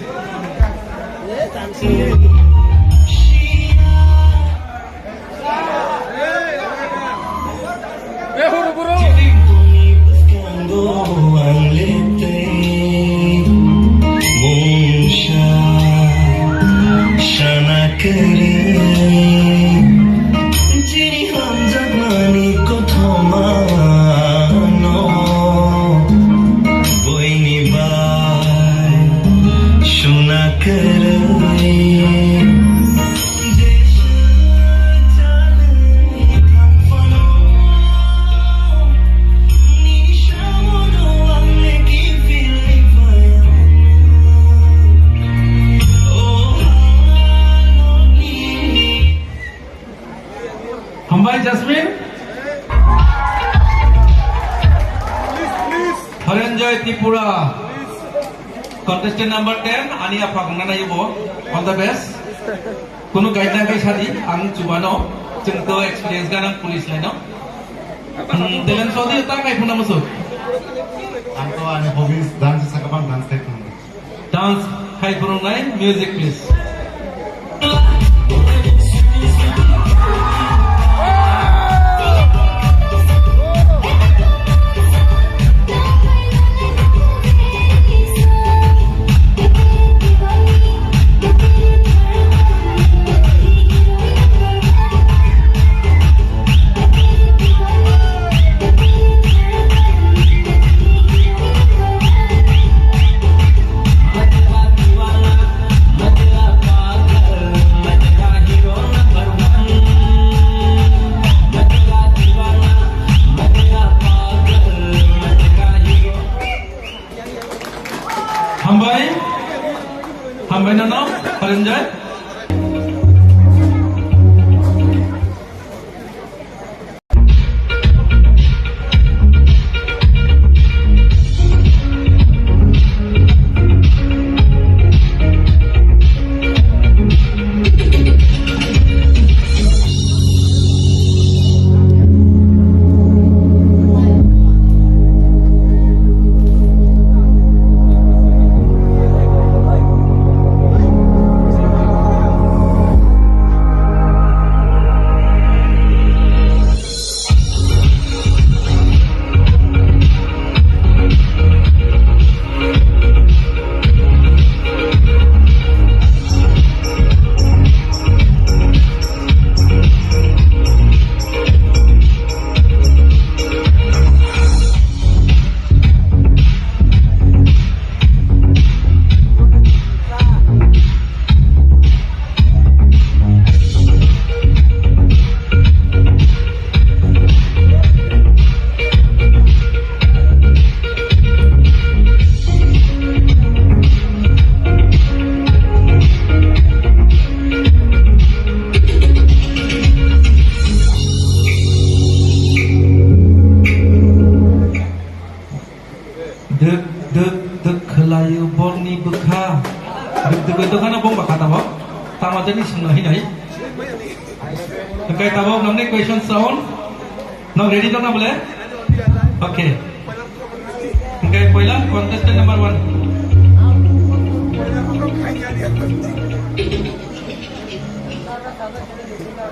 Hambai Jasmine Haranjoy Tripura contestant number 10 Ania Pagana Yubo all the best Kuno guideline kai sadi ang cubano cengto experience ganang police line no talent show di ta kai phuna masuk
Angko ane hobbies dance sakabang dance kai
dance kai phurung nai music please ni sangna hi nai kai tabo namne question sound now ready to na bole okay kai पहिला contestant number 1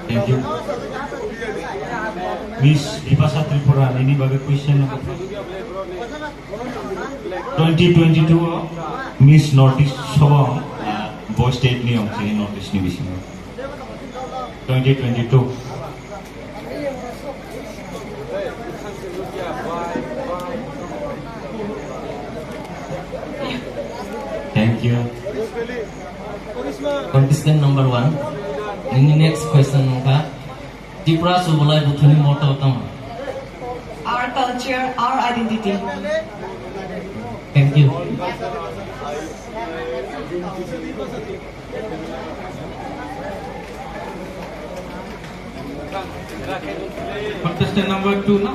Thank you. Miss Bipasa Tripura, ini bagai question apa? 2022 Miss Northeast Sabang, boy state ni orang sini Northeast ni bising. 2022.
Thank you. Contestant number 1. Ini next question ka. Tripura subalai buthuni moto tam.
Our culture, our identity.
Thank you.
contestant number 2 no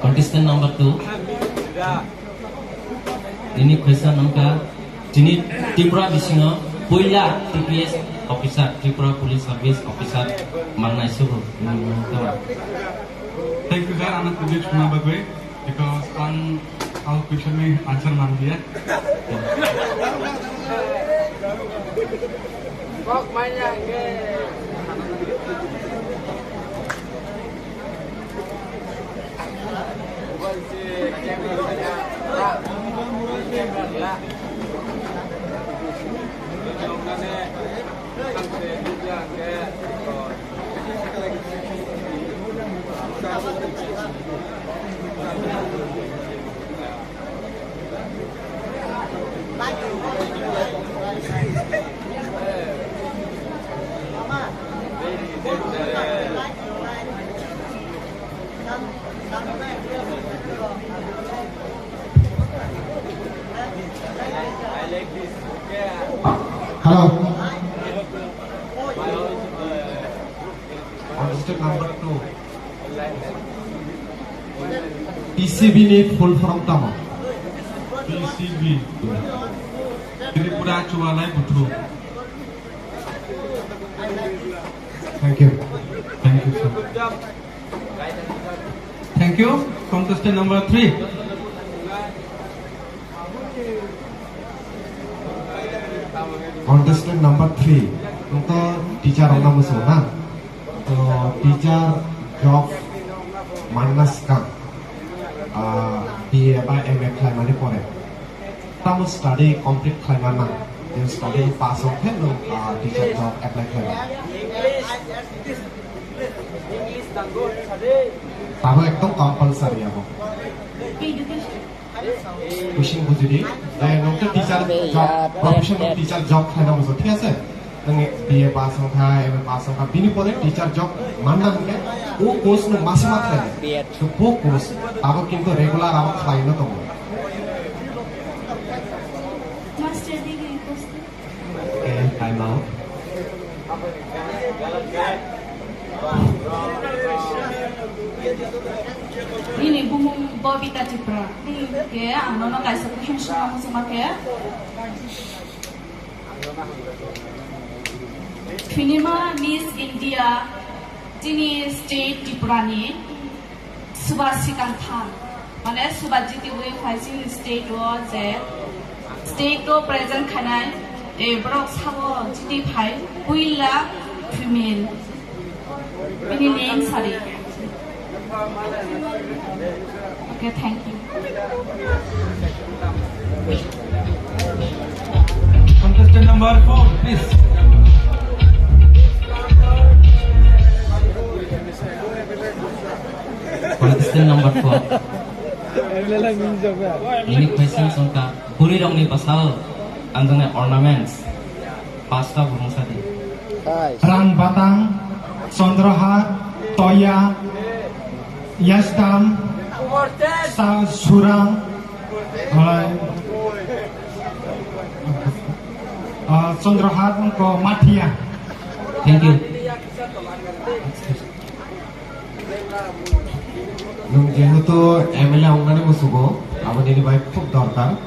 Contestant number 2. Ini question namka jini Tripura bisingo poila TPS officer Tripura Police Service officer mangnai suruh.
Thank you sir, anak tujuh cuma bagai because all question me answer man dia.
Kok mainnya ke?
Hello. Contestant number 2. PCB ni full form tama.
PCB Tripura Cualai Buthu.
Thank you.
Thank you sir. Thank you. Contestant number 3.
Contestant number 3 untuk teacher orang musuh teacher job manas kan BA by MA climate pore tamu study complete climate dia study pass off hello teacher job apply tahu ekdom compulsory abo Pushing bujudi, dan untuk teacher job, professional teacher job kena musuh, ঠিক আছে? Dengan BA pass angka, MA pass angka, bini pore teacher job mana mungkin? वो course में masih macam ni, तो वो course, अब किंतु regular अब खाई ना तो
Master degree course.
Okay, time out.
Ini bumung Bobita Tripura. Ke, anono kaisa question sama sama ke. Finima Miss India, jini state Tripura ni, Subhasikan Khan. Mana Subhajiti we facing state was state to present kanai, brok sabo jiti phai, puila female. Ini name sorry. Okay, thank you.
contestant number 4 please
Contestant number 4. Ini question songka buri rong ni pasal andone ornaments pasta burung sadi.
Rang Batang, Sondrahat, Toya, Yasdam, Surang, Chandrahat ko Mathia.
Thank you.
Nung jehetu MLA ongane musugo aboni ni bai khub dorkar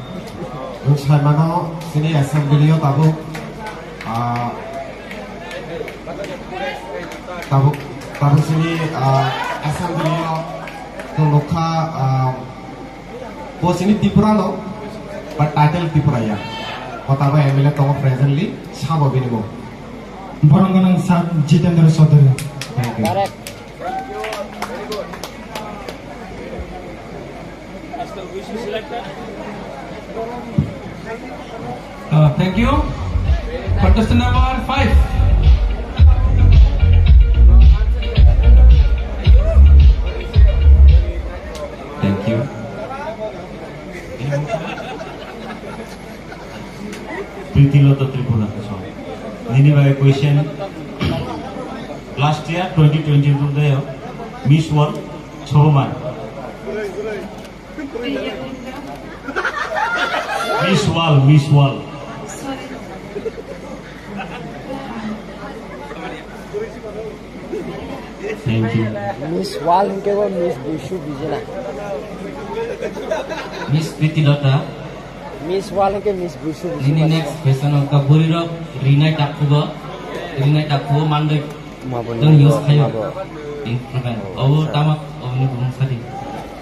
nung saimano sini assembly o tabuk sini assembly o to lokha po sini Tripura no but title Tripura ya kotaba MLA to presently sabo binimo
Boronganang Sat Jitendra Chaudhary.
Thank you.
Thank you. Contestant number 5.
Thank you. Prithiloto Tripura. Nini by question. Last year 2022 there, Miss World Choman. Miss World. Thank you.
Miss Wall ke wo Miss Bushu bijela.
Miss Prithiloto.
Miss Wall ke Miss Bushu.
Ini next question ka Borirok Rinai Takubo Mandai dong use kayo. In program. Oh tamak ni bumung sari.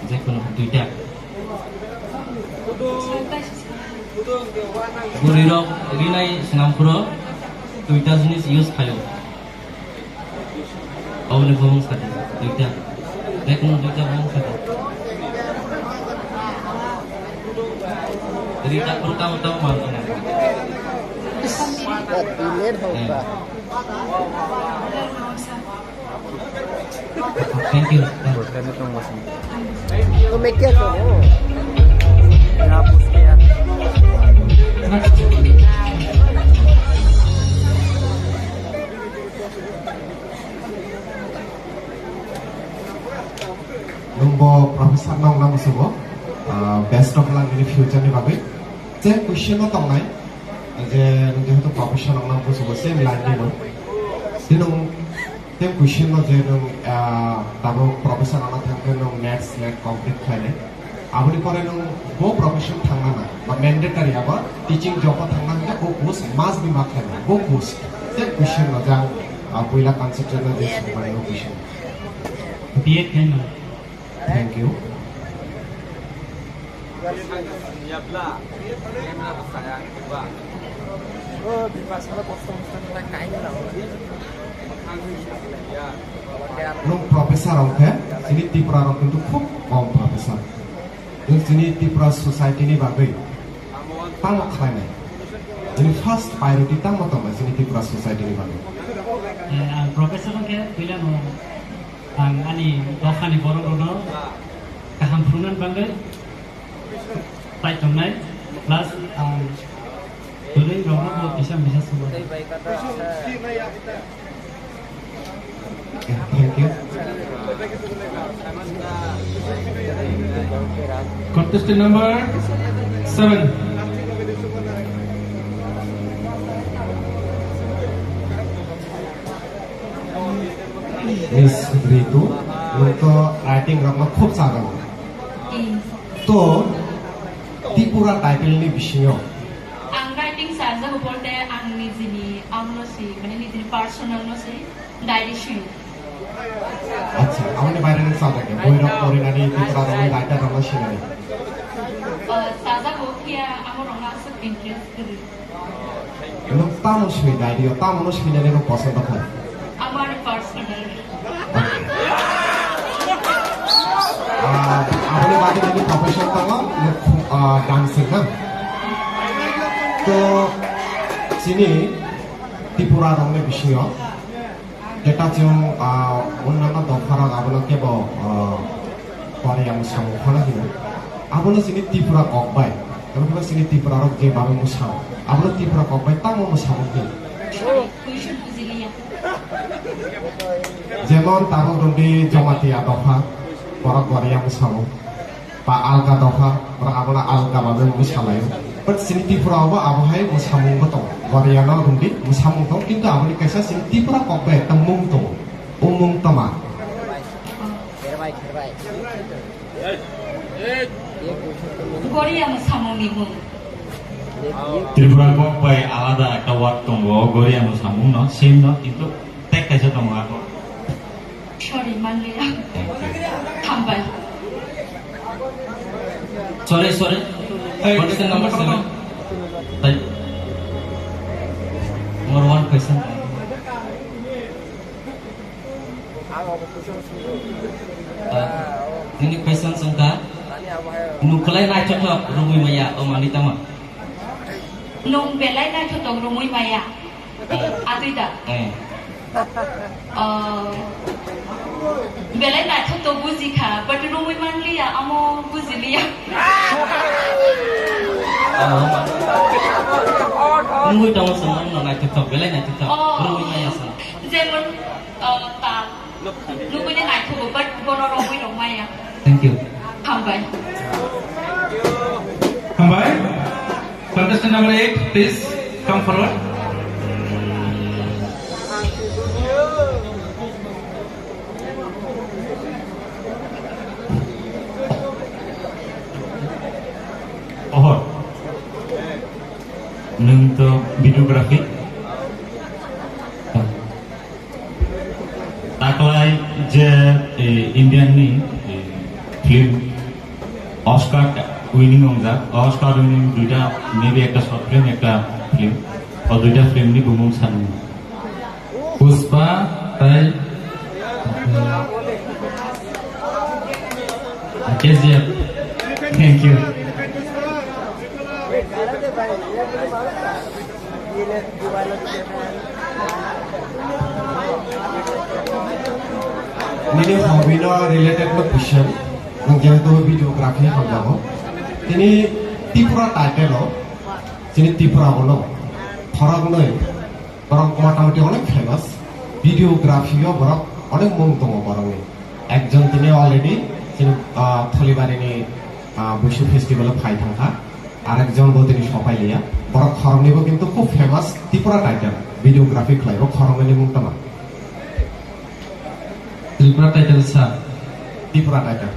Jadi kono duita. Borirok Rinai Sinampuro duita jenis use kayo. Oh ni bumung sari. Duita. Jadi kono duita bumung sari. Jadi tak pertama-tama malu. Thank you.
तो मैं क्या करूँ?
Nunggu Profesor Nong Nam Subo, best of luck in the future ni babe. Je question no tong nai, je tu Profesor Nong Nam Subo same line ni no. Dinong tem question no je nung tabo Profesor Nong Nam nung net complete kaya. Abadi pore nung bo profession thangna na, ba mandatory aba teaching job thangna na bo course must be marked na, bo course. Tem question no jang puila concept na je sumai no question.
B.Ed kena.
Thank you. Nung profesor orang sini Tripura orang itu খুব কম profesor. Nung sini Tripura society ni bagai, tang kaya ni. Ini first priority tang mau tahu sini Tripura society ni bagai.
Profesor orang kaya bilang ani dokan di Borogono kehampunan bangga baik tonai plus dulu romo bisa semua.
Thank you.
Contestant number 7.
Miss Ritu, untuk writing ramah खूब सारा. तो Tripura title ni bisio.
Ang writing saja bolte ang nijini amno si, mane nijini personal no si, diary shoe.
अच्छा, हमने बारे में सादा के, बोई रख कोरी नारी Tripura रंग writer ramah sini.
Saja bokia amo ronga se interest kiri.
Nung tamu sih diary, tamu no sih ni nung pasal tak.
Amar personal.
आपने बात की प्रोफेशन तंगा डांसिंग kan. तो sini Tripura rongnya bisio. Kita cium unna dokara abuna kebo pari yang samu kena gitu. Abuna sini Tripura kokbai. Kalau kita sini Tripura rong je baru musam. Abuna Tripura kokbai tamu musam gitu. Jemon tahu rundi jomati adoha. Orang Korea musamu, Pak Alka Doha, orang Abuna Alka babe musalayu. but sini Tripura ba abohai musamung beto Goriana gundi musamung to kintu aboni kaisa sini Tripura kokbe temung to umung tama
Garia সামনি বুং
Tripura kokbe alada ekta word tongo Goria musamung no same no kintu tek kaisa tongo ako
sorry মানলিয়া থামবাই
Sorry. Question number 7. Number 1 question. Ini question sangka. Nukulai naik cocok rumui maya omani tama.
nung belai na thotong rumui maya atuida belai na thotong buzi kha but rumui manliya amo buziliya
Rumui tama sama no naik cocok belai naik cocok rumui maya sama.
যেমন তা নুকুনে night হবো but কোন রকমই রমায়া
Thank you.
থামবাই
Hambai, contestant number 8, please come forward.
Ohor. Nung to videography. Taklai je Indian ni film Oscar winning ongjak Oscar winning duita maybe ekta short film ekta film or duita film ni bumung san
Puspa tai
KGF. Thank you.
Ini hobby no related to question. Mungkin itu videografi hamjabo. Ini Tripura title lo. Sini Tripura bolo. Farak noi. Barang motamoti onek famous. Videografi yo barang onek mungtongo barang ni. Ekjon tini already sini Tholibari ni Bushu festival phai thangka. Arekjon bo tini sopai liya. Barang khorong ni bo kintu খুব famous Tripura title. Videografi khlai bo khorong ni mungtama.
Tripura title sa
Tripura title.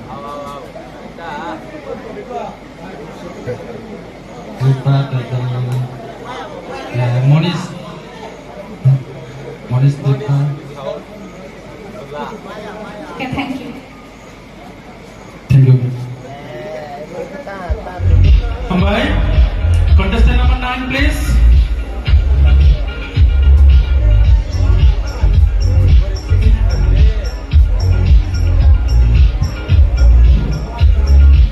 Tripura title Morris Tripura.
Okay, thank you.
Thank you.
Hambai, contestant number 9, please.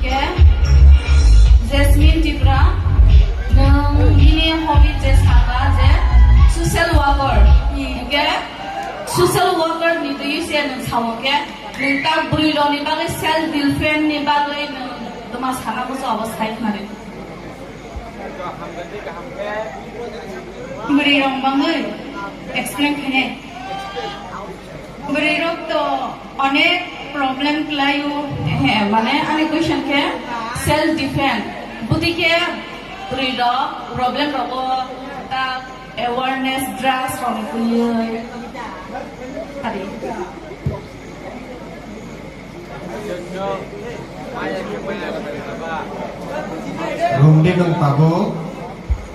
Okay. Jasmine Tripura, nang ini hobby je saga je social worker. Okay. Social worker ni tu use nang sama ke. Nang tak beri lo ni bagai self defense ni bagai nang tumas kana ko sa abasthai nare. Beri rong bangai explain kene. Beri rong to अनेक problem क्लायो है माने अनेक question के self defence बुद्धि के ब्रीडो problem रहो ता awareness drugs from कुये अरे
Rumdi nang tabo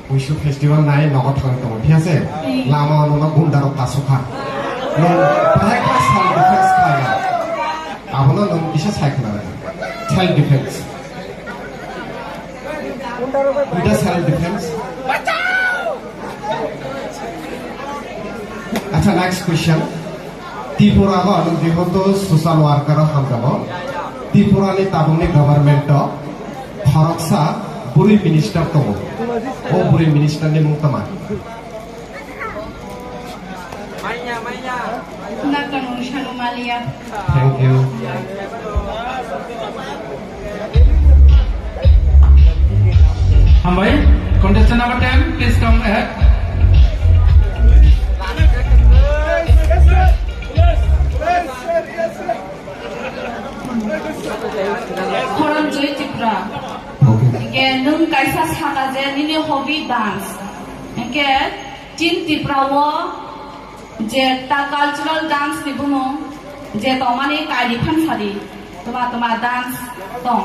Bushu festival nai nogot thang to ঠিক আছে lama ono gundaro tasukha nang bahai ka self defense kaya abono nang bisa saikna self defense Ida self defense Acha next question Tripura go nang jehoto social worker hamjabo Tripura ni tabuni government to Kharoksa Buri minister to O Buri minister ni mungtama
Nakanong Shanumalia.
Thank you.
Hambai, contestant number 10, please come ahead.
Horan Joy Tripura. Okay, nung kaisa saga je ni dance. Engke tin Tripura je ta cultural dance ni bumo je tomani kaidi phan sari toma dance tong.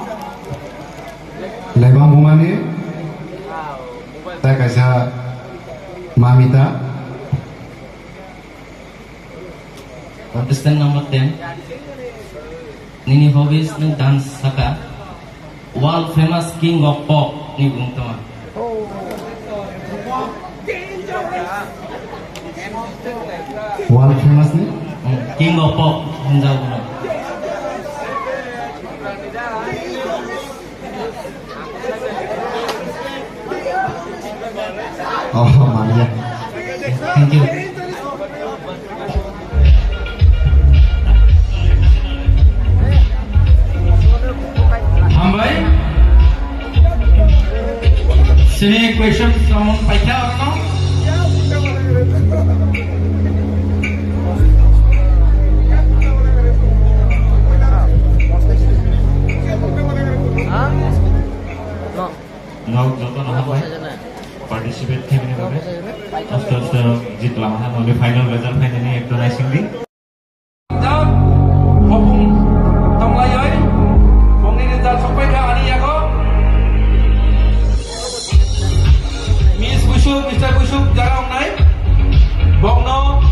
Lebang bungani, saya kasih Mamita.
Contestant number 10. Nini hobbies nung dance saka world famous king of pop ni bung tama.
World famous ni?
King of pop hinjau bung.
Oh, Maria.
Thank you.
Hambai. Sini question someone paikha or no?
No, joto na hambai. Participate kemini babe. Asto jitla mana nabe final result finally ekto naising di.
Jam, hopung tonglayoi, bongni result sampai ke ani ya ko. Miss Busuk, Mr. Busuk jarang naik. Bongno,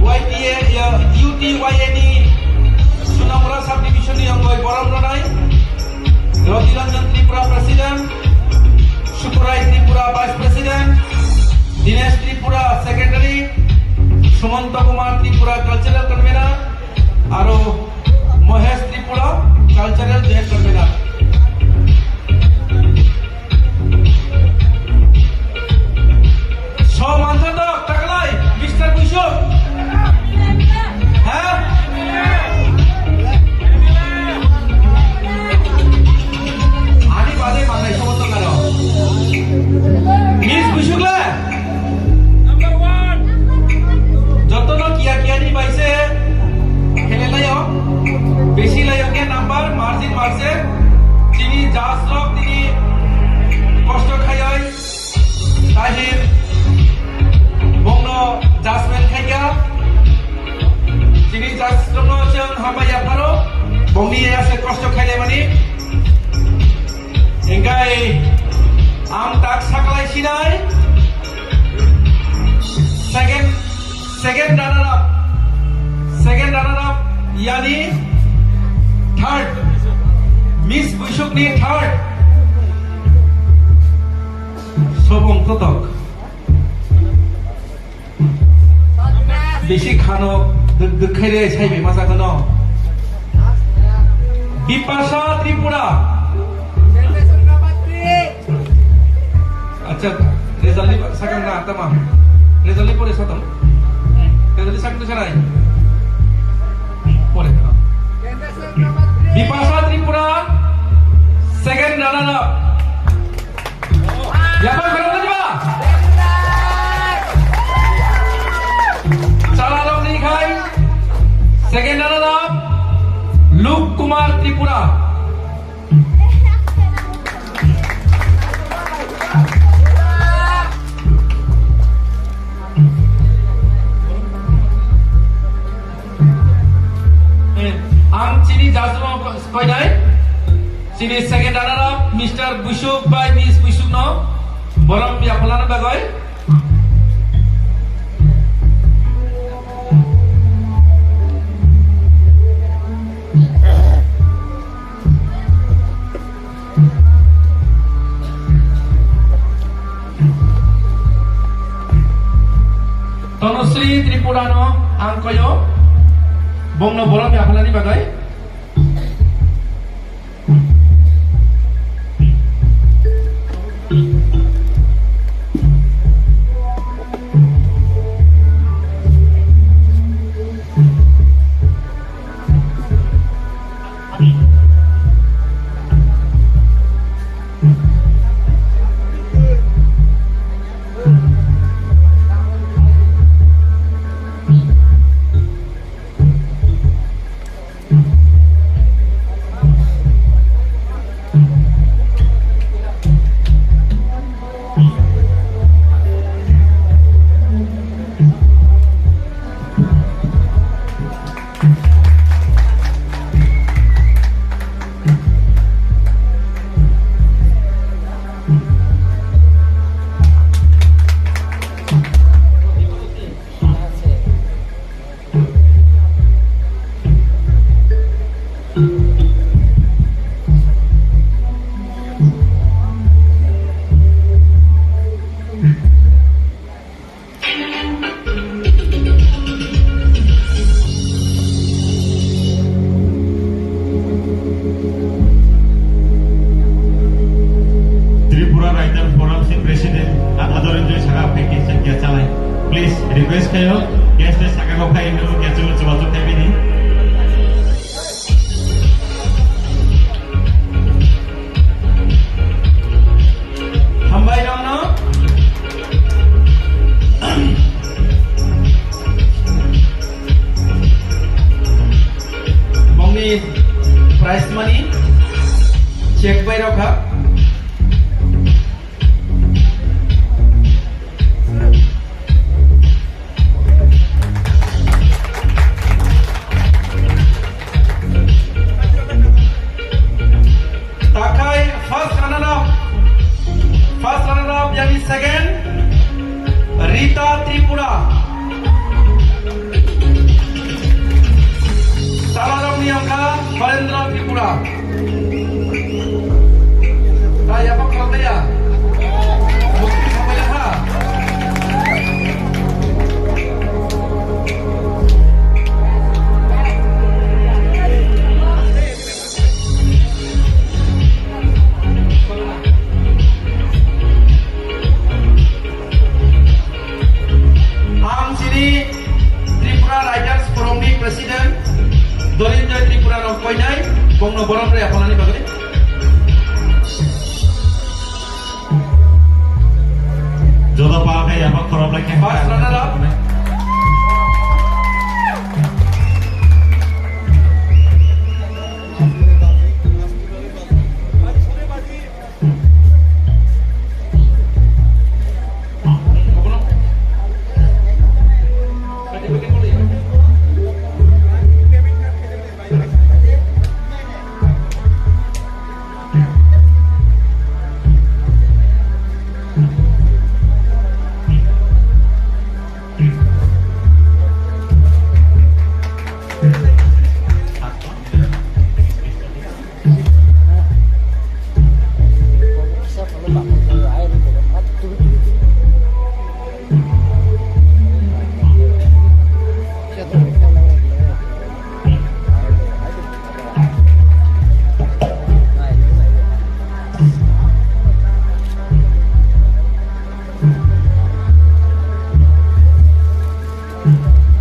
YTA ya UTYNE Sunamura subdivision yang goi boram naik. Rodiranjan Tripura President, Shukurai Tripura Vice President, Dinesh Tripura Secretary, Sumanta Kumar Tripura Cultural Convener, Aro Mohesh Tripura Cultural Joint Convener. So Manjanda Takalai, Mr. Busuk. Miss Busukla number 1 jotono kia ni baise khele layo beshi layo ke number margin marse tini jaslok tini kosto khayai tahir bongno jasmen khaya tini jaslono chang hamaya paro bongni ase kosto khale mani engkai am tak saklai sinai second runner up yani third Miss Busuk ni third sobong totok beshi khano dekhaire saibe masa kono Bipasha Tripura. अच्छा result Sakang ना आता मा result परे सतम result Sakang तो चराई परे Bipasha Tripura second runner up यापा करो ना जवा चला लोग नहीं खाई second runner up Luke Kumar Tripura Ang sini jasmo koi dai sini second runner up Mr. Busuk by Miss Busuk no boram ya pelana bagoi Tanusri Tripura no ang koyo bongno bolam ya pelani bagai
request kayo guest na saka ko kayo no kaya coba tayo ini.
Hambay dong no. Mongni prize money check by rokha. Takai first runner up yani second Rita Tripura. Salarong niyangka Valendra Tripura. Raya apa kalau ya? Bukti sama ya ha. Tripura Riders Forum di Presiden Dolinjoy Tripura Nongkoinai Bong Noboron Rea Polani Bagani
Jodoh pakai apa korban lagi?
First runner up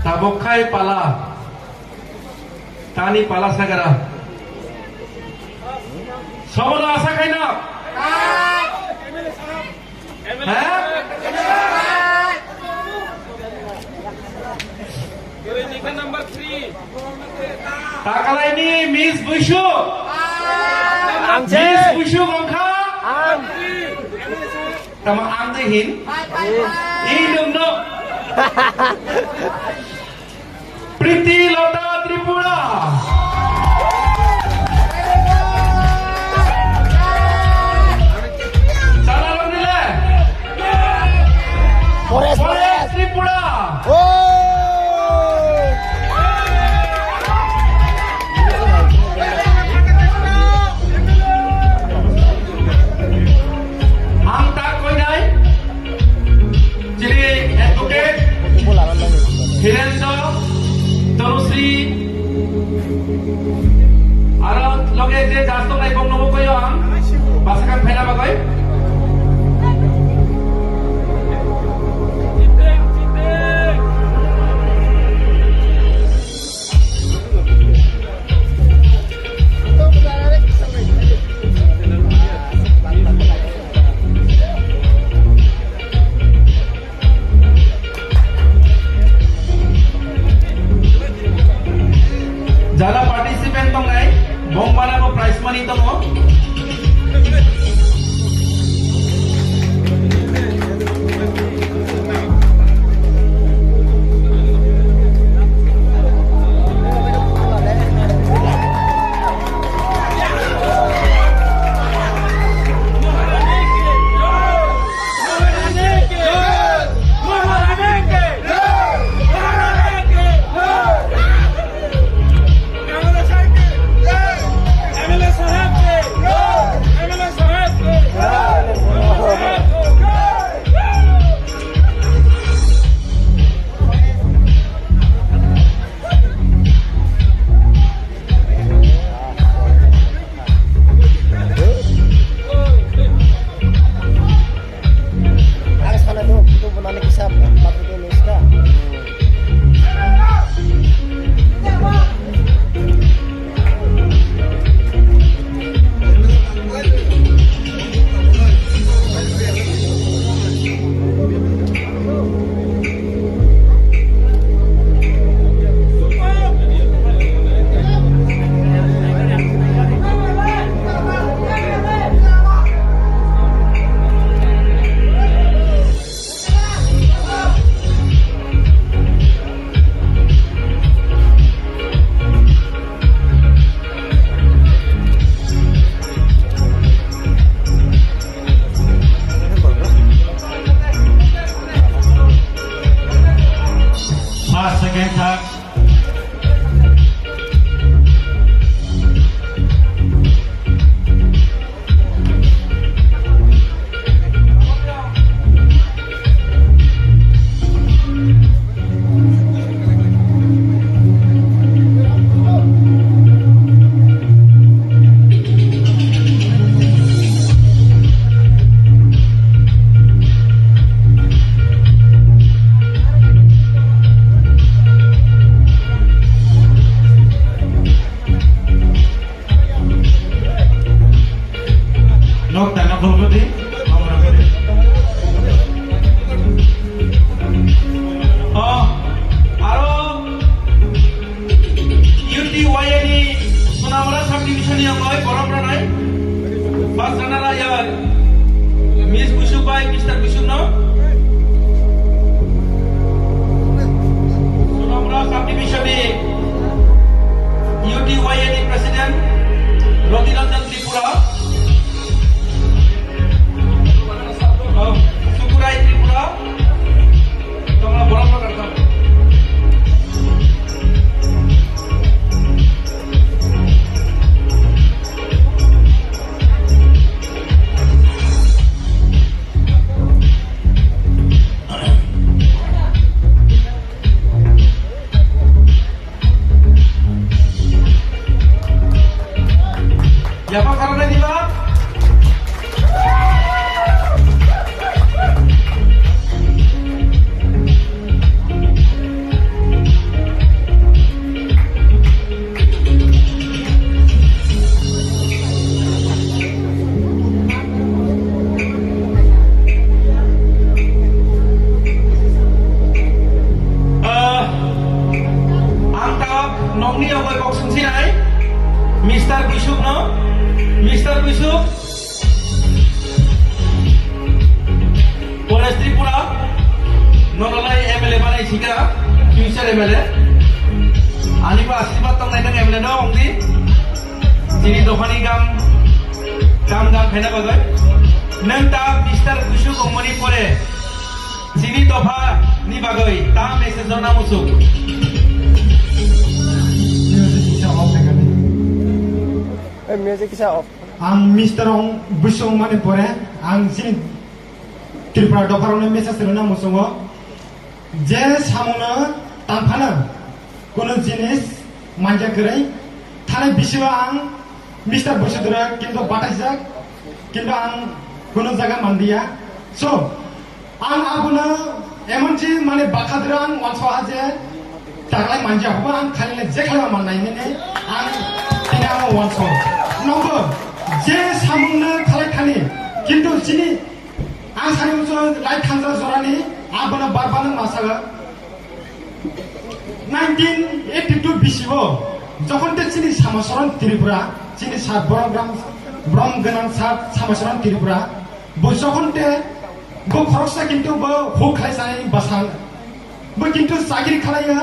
Tabokai pala Tani pala sagara Somono asa kaina Number 3 Takala ini Miss Bushu Miss Bushu Gongka Tama ang dihin Idung no Priti Lota Tripura. Salam nila. Forest Tripura. Ang takoy dai. Jadi advocate Hirendo Terusri Aro loge je jasto nai bong nobo koyo ang basakan phena bagai Jala participant tong nai bong mana ko prize money tong
First, second, third.
Mr. Ong Busung mani pore ang sini Tripura dokarone message rona musungo je samuna tamphana kono jinis manja krai thane bisiwa ang Mr. Busudra kinto batajak kinto ang kono jaga mandia so ang abuna emonji mane bakadra ang wanswa je taklai manja hoba ang khali je khala mannai ne ang tinga wanswa number je samungna khalai khani kintu sini ang sani muso light khanza zorani abana barbana masaga 1982 bisibo যখন তে চিনি সামসরণ ত্রিপুরা চিনি সাত বড়গ্রাম ব্রম গনাং সাত সামসরণ ত্রিপুরা বো যখন তে বো খরচা কিন্তু বো হো খাইসাই বাসাং বো কিন্তু চাকরি খালাইয়া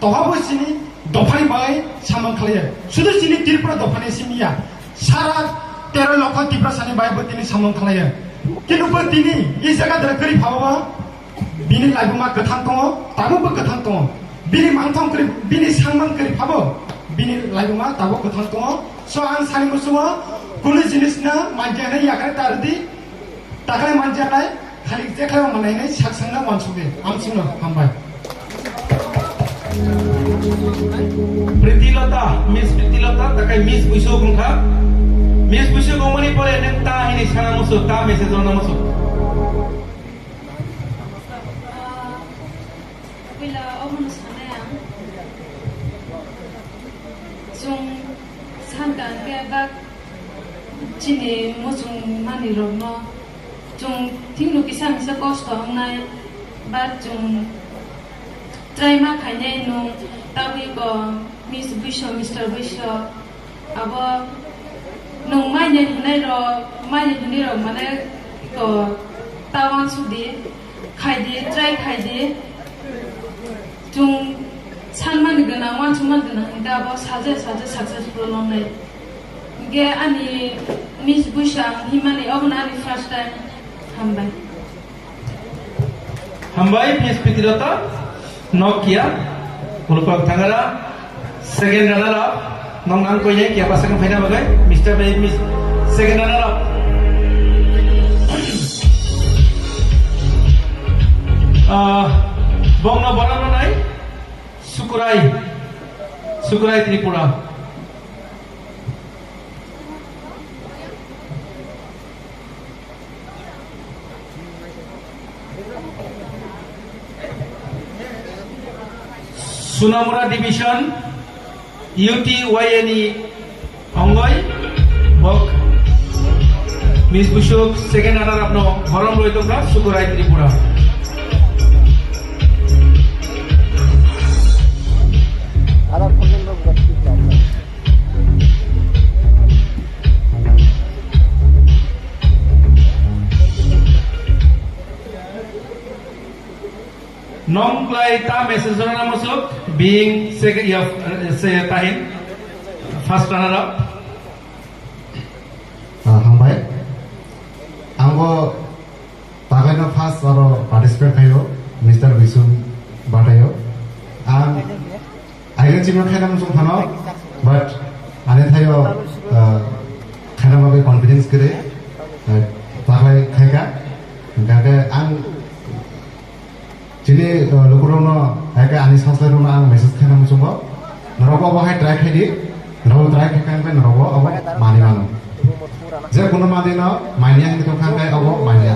তহাবো চিনি দফানি বাই সামান খালাইয়া শুধু চিনি ত্রিপুরা দফানি চিনিয়া সারা 13 লক্ষ ত্রিপুরা সানি বাই বো তিনি সামান খালাইয়া কিন্তু বো তিনি এই জায়গা ধরে করি ভাবা বিনি লাইবুমা গথাং দङ তাবো বো গথাং দङ বিনি মাংথং করি বিনি সাংমান করি ভাবো bini laibuma tabo kothang tongo so ang sani musumo kunu jinis na manjana yakare tardi takale manjana khali je khala manai nai saksang na mansuge amsino hambai
Pritilota Miss Pritilota takai Miss Buiso kungkha Miss Buiso gomani pore nenta ini sana musuh ta message ona musuh
bila omun sanaya Jung sankan ke bak cini mujung mani rono jung tinglu kisah bisa kosto ngai bat jung terima kanya nung tahu ko Miss Buiso Mr. Buiso abo nung mainnya ini ro mana ko tawan sudi try jung 산만 그나 완충만 그나 그러니까 뭐 사제 successful lonely 이게 아니 미스 부샤 히만이 어그나니 first time hambai
Miss Pritilota Nokia Muluk tangara second runner up nong ang ko ye kya pasang phaina bagai Mr. Miss second runner up bong na barano nai Sukurai Tripura. Sunamura Division UTYNE Ongoy Bok Miss Bushuk second runner up no Horom Loitokra Sukurai Tripura. Nong play ta message na masuk being second say tahin first runner up
Hambai anggo tagai na first aro participate kayo Mr. Visum Batayo ayo cima khaina musung thano but ane thayo khaina babe confidence kare tagai khaiga gaga ang Jadi lukurono agak anis hasil rona ang message kena musuh narobo bahai try kedi narobo try kekan kan narobo abo mani mano je kuno mani no mani yang itu kan kai abo mani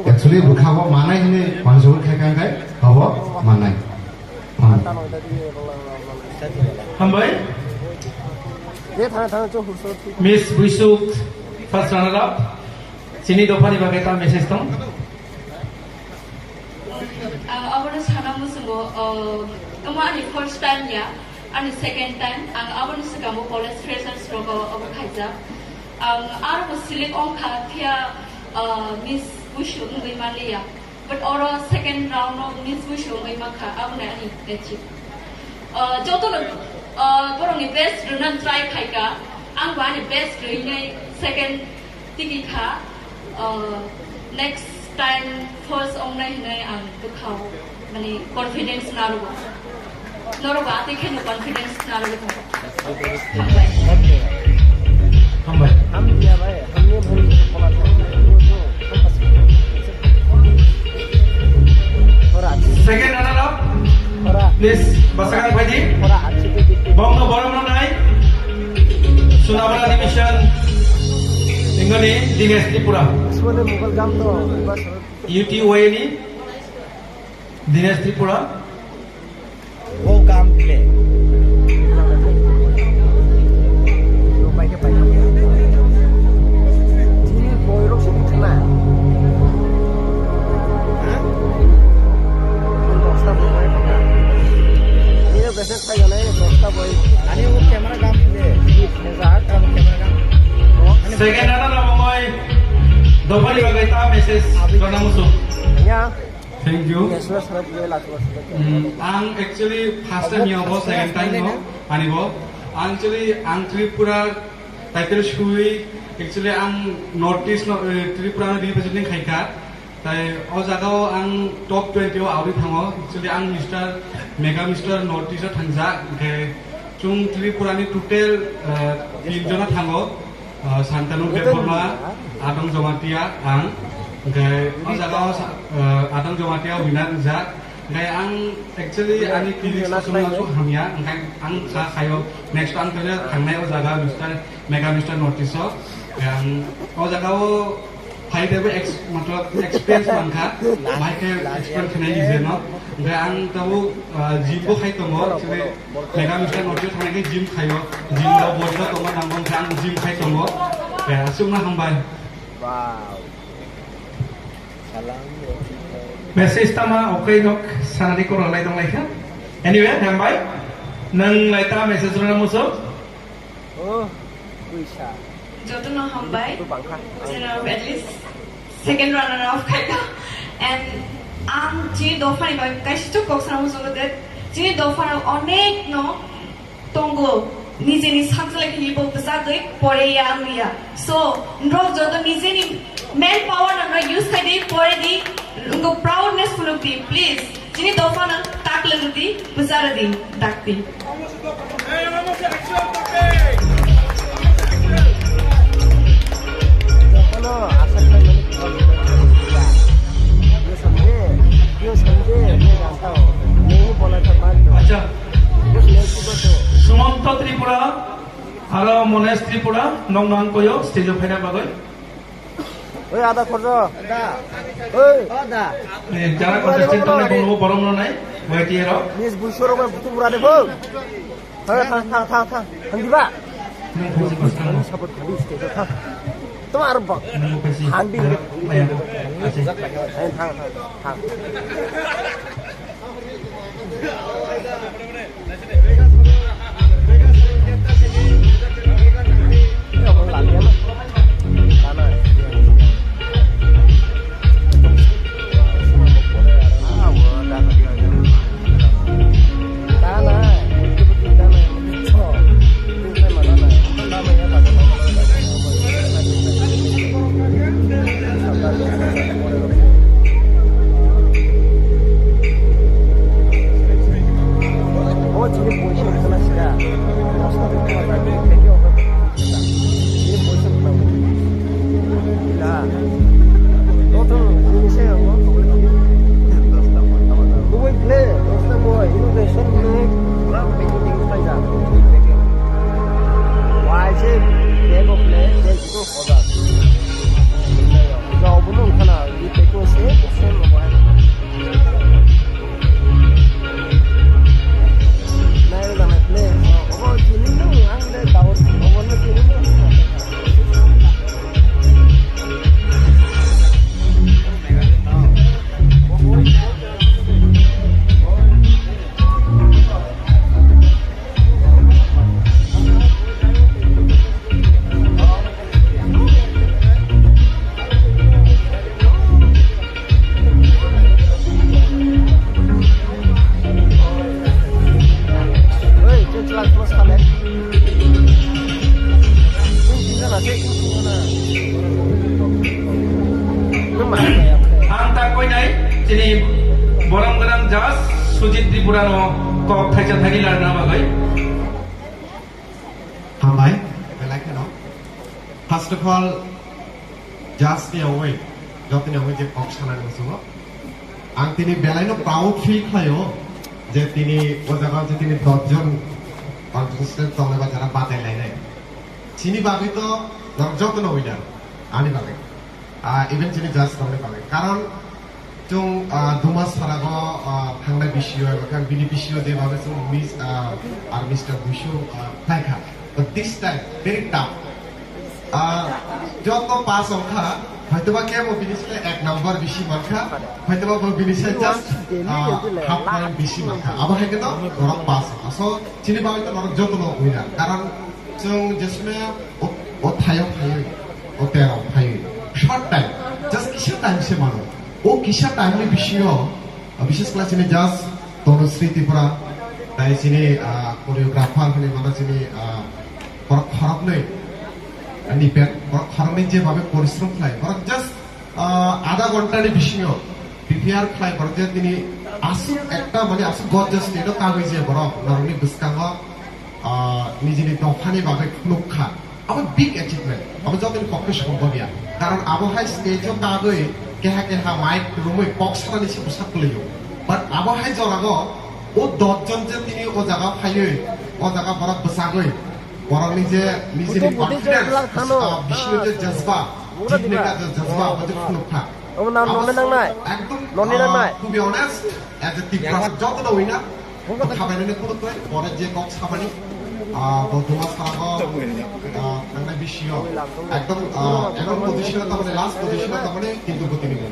actually bukhawo manai ini konsul kekan kai abo manai
Hambai Miss Busuk first runner up sini dopani bagai ta message tong
Abang sekarang musuh kemarin first time ya, ani second time, abang sekarang college freshers rogo abang kaza, aku select orang kia Miss Bushu ngai Malaysia, but orang second round Miss Bushu ngai Makha, abang ni achieve. Jodoh orang ni best runner try kaika, abang ni best runner second tinggi next time first online này ang bukhaw mani confidence naruba ati kenu confidence naruba
Hambai second runner up please basakan bhaji bongno borom nai Sunamura Division Ingoni Dinesh Tripura UTYNE Dinesh Tripura second runner up moy dobali bagai ta message karena musuh
Thank you. Ang actually first time yo bo second time no ani bo actually ang Tripura title shui actually ang notice no Tripura no representing khaika tai o jagao ang top 20 o auri thango actually ang Mr. notice thangja ke chung Tripura ni total 3 jona thango Santanu Deporma Adang Jomatia ang gay ang jagao Adang Jomatia winner ja gay ang actually ani pilih semua hamya ang sa kayo next ang kaya hangnai o jaga Mr. Notice yang o jagao hai debe matlab experience mangka mai ke experience kena dize no gay ang tahu gym bo khai tongo actually Mr. Notice hangai ke gym khayo gym lo bodo tongo nangong sang gym khai tongo ya sumna hambai
wow
message tama okay dok sanadi ko lai dong lai kan anyway hambai nang lai ta message rona musuh
oh bisa
Jodoh no hambai at least second runner of kaika and ang jini dofani ba kaisi to kok sana musuh det jini dofani onek no tonggo নিজেনি সাকলে হিবো পসাদই পরে ইয়াংলিয়া so নরক যত নিজেনি man power না use খাইদি পরে দি উনকো proudness ফুলুক দি please
Jini tofan tak lengdi besar di dakti.
चलो आशा कर मैंने ये समझे मैं जानता हूँ नहीं बोला था बात
अच्छा
उस लड़की को तो
সুমন্ত ত্রিপুরা আর মনেশ ত্রিপুরা নং নং কয় স্টেজে ফাইনা বাগৈ
ওই আদা খরচ আদা ওই আদা
যারা কন্টেস্টেন্ট তোমরা বলবো বরম নাই ওইটি এর
মিস বুশোর মে বুতু পুরা দেবো হ্যাঁ থাং থাং থাং থাং দিবা সাপোর্ট খালি স্টেজ থাং তোমার বক হান্ডি থাং থাং থাং
First of all, just the away, jotin away je option ang gusto mo. Ang tini belay no proud feel kayo, je tini o jaga je tini dotjon contestant tole ba jara patay lai nai. Chini babi to jotin away dar, ani babi. Even chini just tole babi. Karon chung dumas farago hangnai bishiyo, kan bini bishiyo de babi chung Miss or Mr. Bushu plaika. But this time very tough. যত পাঁচ সংখ্যা হয়তোবা কে বিনিশে এক নম্বর বেশি মার্কা হয়তোবা বিনিশে just half point বেশি মার্কা আবার হেকে তো নরক পাঁচ সো চিনি বাবি তো নরক যত উইনার কারণ जों जिसमें वो थायो थायो वो तेरा थायो शॉर्ट टाइम जस्ट किसा टाइम से मानो वो किसा टाइम में विषयो विशेष क्लास में जस्ट तनुश्री त्रिपुरा ताई चिनी कोरियोग्राफार हने माना चिनी खराब नहीं নিপেট খরমে যেভাবে পরিশ্রম খায় বরং জাস্ট আধা ঘন্টার বিষয় প্রিপেয়ার খায় বরং যে তিনি আসু একটা মানে আসু গজেস এটা কাগজ যে বরং নরনি বুসকাঙ্গ নিজেনি দফানি ভাবে খুলুখা আবার বিগ অ্যাচিভমেন্ট আমার যতদিন পক্ষে সম্ভব ইয়া কারণ আবহাওয়া স্টেজও কাগজ কেহা কেহা মাইক রুমে পক্সারা নিচে পোশাক লইও বাট আবহাওয়া জরাগ ও 10 জন যে তিনি ও জায়গা ফাইয়ে ও জায়গা বরং বসাগই বরং নিজে নিজের কনফিডেন্স বিশ্বর যে জজবা জিতনে কা যে জজবা আমাদের খুলুখা একদম to be honest as a Tripura যতটা উইনার খাবাইনে কোনো কই পরে যে কক খাবানি বর্তমান সারাগ মানে বিশ্ব একদম এখন পজিশনে তারপরে লাস্ট পজিশনে তারপরে কিন্তু গতি নিবে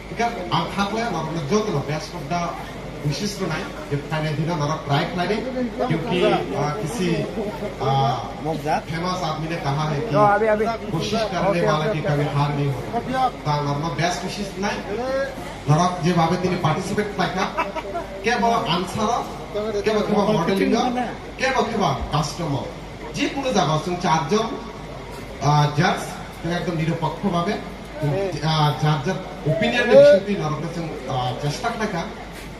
ঠিক আছে আর থাকলে আমরা যত বেস্ট অফ দা विशिष्ट नहीं ये फाइनल दिन हमारा प्राइड फ्लाइट क्योंकि किसी फेमस आदमी ने कहा है कि कोशिश करने वाला की कभी हार नहीं होता तो नॉर्मल बेस्ट विशिष्ट नहीं नरक जे भावे तिनी पार्टिसिपेट पाइका के बो आंसर के बो मॉडलिंग के बो कास्टमर जे কোনো জায়গা जों চারজন জাজ একদম নিরপেক্ষ ভাবে যার যার ওপিনিয়ন বিষয়টি নরক চেষ্টা থাকা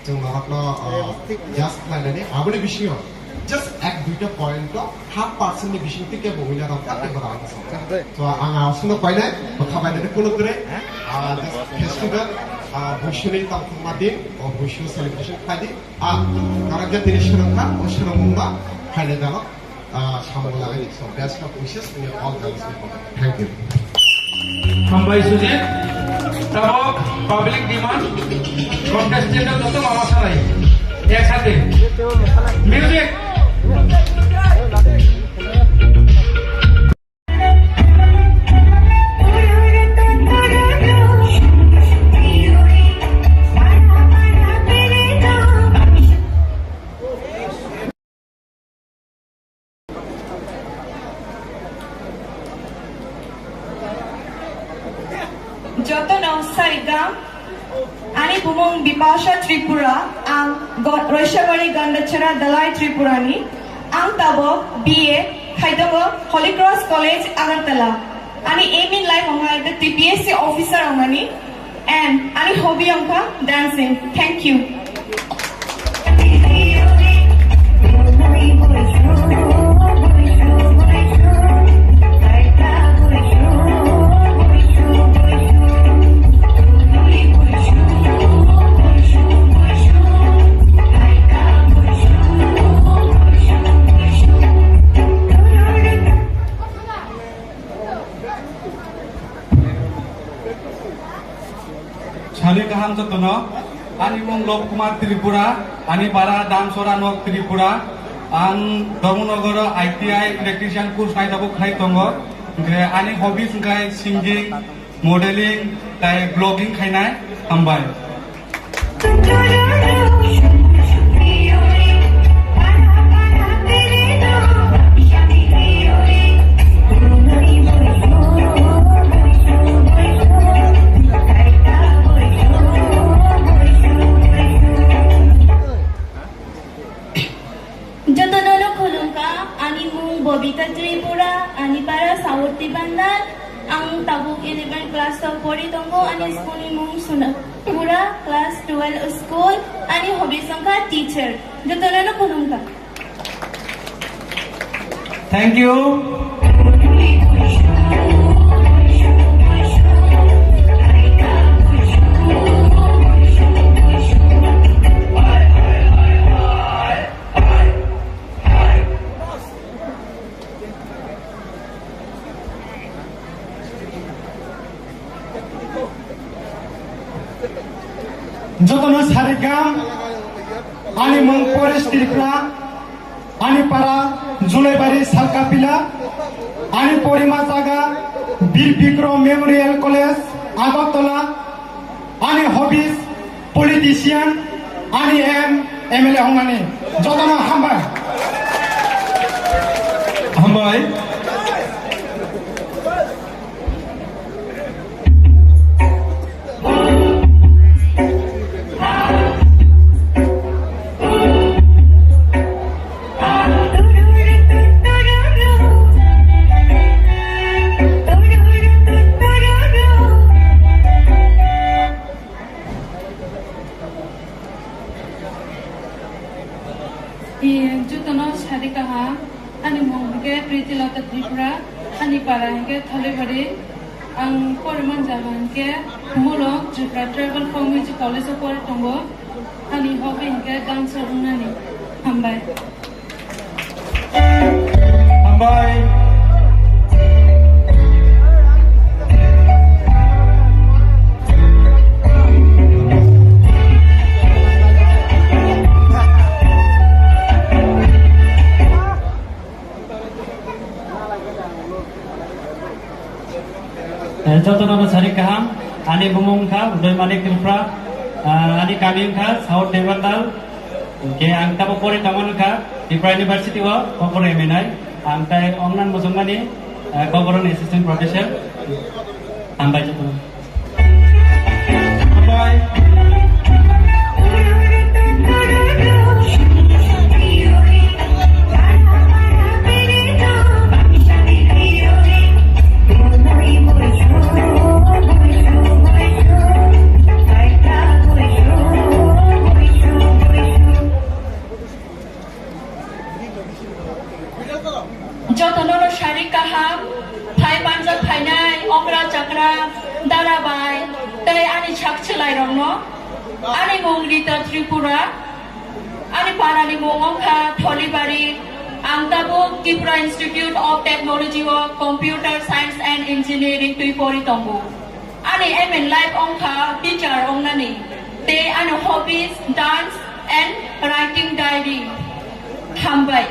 जों नरकनो जस्ट लाइनानै आबोनि बिसिङाव just एक दुईटा पॉइंट को 0.5% नि बिसिं तिके बमिना रक ताके बरा so आं आसुनो पाइनाय खाबायनानै कुनु करे फेस्टिवल बुशुनि तामखुमा दिन ओ बुशु सेलिब्रेशन खादि कारगे तिनि सुरंखा ओ सुरंमुंबा फाइने दानो सामोला लागाय so best of wishes to all girls thank you
हामबाय सुजित तब पब्लिक डिमांड कॉन्टेस्टेंट तो मामा साराय एक साथे music
Jotono Sarigam Ani Bumung Bipasha Tripura Ang Roishamari Gandachara Dalai Tripurani Ang Tabo BA Khaidamo Holy Cross College Agartala Ani aim in life Anga the TPSC officer Angani and Ani hobby Anga dancing. Thank you.
Chali kaham jatono ani mung Lop Kumar Tripura ani para Damsora nok Tripura ang Dharmanagara ITI electrician course nai tabuk khai tongo ani hobby sungkai singing modeling tai blogging khainai hambai
Bobita Tripura, ani para Saurti Bandar, ang tabuk 11 class of Pori Tongo, ani school mong Sunapura, class 12 school, ani hobby sangka teacher. Jotono no kulungka.
Thank you.
Jotono Sarigam Ani Mung Pores Tripura Ani Para Julaibari Salkapila Ani Porima Jaga Bir Bikram Memorial College Agartala Ani hobbies politician Ani MLA Hongani Jotono hambai
hambai
Jotono Sarikaha ani mung ke Priti Lata Tripura ani para ke Thalebari ang Porman Jaban ke Mulok Tripura Tribal Folk Music College of Pori Tongo ani hobby ke dancer unani hambai
hambai
Jotono Sarikaham ani Bumung Kha Udai Manik Tripura ani Kamim Kha South Devandal ke ang tabo Pori Taman Kha Tripura University wa Kokoro Eminai ang tai Ongnan Musungani Kokoro Assistant Professor hambai Jotono
hambai
जतननो सारि काहाम phi पान्जाब फाइनाय अंग्रा जाग्रा दाराबाय तै आनि छाकछलाय रंनो आनि मुं रिता त्रिपुरा आनि पारानि मुं अंखा थलिबारि आंताबो त्रिपुरा इंस्टीट्यूट ऑफ टेक्नोलॉजी व कंप्यूटर साइंस एंड इंजीनियरिंग तुइपरि तंगो आनि एम इन लाइफ अंखा टीचर अंगनानि ते आनि hobbies dance and writing diary हामबाय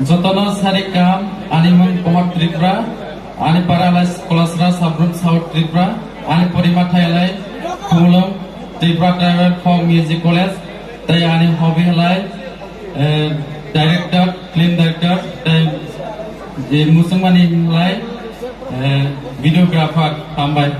Jotono Sarikam, Animal Komot Tripura, Ani Paralas Kolasra Sabrum South Tripura, Ani Porima Thailand, Kumulong, Tripura Travel for Music College, Tay Ani Hobby Halai, Director, Film Director, Musumani Lai, Videographer, Tambai.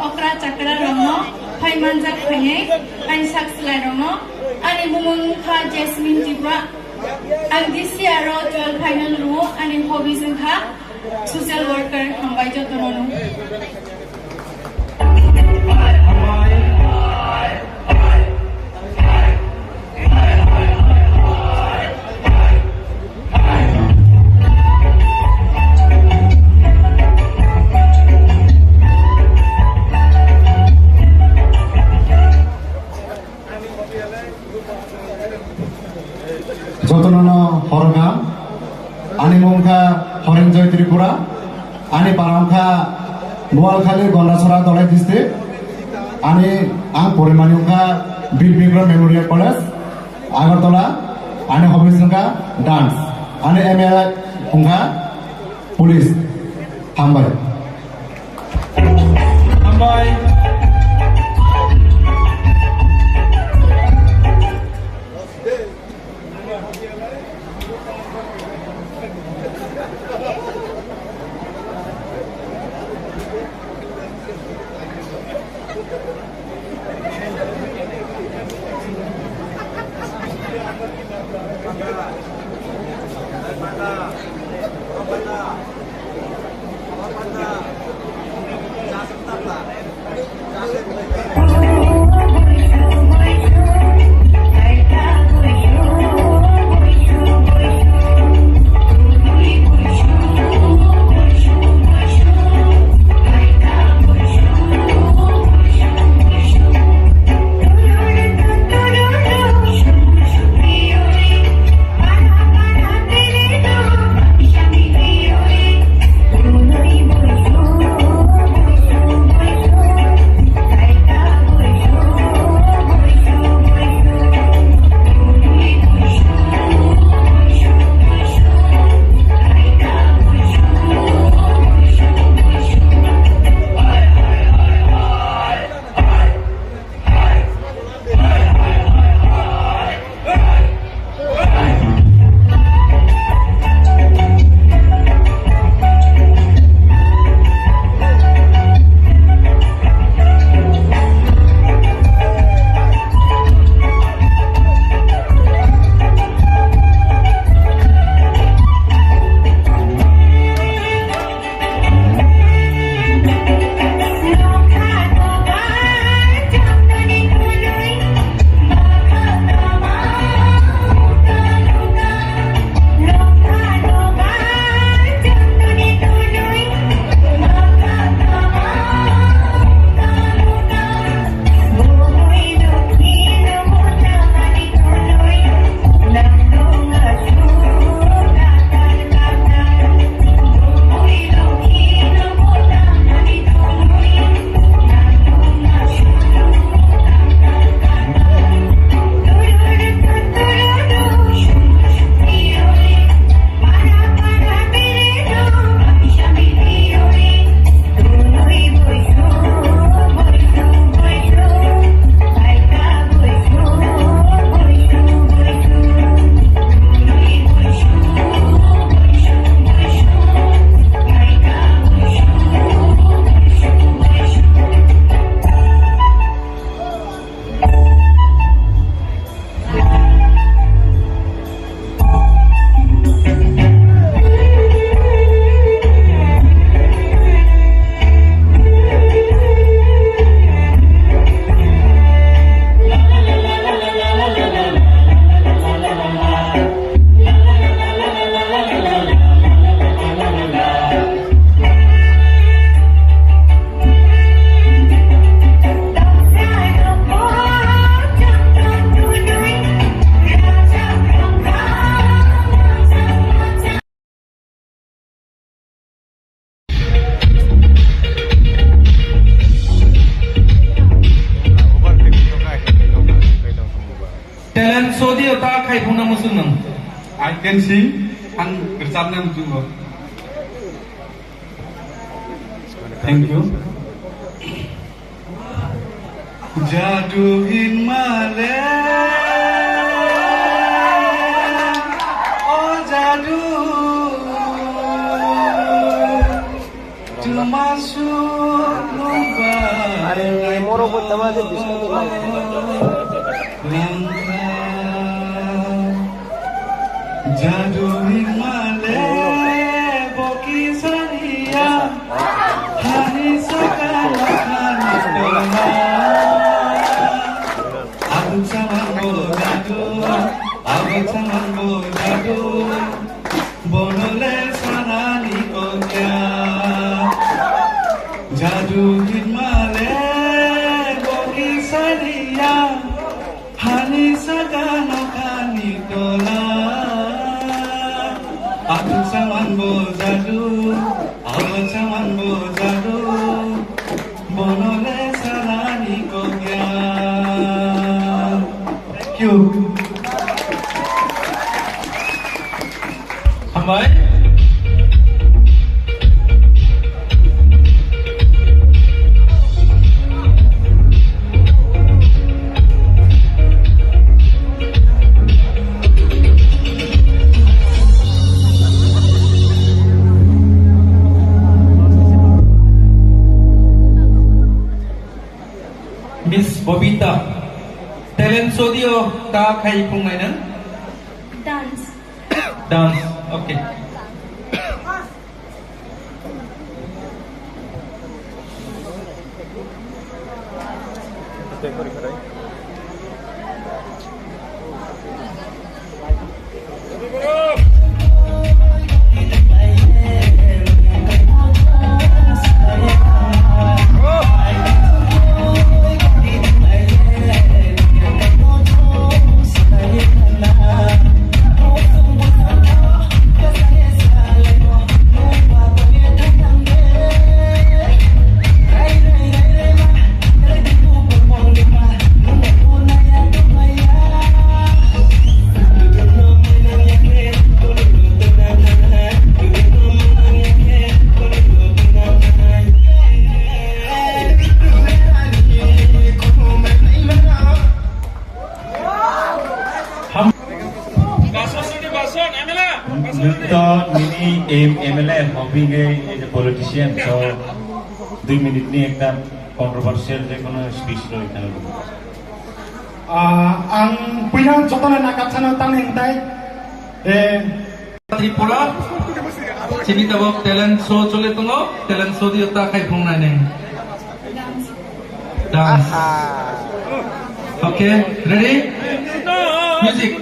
Okra cakra rono, hai manjak phane, ani sakslai rono, ani mumung kha Jasmine Tripura, ani this year 12 final ro, ani hobbies kha social worker hambai jotono.
Jotono Horongam, Ani Mungka Horenjoy Tripura, Ani Paramka Bualkhali Gondasara Dole District, Ani Ang Porimaniuka Bill Bigro Memorial College, Agartala, Ani Hobbisunka Dance, Ani ML Unga Police, Hambai.
talent show dia tak kai pun nama senang.
I can sing and bersama juga. Thank you. Jaduin male, oh jadu, termasuk lupa.
Hari moro pun sama aja diskon
Jaduin male, boki saria, hari sekarang Aku sama jadu, bonole sanani kokya. Jaduin male, boki saria, hani sagana kani tola. Aku sama jadu, bonole sanani kokya. Thank you.
Hambai. Miss Bobita, talent show dia tak kai pun mana?
Dance.
Dance, okay.
MLA hobby is a politician, so 2 minute ni ekta controversial je kono speech lo ikan.
Ang pinang jotonan nakatana tanging tay.
Tripura, sini tabok talent show chole tungo, talent show dia tak kai pun mana. Dance. Okay, ready? Music.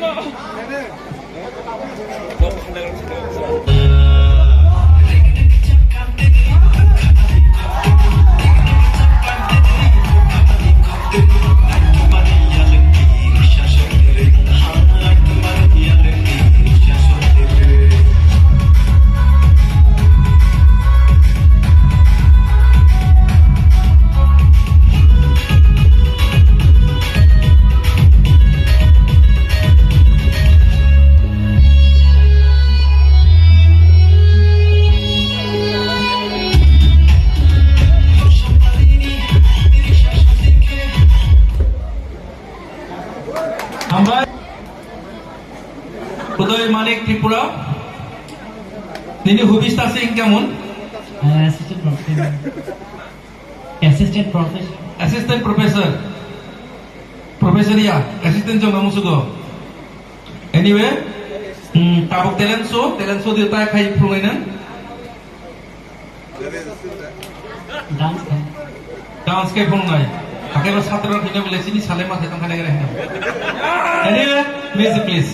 Udoy Manik Tripura. Nini hobbies ta sing kemon? Assistant professor. Professor ya, assistant jong kamu sugo. Anyway, tabok talent show dia tak kai permainan. Dance kai permainan. Akhirnya satu orang punya boleh sini saling masih tengah negara ini. Anyway, music please.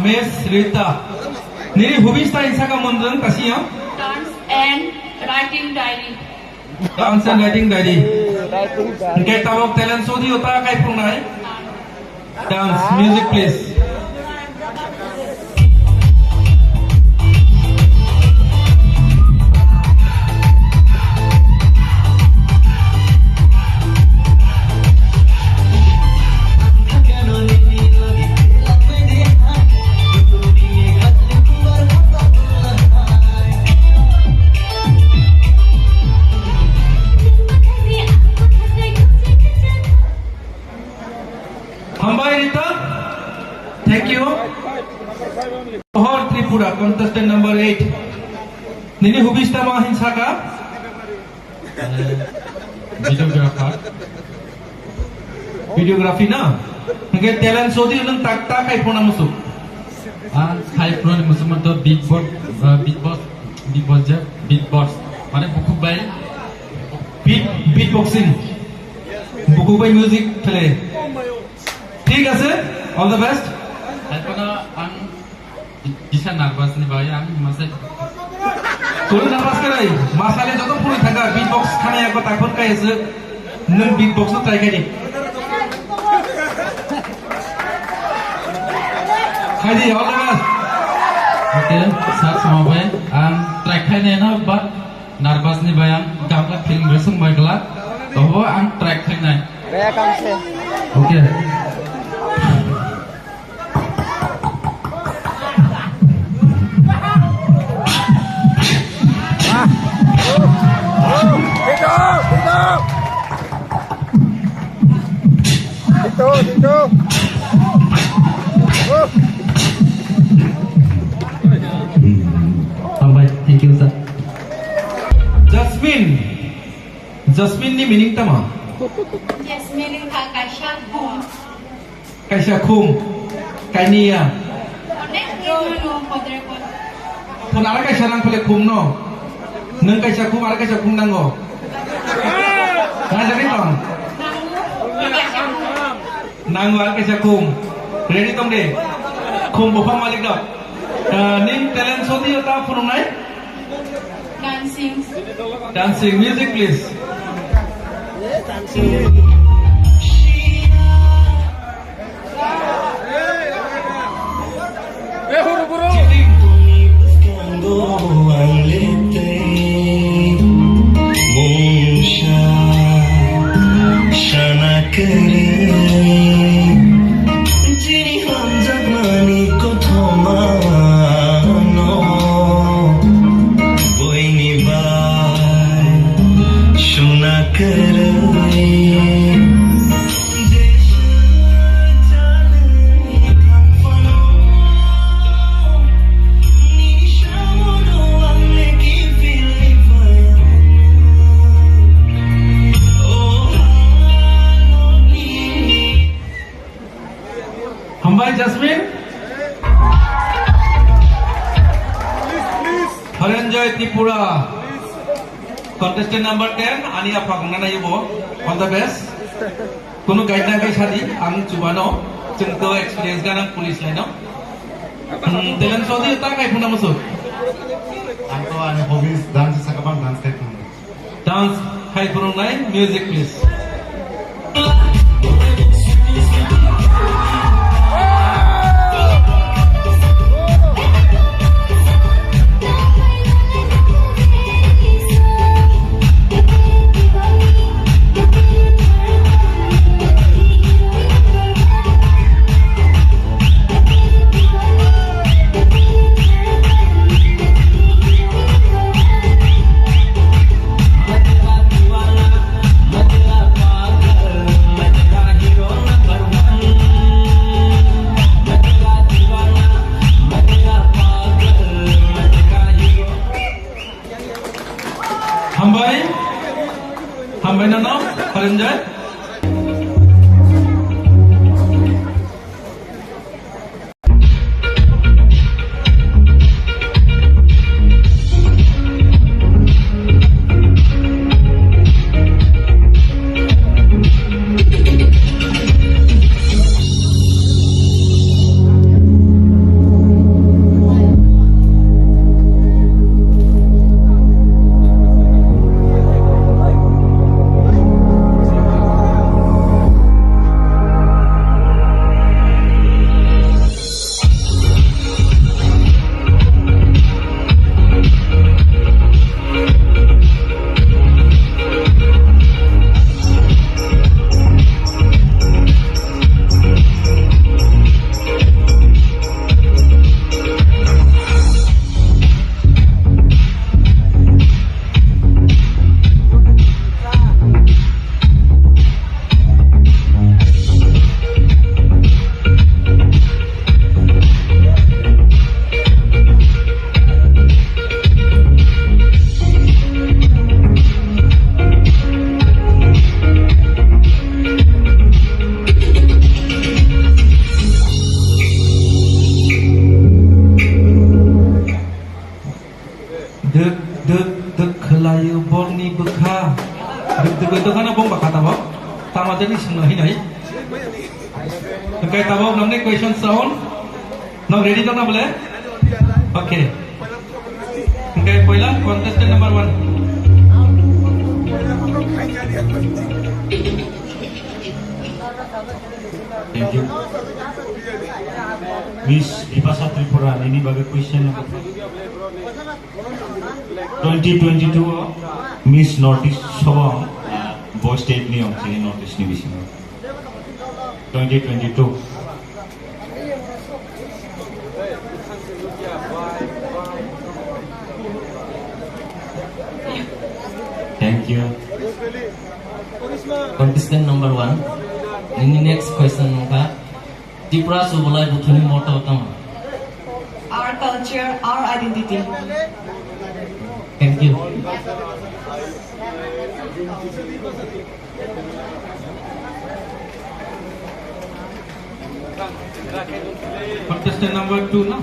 Miss Rita. Nini hobbies ta isa ka mundang kasiya?
Dance and writing diary.
Dance and writing diary. Okay, tawag talent show di uta kay punay. Dance, music please. Thank you. Ohor Tripura, contestant number 8. Nini hubis tama hinsa ka?
Videographer.
Videography na. Nggak talent show di unang takta kay puna musuk.
Kay puna musuk man to big boss. Mana buku bay
beatboxing. Buku bay music play. ঠিক আছে, all the best.
Daripada bisa nervous nih bay, masih.
Kalau nervous kerai, masalah jodoh pun thaga beatbox khane aku takut kayak se, neng beatbox tu try kali. Kali all the best.
Okay, saat semua bay, try kali na but nervous nih bay, gambar film besok bay kelak, toh try kali na. Okay.
Dito.
Alright, thank you sir.
Jasmine ni meaning tama.
Jasmine ka kaisha khum.
Kaisha khum. Kainia.
Onek no padre ko.
Pun ara kaisha nang pale khum no. Neng kaisha khum ara kaisha khum nango. Jadi tong. Nango ara kaisha khum. Ready tong de. Khum bopang malik dok. Nin talent show di uta phunung nai. Dancing, music please. Jasmine, Haranjoy Tripura, contestant number 10, Ania Pagana Yubo, all the best. Kuno guide na kay Shadi, ang Chubano, Chungto experience ganang police line no. Talent show di ta kay puna musuk.
Angko ani hobbies dance sa kapan dance kay puna.
Dance kay puna nai, music please. Hambai nano, Haranjoy. itu kan abang bakal tahu, tamat jadi senang ini. Oke, tahu namanya question sound, now ready to na boleh? Oke. Oke, पहिला contestant number 1.
Thank you. Miss Bipasa Tripura, ini bagai question number 2022 Miss Northeast Sabang Boy State ni om sini Northeast ni bising 2022.
Thank you. Contestant number 1. Ini next question ka. Tripura subulai buthuni motto utama.
Our culture, our identity.
Thank you.
Contestant number 2 na.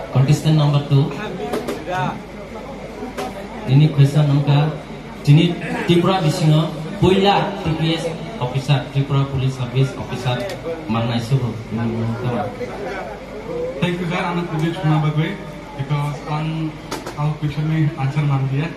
Contestant number 2. Ini question namka. Jini Tripura bisingo puila TPS officer Tripura Police Service officer mana isubu.
Thank you sir, anak tujuh cuma bagai because all question में answer मान दिया.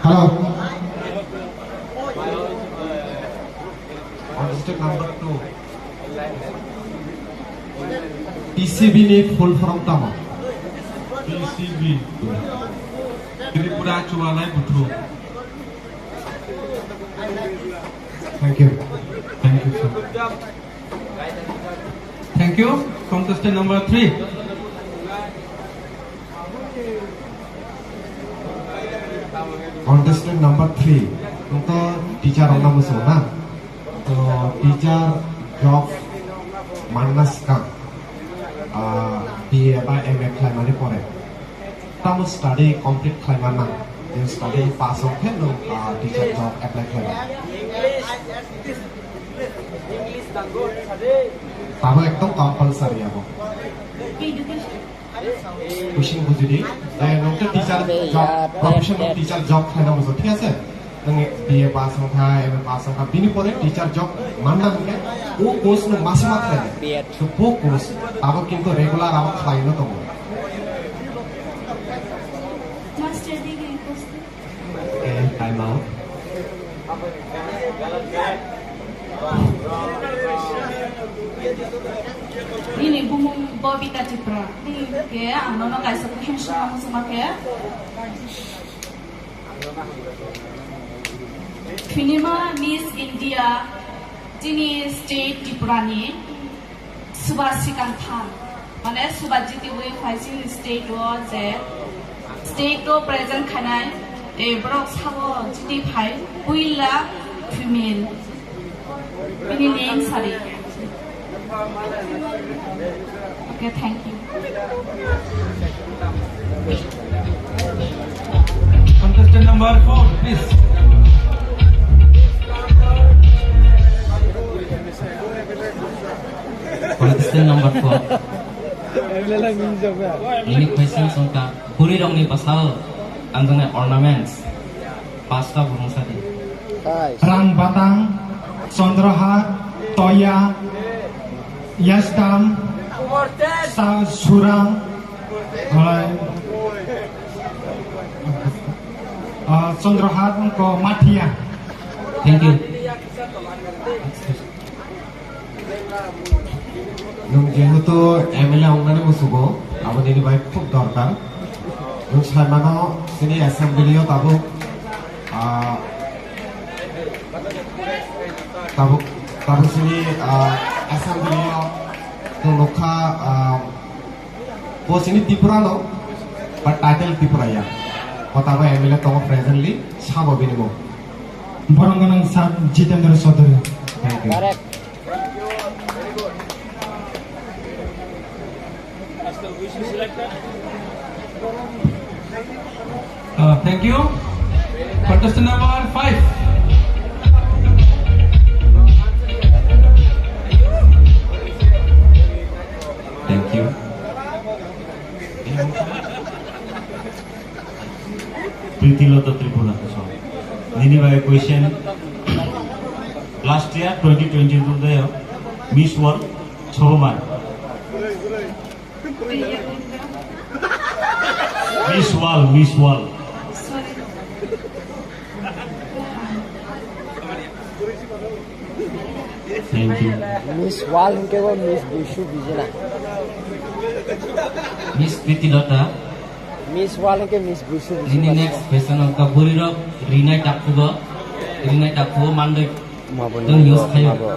Hello. Contestant number 2. TCB ni full form tama.
TCB. Tripura Cualai Buthu.
Thank you.
Thank you sir.
Thank you. Contestant number 3.
Contestant number 3 untuk teacher orang musuh तो teacher job manas ka BA by MA khai mane pore tamu study complete khai mana then study pass out hai no teacher job apply khai tamu ekdom compulsory abo pushing bujudi dan untuk teacher job professional teacher job khai na musuh ঠিক আছে BA pass out hai MA pass out bini pore teacher job mana ke वो course में मासिक है तो वो course अब किंतु रेगुलर अब खाई ना तो
मास्टर दी गई course
time out
Ini bumung Bobita Tripura. Ke anono kaisa question sama sama ke. Finima Miss India Jini State Tripurani Subhasikan Khan. Mane Subhajiti we facing state was a state to present khanai a brok sabo jiti phai puila female. Ini name sorry. Okay, thank you.
Contestant number 4, please.
Contestant number 4. Ini question songka puri rongni pasal andone ornaments pasta burung sadi.
Rang batang, Chandrahar, Toya, Yasdam, Surang, Chandrahat ko Mathia.
Thank you.
Nung jehetu MLA ongnani musugo aboni ni bai khub dorkar. Nung saimano sini assembly o tabuk sini assembly o to lokha po sini Tripura no but title Tripura ya. Kotaba MLA to presently sabo binimo.
Boronganang Sab Jitendra Chaudhary.
Thank you.
Thank you. Contestant number 5.
Thank you. Prithiloto Tripura. Nini by question. Last year 2022 there Miss World Choboman. Miss World. Thank you.
Miss Wall ke wo Miss Bushu bijena.
Miss Prithiloto.
Miss Wall ke Miss Bushu
Nini next question ka Borirok Rinai Takpugo Mandoi Dong use kayo.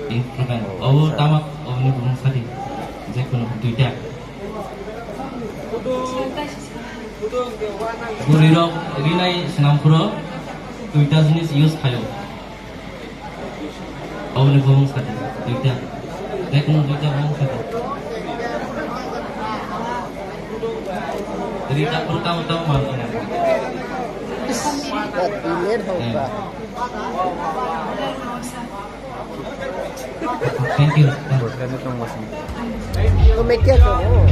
In program. Obo tamak obni bumung sadi. Jekono duita. Borirok Rinai Sinampuro duita jenis use kayo. Obni bumung sadi. Duita. Jekono duita bumung sadi. Cerita pertama-tama mana? Thank you.
तो मैं क्या करूँ?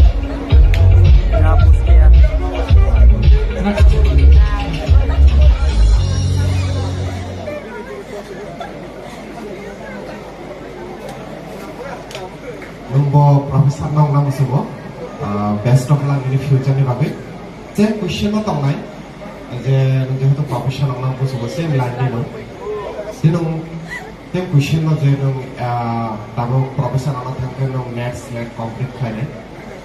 Nunggu Profesor Nong nama semua best of luck in future ni bagai. Je question no tong nai. Je tu Profesor Nong nama semua same line ni no. Nung tem question no je nung tahu Profesor Nong thangke nung net complete kaya.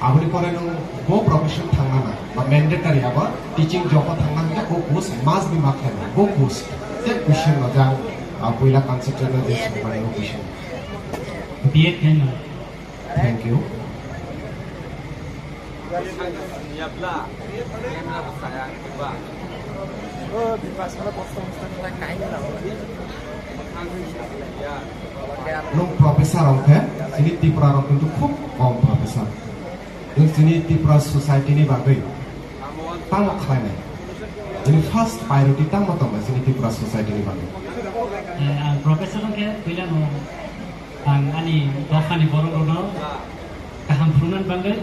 Abadi pore nung go profession thangna na. Mandatory apa teaching job thangna ni go course must be marked na. Go course. Je question no jang puila concept na je semua ni question.
B.Ed kan?
Thank you. Nung profesor orang sini Tripura orang itu খুব কম profesor. Nung sini Tripura society ni bagai tamu kaya. Jadi first priority tamu sini Tripura society ni bagai.
Profesor orang ke bilang ang ani dohani borong kaham purunan bangga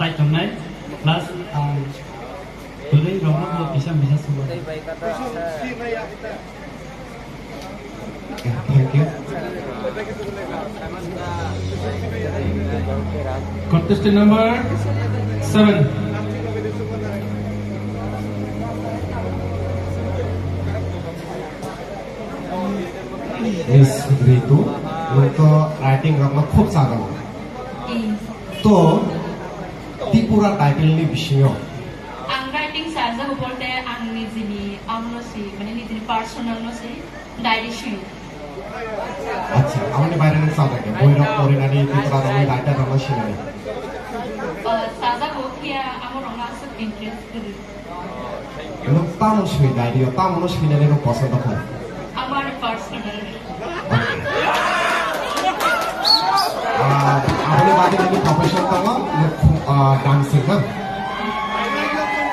tai tonai plus tulen romo bisa semua.
Thank you.
Contestant number 7.
Miss Ritu, untuk writing ramah खूब सारा. तो Tripura title ni bisyo.
Ang writing saja bolte ang nijini amno si, mane nijini personal no si diary shoe.
अच्छा, हमने बारे में सादा के बोई रख कोरी नानी Tripura Rami writer ramah sini.
Saja bokia amo ronga se interest kiri.
Nung tamu sih diary, tamu no sih nene no pasal tak.
Amar personal.
आपने बात ini profession tama dancing kan.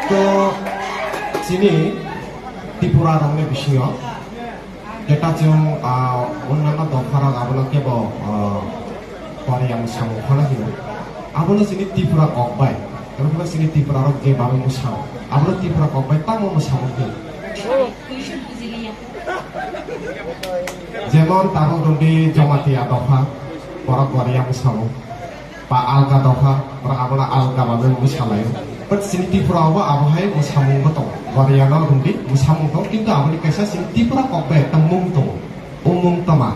तो sini Tripura ramai bisyo. Kita cium unana dokara abuna kebo kori yang samu kena hidup. Abuna sini Tripura kokbai. Abuna sini Tripura orang je bawa musam. Abuna Tripura kokbai tamu musam itu. Jemon tahu dundi jamati adoha. Orang Korea musamu, Pak Alka Doha, orang abona Alka babe musalayu. but sini Tripura wa abahai musamung beto Wariana gundi musamung to kintu abani kaisa sini Tripura kokbe temung to umung tama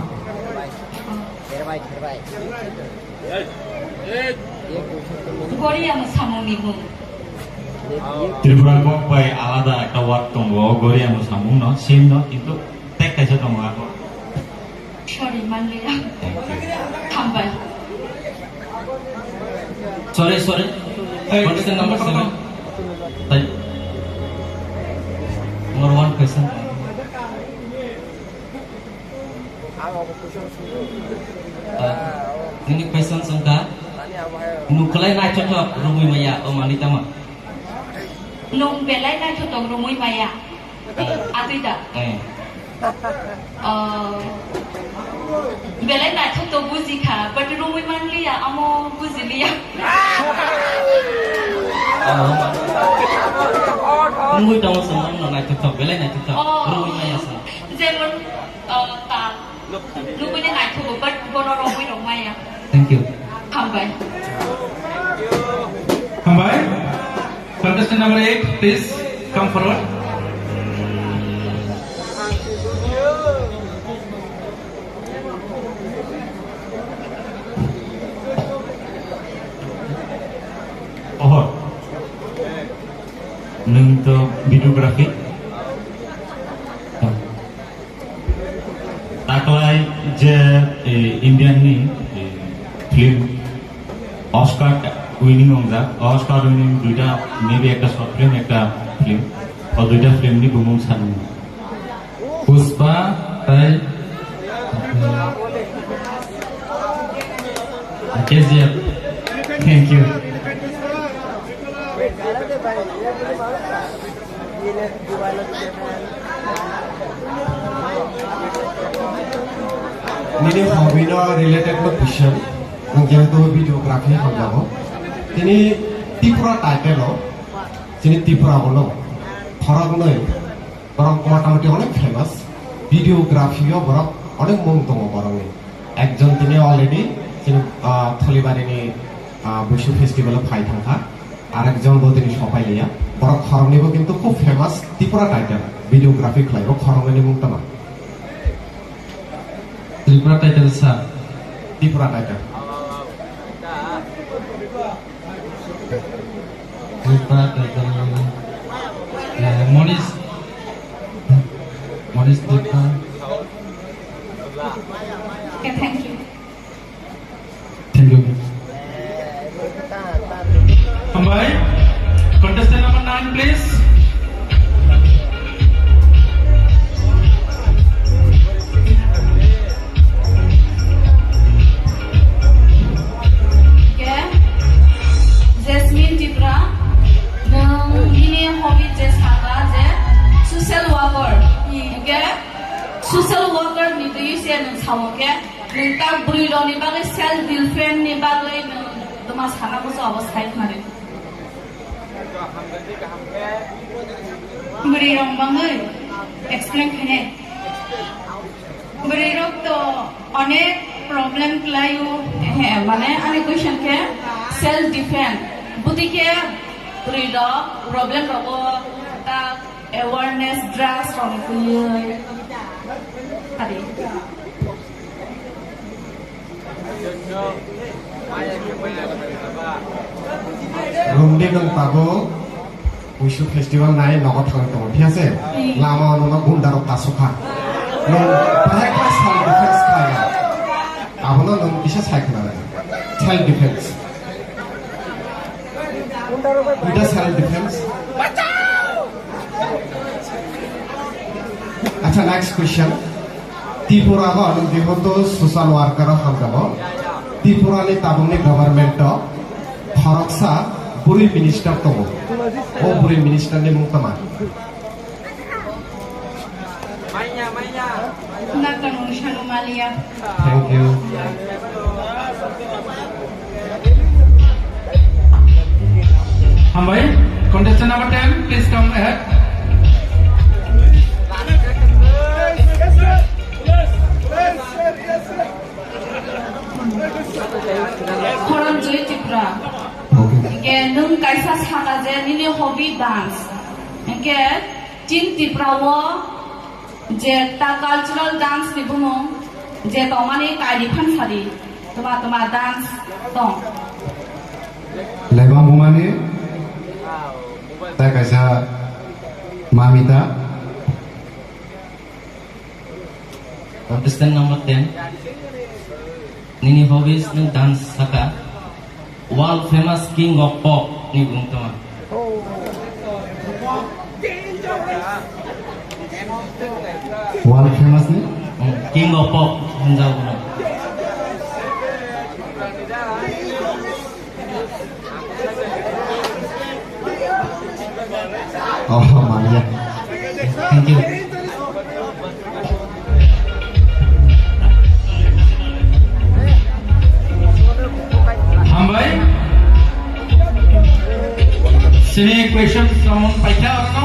Korea musamung ibu.
Tripura kok bai alada একটা word তঙ্গ গরিয়া মুসামুং no same no কিন্তু tek kaisa tong ako
Sorry, Manlia. Tambah.
Sorry. Question number 7. Number 1 question. Ini question sangka. Nukulai naik cocok rumui maya omanita ma.
Nung belai na tutok rumui maya. Atida. Belai na tutok buzika, but rumui manlia amo buzilia.
Rumui tamu semua no naik cocok belai naik cocok rumui maya sa.
Jemun ta. Rumui na naik tutok, but bono rumui maya.
Thank you.
Tambah.
Hambai, contestant number 8, please come forward.
Oh, untuk videografi. Taklai je Indian ni film Oscar winning Oscar winning duita maybe ekta short film ekta film or duita film ni bumung san
Puspa tai
KGF. Thank you.
Ini hobby no related to question. Menjadi videografi hamjabo. Ini Tripura title lo. Sini Tripura bolo. Thorok noi. Borong motamoti onek famous. Videografi yo borong onek mung tongo borong ni. Ekjon tini already sini Tholibari ni Bushu festival phai thangka. Arekjon bo tini shopai liya. Borong thorok ni bo kintu খুব famous Tripura title. Videografi khlai bo thorok ni mung tama.
Tripura title sa.
Tripura title.
Tripura title. Morris Tripura.
Okay, thank you.
Thank you.
Hambai, contestant number 9, please.
Jasmine Tripura, ini hobby jasa je social worker. Okay, social worker ni tu isi anu sama ke. Nengkak beri ni bagai self defense ni bagai tumas kana kuso abas kai kemarin.
Beri rong bangai, explain kene. Beri rong to अनेक problem kelayu.
Mana ane question ke self defense. Buti ke beri problem robo ta awareness drugs from kuliah. Tadi.
Rumdi nang tago Bushu festival nai nogot thang to ঠিক আছে lama no gundaro tasukha no practice self defense kaya abono no bisa saikna self defense Ida self defense Acha next question Tripura go anu dihoto social worker hamjabo Tripura ni tabungni government to Khoroksa Buri minister to O Buri minister ni mungtama
Nakanung Shanumalia.
Thank you
Hambai, contestant number 10, please come ahead.
Koran Joy Tripura. Ke nung kaisa saka je nini hobby dance. Engke tin tiprawo je ta cultural dance ni bumong je tomani kaidi phan sari toma dance tong.
Lebang bumani tak kaisa mamita.
Contestant number 10. Nini hobbies ng dance saka world famous king of pop ni bung tama.
World famous ni?
King of pop hendak guna.
Oh, Maria.
Thank you.
Hambai. Sini question someone paitha arno.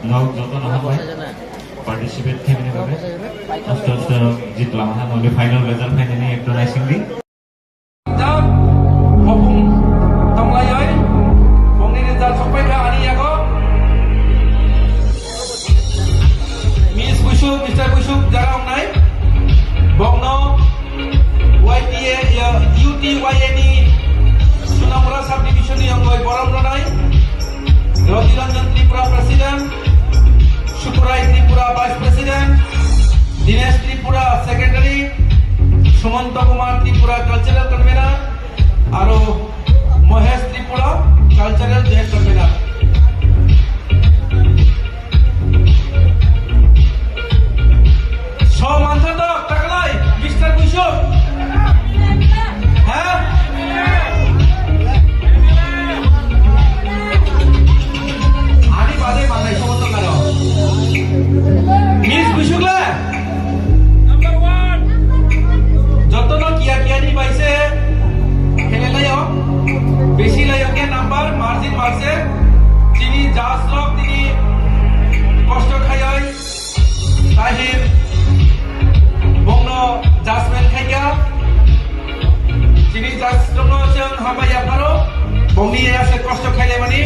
No, joto na hambai. Participate kemine babe. Asto jitla ha only final result finally ekto naising di.
Jam. Hopung tonglayoi. Bong ni result sampai ke ani ya ko. Miss Busuk, Mr. Busuk jarang naik. Bong no YTA ya UTYNE Sunamura subdivision yang goi boram naik. Roti Ranjan Tripura President, Shukurai Tripura Vice President, Dinesh Tripura Secretary, Sumanta Kumar Tripura Cultural Convener, Aro Mohesh Tripura Cultural Joint Convener. So mantan dok taklai Mr. Busuk. Hah? Ani bade manai somoto karo. Miss Busuk la. Number 1. Joto no kia ni baise. Khele layo. Beshi layo ke number margin marse. Tini jas lok tini kosto khayai. Tahir Bongno Jasmine Khaya Chini Jas Lomno Chang Hamaya Paro Bongni ya se kosto khale mani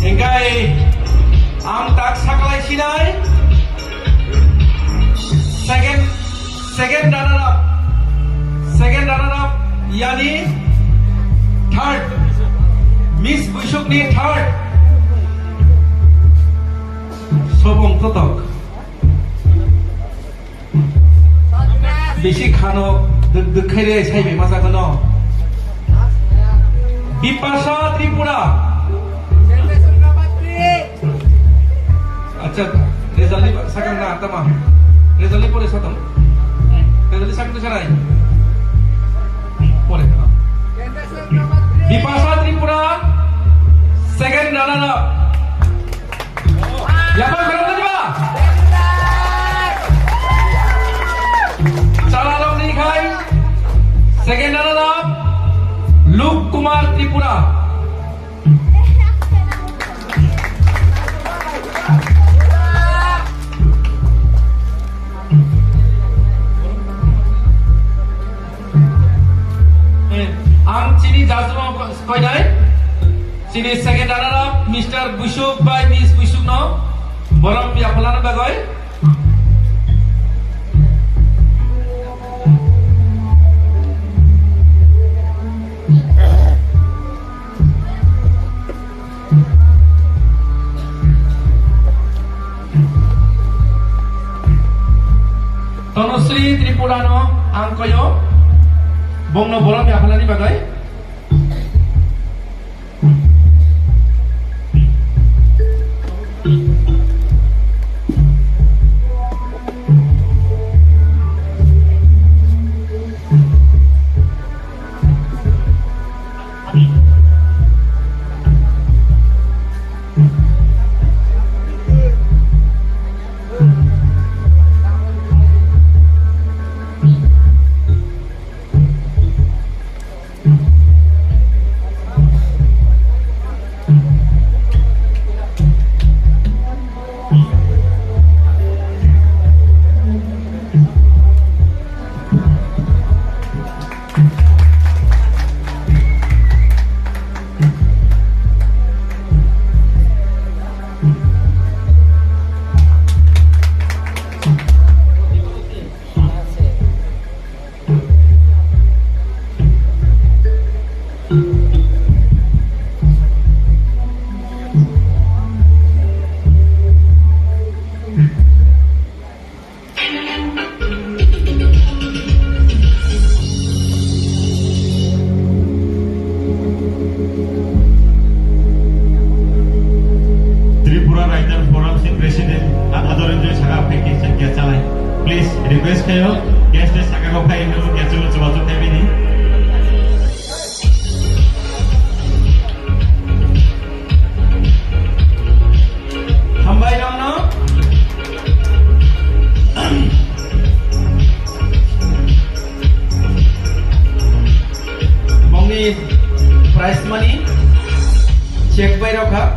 Engkai Am tak saklai sinai Second runner up Yani third Miss Busuk ni third Sobong Totok Besi khano dekhai re sai be masa kono Bipasa Tripura Acha result ni sakang na tama result ni pore satam result sakang sarai pore Bipasa Tripura second runner up Yapa berapa ni ba Salam ni khai second runner up Luke Kumar Tripura Am chini jasmo koi dai chini second runner up Mr. Busuk by Miss Busuk no boram ya pelana bagoi Tanusri Tripura no angkoyo bongno boram ya pelani bagai Purongni prize money check by Rokha.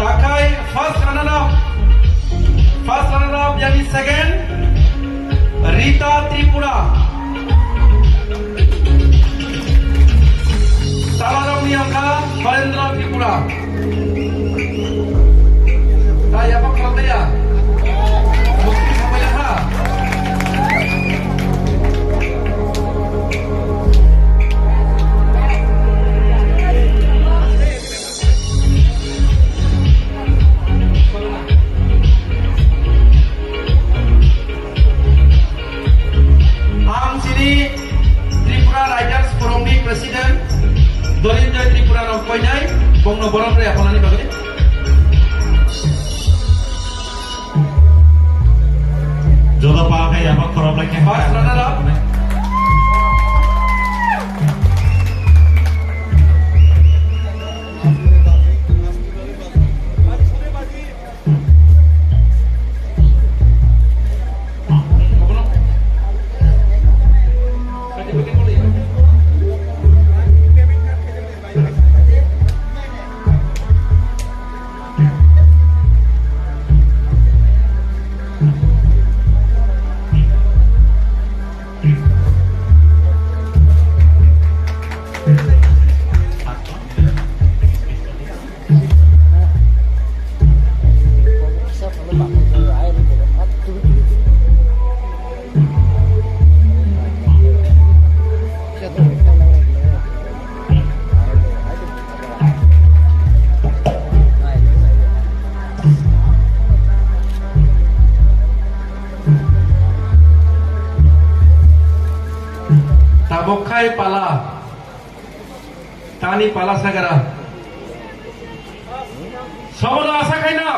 Takai first runner up yani second Rita Tripura. Salarong Niyangka Valendra Tripura. Kaya apa kalau dia? Bukti sama ya ha. Ang sini Tripura Riders Purongni President Dolinjoy Tripura Nongkoyai Bong Noboron Rea Polani Bagay.
Jodoh pakai apa korban lagi?
First runner up. Tabokai pala, tani pala sagara. Sobono asa kaina.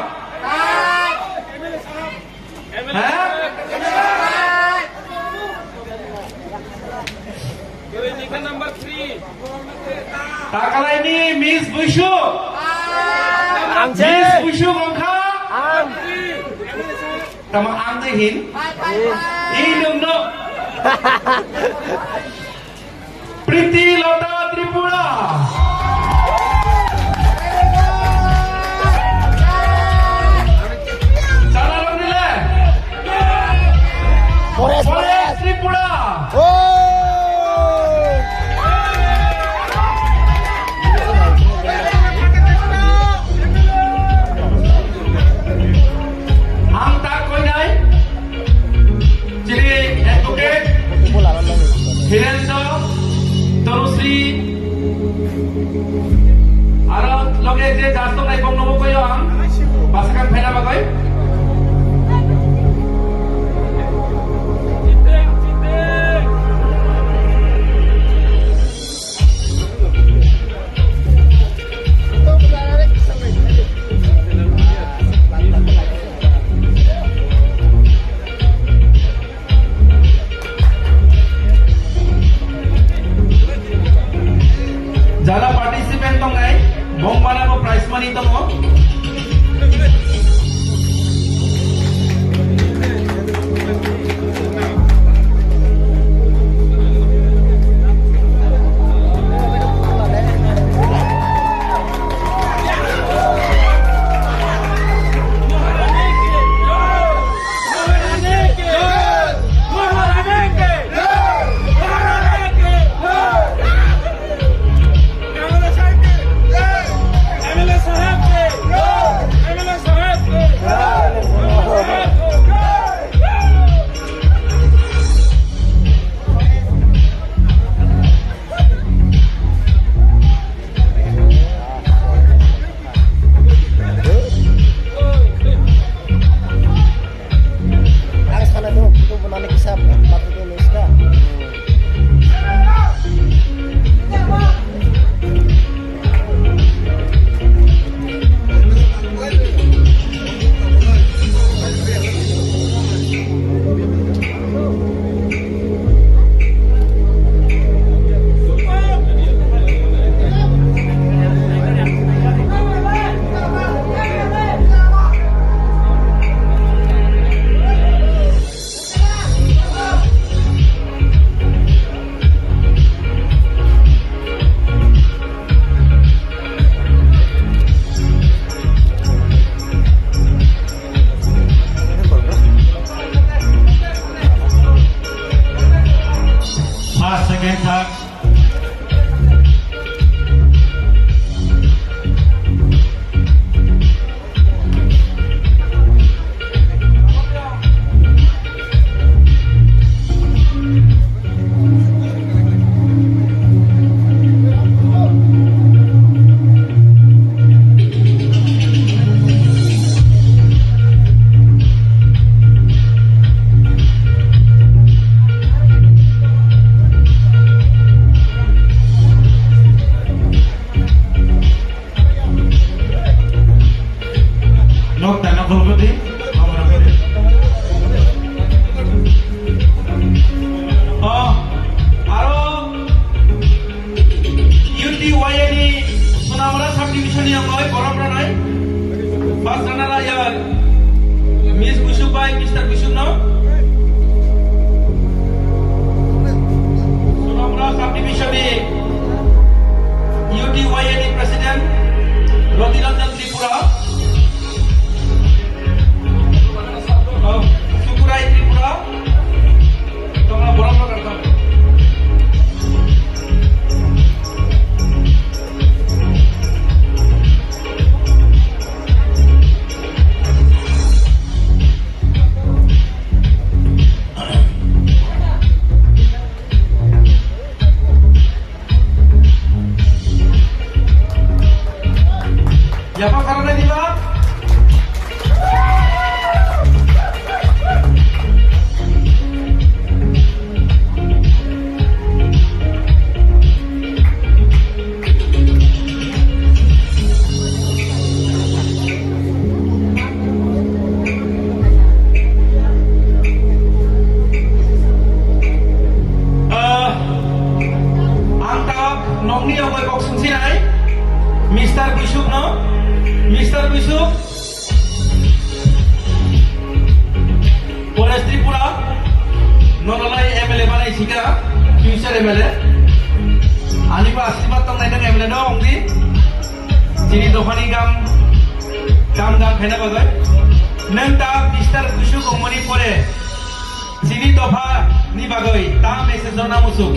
Number 3. Takala ini Miss Bushu. Miss Bushu Gongka. Tama ang dehin. Ilung no. Priti Lota Tripura. Salam nila. Forest Tripura. Ang takoy nai. Jadi advocate. Hirendo. Terusri Ara loge je jasto nai bong nobo koyo ang pasakan phena bagai Jala participant tong ngai bong mana ko prize money tong mo division yang koi borom ranai first runner ya Miss Busuk by Mr. Busuk no Sunamura subdivision ni UTYNE President Rodiranjan Tripura Sukurai Tripura Tomra borom ranai Siapa karena di bawah? Angkat nongni yang gue boxing sini, Mr. Busuk no. Mr. Busuk Polres Tripura Nonolai MLA mana isika future MLA Ani ba asibat tong naidang MLA no ongdi Sini dofani gam khaina bagai Neng ta Mr. Busuk ongmani pore Sini dofa ni bagai ta message na musuk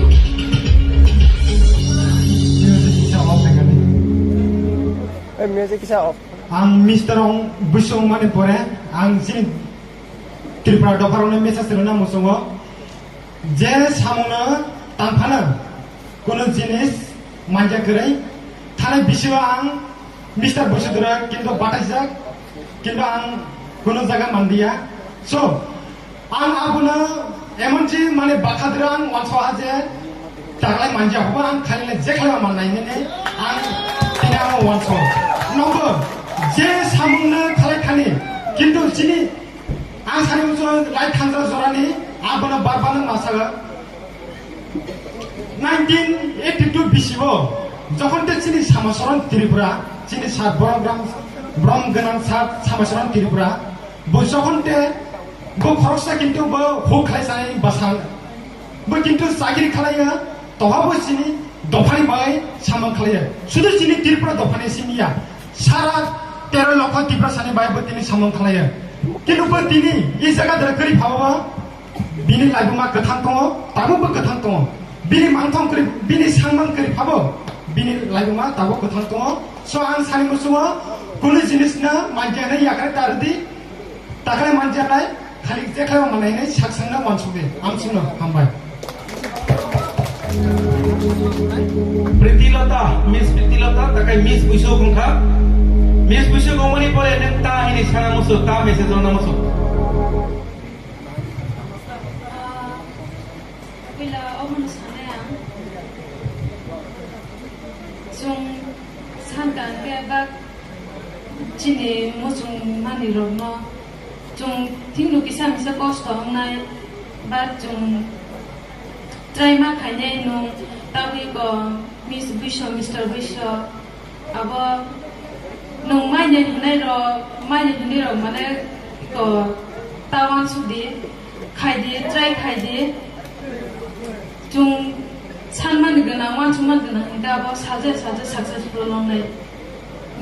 Music is off.
Ang Mr. Ong Busung mani pore ang sini Tripura dofarone message na musungo je samuna tamphana kono jinis manja krai thane biswa ang Mr. Busudra kinto batajak kinto ang kono jaga mandia so ang abuna emonji mane bakadra ang wanswa je taglai manja hoba ang khalile je khala manai ne ang tinama wanswa nomor je samungna khalai khani kintu sini ang sani uso lai khanja jorani abana barbana masaga 1982 bisibo যখন তে চিনি সামসরণ ত্রিপুরা চিনি সাত বড়গ্রাম ব্রম গনাং সাত সামসরণ ত্রিপুরা বো যখন তে বো খরচা কিন্তু বো হো খাইসাই বাসাং বো কিন্তু চাকরি খালাইয়া তহাবো চিনি দফানি বাই সামন খালাইয়া শুধু চিনি ত্রিপুরা দফানি চিনিয়া সারা 13 লক্ষ ত্রিপুরা সানি বাই বো তিনি সামন খালাইয়া কিন্তু বো তিনি এই জায়গা ধরে করি ভাবা বিনি লাইবুমা গথাং দङ তাবো বো গথাং দङ বিনি মানথং করি বিনি সাংমান করি ভাবো bini laibuma tabo kothang tongo so ang sani musumo kuni jinis na manjana yakare tardi takale manjana khali jekhla manai nai saksang na mansube amsino hambai
Pritilota Miss Pritilota takai Miss Busu kungkha Miss Busu gomani pore nenta ini sana musuh ta message na musuh
bila omun sanaya Jung sankan ke bak cini musung mani rono jung tinglu kisa misa kosto ngai bat jung traima kanye nung tawi ko Miss Busho Mr. Busho abo nung mai ne ro mane ko tawang sudi khai di jung sanman gana wan cuman gana hingga abo saja successful longnai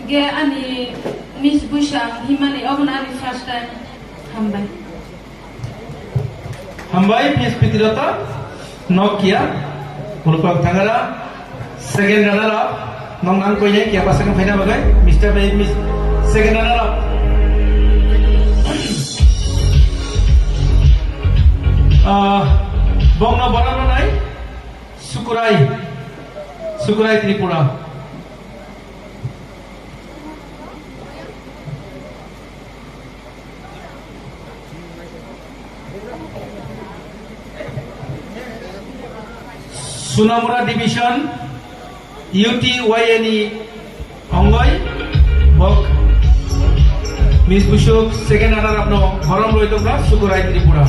ge ani Miss Busha himani obon ani first time hambai
Miss Pritilota Nokia muluk tangara second runner up nong ang koye kia pasangan final bagai Mr. Miss second runner up bong na barang nai Sukurai Tripura Sunamura Division UTYNE Ongoi Bok Miss Busuk second runner up no Horom Loitokra Sukurai Tripura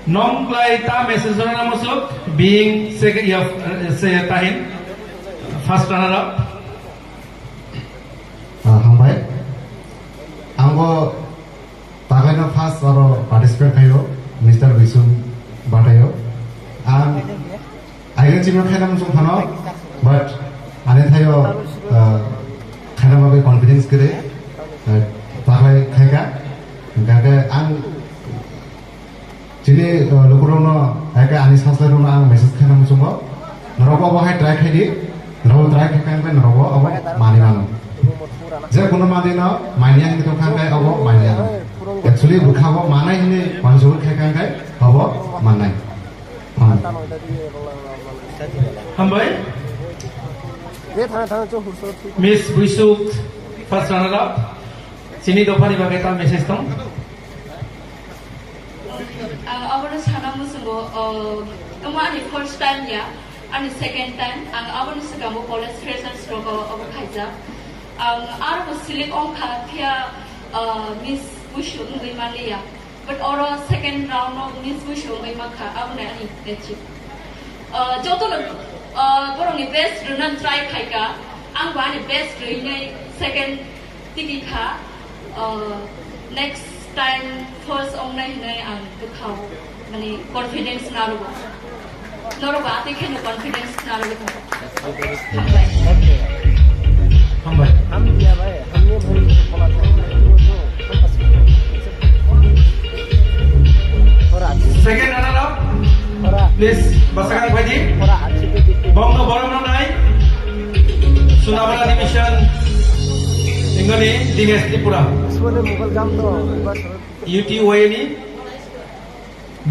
Nongklai ta message na masuk being second ya saya tahin first runner up.
Hambai, anggo tagai na first aro participate kayo, Mr. Visum Batayo. Ayo cuma kena musuh kano, but ane tayo kena bagai confidence kere, tagai kaya, kaya ang jadi lukurono agak anis hasil rono ang message kena musuh ko, narobo bahai try kedi, narobo try kaya kan narobo abo mani mano. Jadi kuno mandi no, mani yang itu kan kaya abo mani mano. Actually bukan abo mana ini konsul kaya kan abo mana. Hambai, Miss Wisuk first runner up. Sini dopa di bagai ta message tong.
Awalnya sana musuh kemarin first time ya, ani second time, awalnya sekarang college freshers logo awal kaja, aku select orang kia Miss Wishu ngai Malaysia, but orang second round Miss Wishu ngai Makha, awalnya ani achieve. Jodoh orang ni best runner try kaja, angwa ni best runner second tinggi next time first online ni ang kau mani confidence naruh ati kena confidence naruh
Hambai. Second runner up, please basakan Baji. Bangno Baramno nai, Sunabala division. Ingani Dinesh Tripura. UTY ni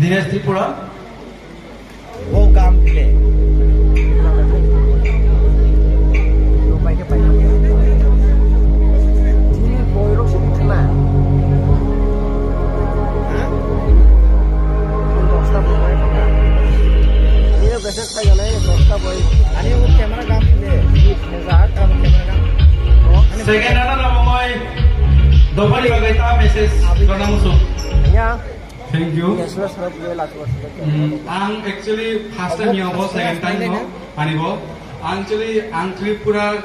Dinesh Tripura.
वो काम के
Second runner up moy dobali bagai ta message karena musuh.
Thank you. Ang actually first time ya bo, second time no, ani bo. Actually ang Tripura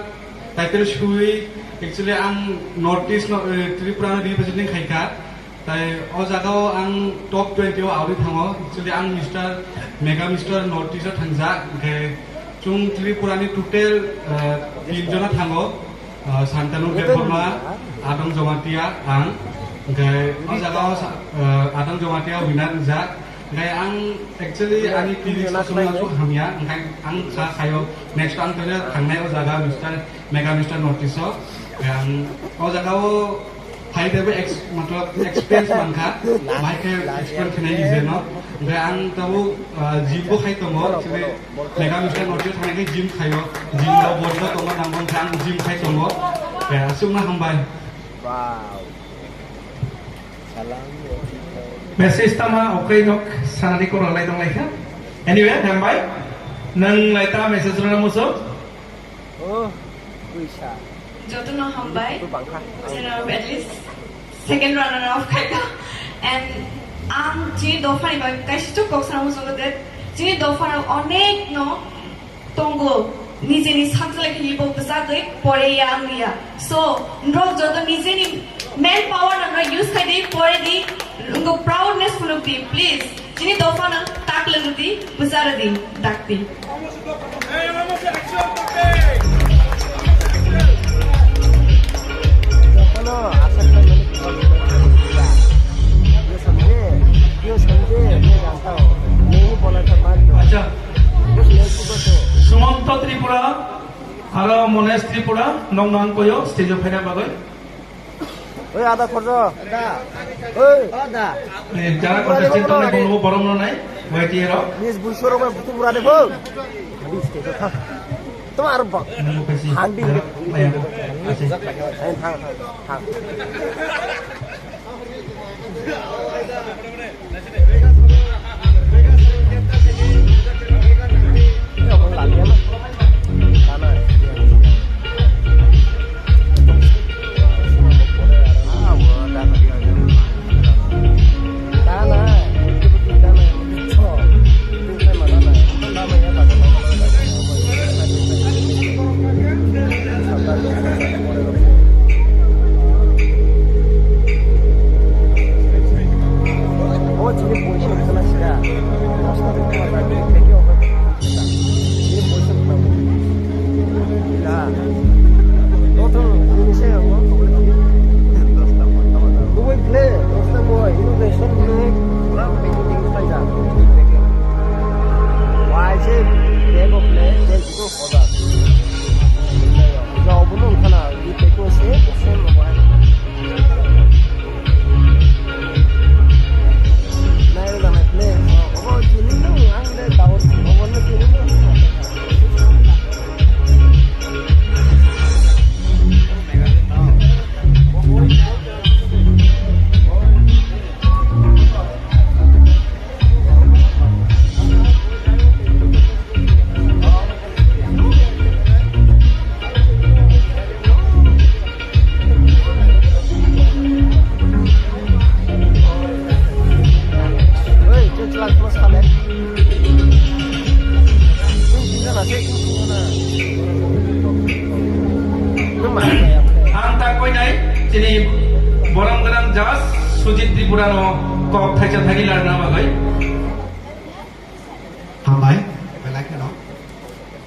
title shui actually ang notice no Tripura na representing khaika. Tai o jagao ang top 20 o auri thango. Actually ang Mega Mr. Notice thangja ke chung Tripura ni total 3 jona thango. Santanu Depoma, Adang Jomatia ang gay o jagao Adang Jomatia winner ja gay ang actually ani pilih semua tu hamia ang sa kayo next time tu hangnai o jaga Mega Mr. Notice yang o jagao hai debe matlab experience mangka mai ke experience kena ise no gay ang tahu gym bo khai tongo actually Mega Mr. Notice hangai ke gym khayo gym lo bodo tongo nangong kang gym khai tongo ya sungna hambai.
Wow. Salam.
Message tama okay nok sanadi ko lai dong lai ka. Anyway, hambai nang lai ta message na musuh.
Oh, bisa.
Jodoh no hambai. At least second runner up kaita. And jini dofan iba kaisi tu kok sana musuh kete. Jini dofan onek no tonggo. Nije ni saksa lagi hibo besar tu pore yang dia. So, ndrok jodoh nije ni manpower na use kadi pore di, ungo proudness punuk di, please. Jini dofa na tak lagu di, besar di, dak di.
Acha. Sumanto Tripura, Haro Mones Tripura, nong nang koyo stage of final bagai.
Oi ada korjo, ada. Oi ada.
Jara contestant tu nak bolu borom no nai, wait hero.
Miss Bushoro में बुतु बुरा देखो. अभी stage था. तुम्हारा बक. हांडी. हाँ.
just Sujit Tripura no kok thaisa thagi larna bagai.
Hambai, belai ke no.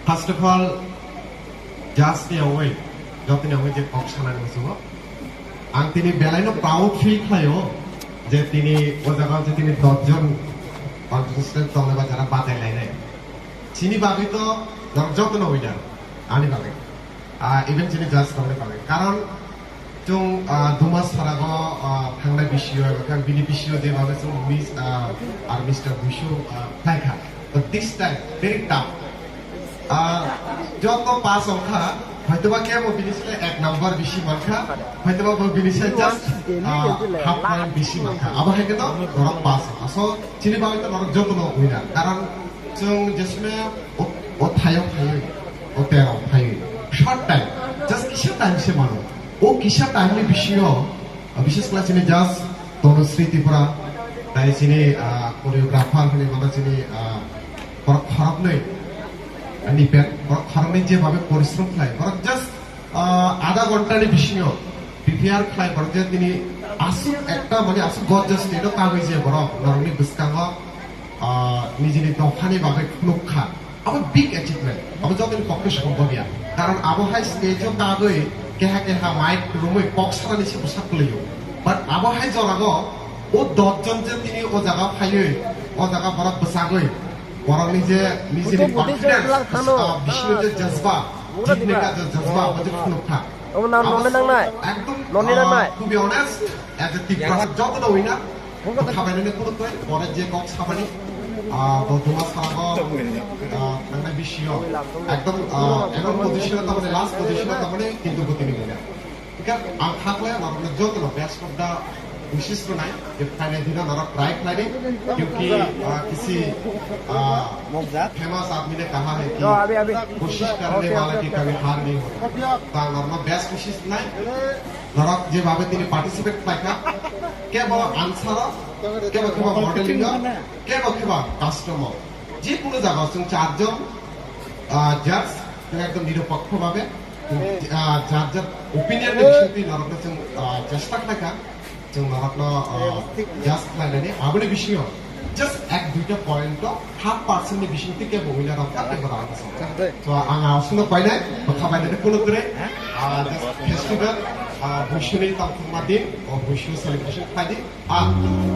First of all, just the away. Jotin away je kok sanan musuh. Ang tini belai no proud feel khayo. Je tini o jaga je tini 10 jon contestant tole ba jara batai lainai. Chini babi to jotin no winner. Ani babi. Even chini just tole babi. Karon chung dumas farago thangna bishiyo kan bini bishiyo je babe chung miss আর Mr. Bushu thaika. But this time very tough. যত পাঁচ অংখা হয়তোবা কেমন বিনিসলে 1 number বেশি মানখা হয়তোবা বিনিসলে just half point বেশি মানখা আবার হেকে তো নরক পাঁচ সো চিনি বাই তো নরক যত উইনা কারণ जों जिसमें ओ थायो थायो ओ तेरो थायो शॉर्ट टाइम जस्ट किसा टाइम से मानो ओ किसा टाइम में बिशियो विशेष क्लास में जस्ट तनुश्री त्रिपुरा ताई चिनी कोरियोग्राफार हने माना चिनी पर खराब नहीं নিপেন খারণে যেভাবে পরিশ্রম খায় বরং জাস্ট আধা ঘন্টার বিষয় প্রিপেয়ার খায় বরং যে তিনি আসু একটা মানে আসু গজস তেনো কাগজে বরং নরমি বিস্কাঙ্গ নিজের দফানি ভাবে লক্ষ্য আবার বিগ অ্যাচিভমেন্ট আবার যত পক্ষে সম্ভব ইয়া কারণ আবহাই স্টেজও কাগজে কেহা কেহা মাইক রুমে পক্সারা নিচে পোশাক লইও বাট আবহাই জরাগ ও 10 জন যে তিনি ও জায়গা ফাইয়ে ও জায়গা বরং বসাগই বরং নিজে নিজের কনফিডেন্স বিষ্ণু যে জজবা জিতনে কা যে জজবা মজে ফুলখা একদম to be honest as a Tripura যত না উইনার খাবাইনে কোনো তো পরে যে কক খাবানি বর্তমান সারাগ মানে বিশ্ব একদম এমন পজিশনে তারপরে লাস্ট পজিশনে তারপরে কিন্তু গতি নিবে না ঠিক আছে আর থাকলে আমরা যত না বেস্ট অফ দা विशेष तो नहीं कि फाइनल दिन नरक ट्राई खिलाड़ी क्योंकि किसी फेमस आदमी ने कहा है कि कोशिश करने वाला की कभी हार नहीं होता तो नॉर्मल बेस्ट कोशिश नहीं नरक जे भावे तिनी पार्टिसिपेट पाइका के बो आंसर के बो मॉडलिंग के बो कास्टमर जे কোনো জায়গা जों চারজন জাজ একদম নিরপেক্ষ ভাবে যার যার ওপিনিয়ন বিষয়টি নরক जों চেষ্টা খাইকা जों नरकनो जास्ट लाइननि आबनि बिसियो जस्ट एक दुइटा पॉइंट हाफ परसेंट नि बिसिंति के बहिला रखा के बरा तो आं आसनो पाइनाय खाबायने कोनो करे जस्ट फेस्टिवल बुशुनि तामथुमादि ओ बुशु सेलिब्रेशन खादि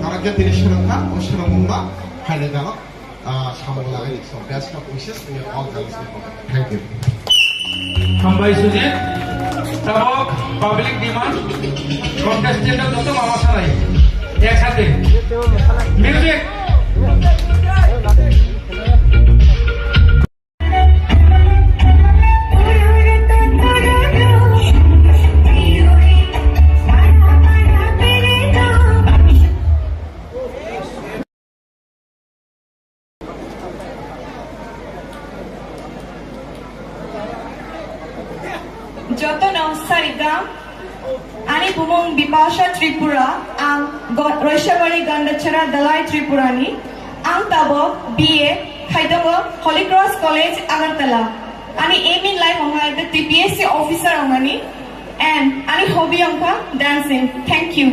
नरक दिनि सुरंखा ओ सुरंगुंबा फाइनाल जानो सामोला लागाय so best of wishes in all girls thank you
हामबाय सुजित तबक पब्लिक डिमांड কন্টেস্টেন্ট যত মামা সারাই একসাথে মিউজিক
যত নমস্কারিগাম Ani bumong Bipasha Tripura ang Roishawari Gandachara Dalai Tripurani ang tabo BA Khaidamo Holy Cross College Agartala. Ani aim in life anga the TPSC officer angani and ani hobby anga dancing. Thank you.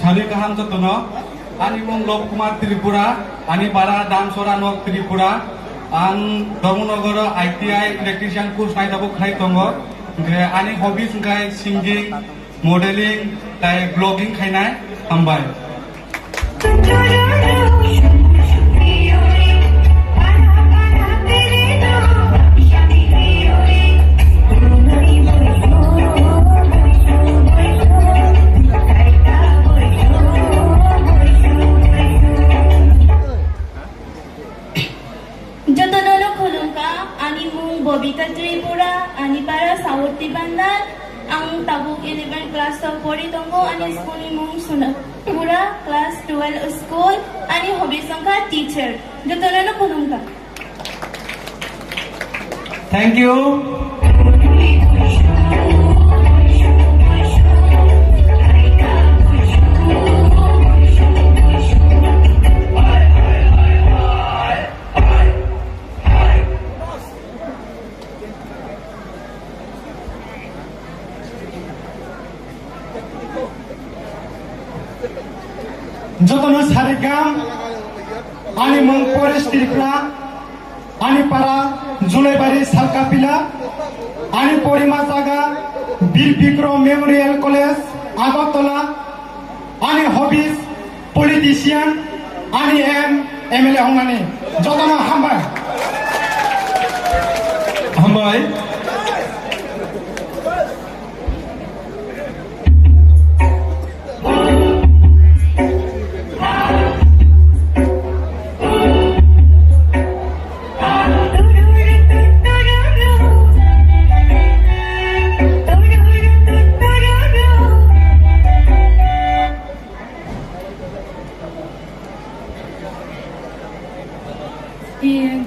Hari kaham jatono ani mung Lop Kumar Tripura ani para Damsora nok Tripura ang Dharamnagar ITI electrician course nai dabo khai tongo ani hobbies ngai singing modeling tai blogging khainai hambai
Bobita Tripura, ani para Saurti Bandar, ang tabo tabuk 11 class of pori tonggo ani school ni mung Sunakpura class 12 school ani hobi sangka teacher jotono kunungka.
Thank you.
jotono sarigam ani mung Pores Tripura ani para Julaibari Salkapila ani Porimasaga Bir Bikram Memorial College Agartala ani hobbies politician ani MLA hongani jotono hambai
হামবাই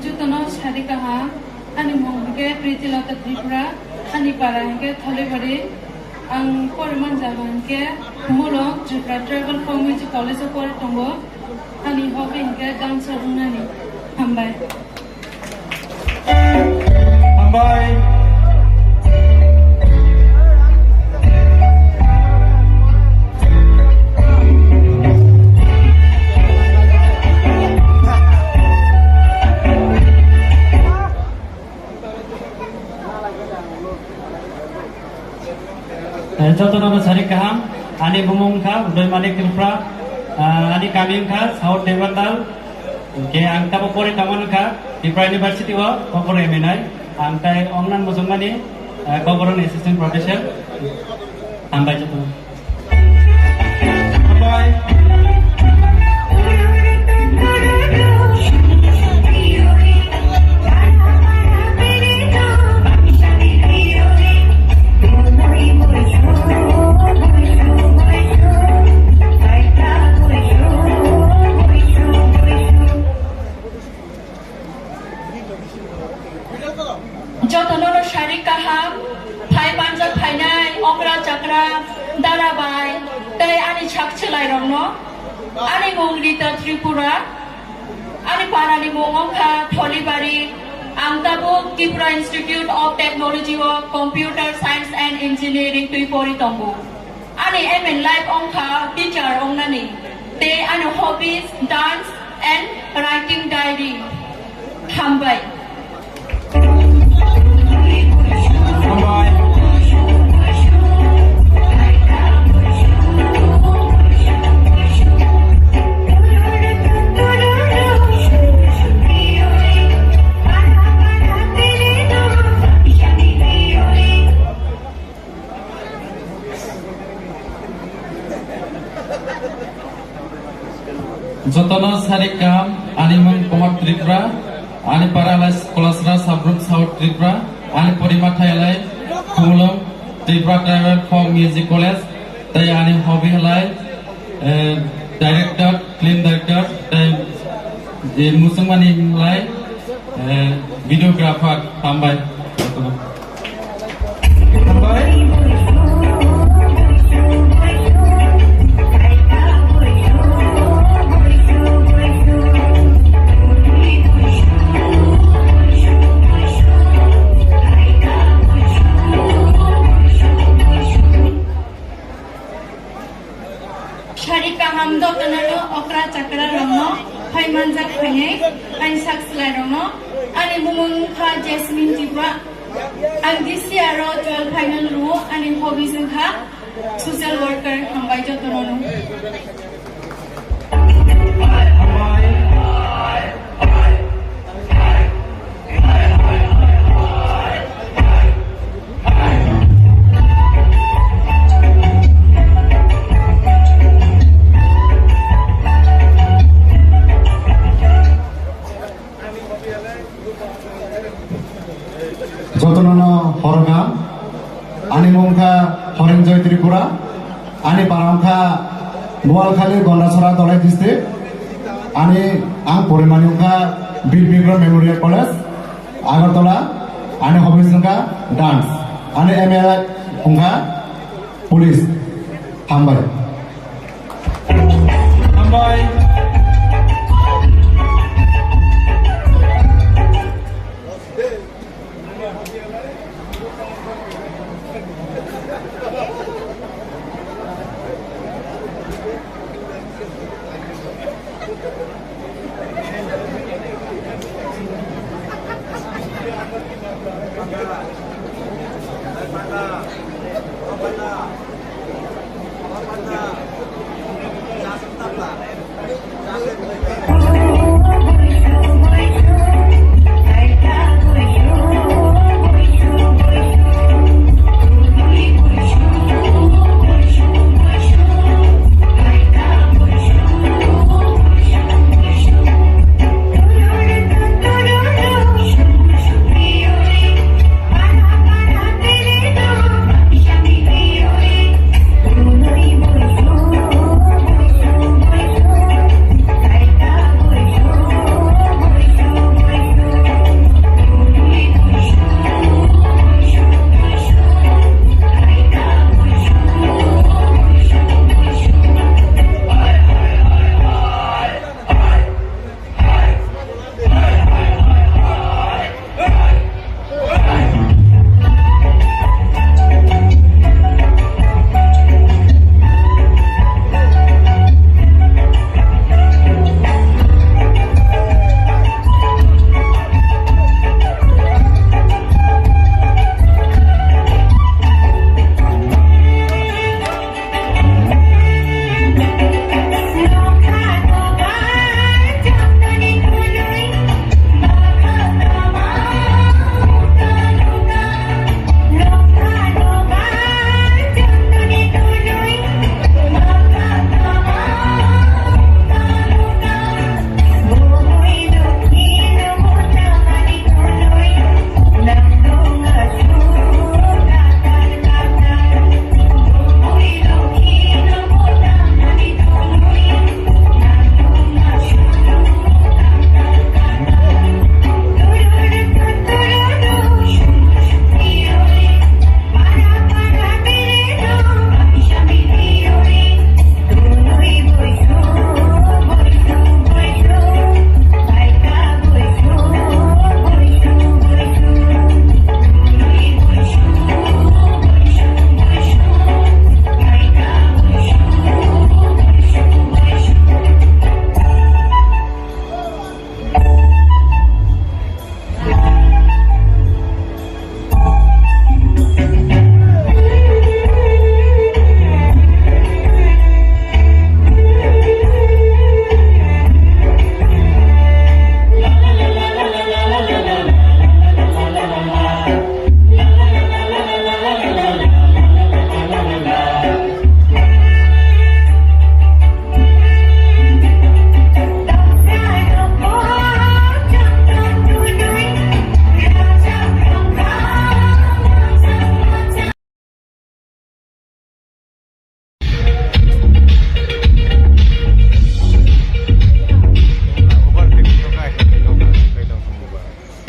Jotono Sari Kaham ani mung ke Pritilata Tripura ani para ke Tholebari ang Poriman Jaban ke Mulong Tripura Tribal Community College of Pori Tongo ani hobi ke dancer unani hambai
হামবাই
Jotono Sari Kaham ani bumung kha Udoi Manik Tripura ani kaming kha South Devandal ke ang tabo pori taman kha Tripura University wa kokoro eminai ang tai ongnan musungani kokoro assistant professor ambai jotono
হামবাই
jotono Sari Kaham Phai Banjak Phainai Okra Chakra Darabai tai ani chakchelai rongno ani mung Rita Tripura ani parani mung Ongkha Tholebari ang tabuk Tripura Institute of Technology wa Computer Science and Engineering Tripuri Tongo ani MN Life Ongkha teacher ongnani they ani hobbies dance and writing diary hambai
হামবাই
Jotono Sari Kaham ani mung Komar Tripura ani Paralai Kolasra Sabrum South Tripura ani Porimathayalai Kumulong Tripura Tribal Folk Music College tai ani hobby halai director film director tai musungmani lai videographer hambai jotono
হামবাই
Sari Kaham jotono Okra Chakra rongno Phai Banjak Phainai ani sakslai rongno ani bumung kha Jasmine Tripura ang this year 12 final ro ani hobby sangkha social worker hambai jotono
jotono horga ani mung kha Horenjoy Tripura, ani Paramkha Noalkhali Gondasara Dolai District, ani ang Porimaniuka Bir Bikram Memorial College, Agartala, ani Hobisangka Dance, ani MLA Unga Police, Hambai.
Hambai.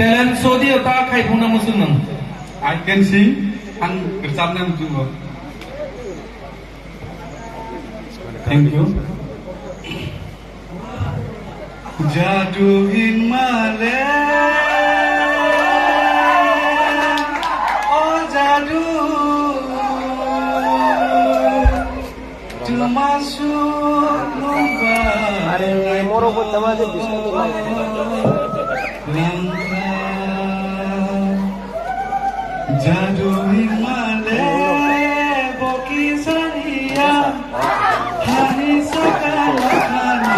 Talent show dia tak kai pun nama senang.
I can sing and kerjaan juga. Thank you. Jaduin male, oh jadu, termasuk lomba.
Are moro pun nama dia bisnis
Jaduin male, boki saria, hari segala hari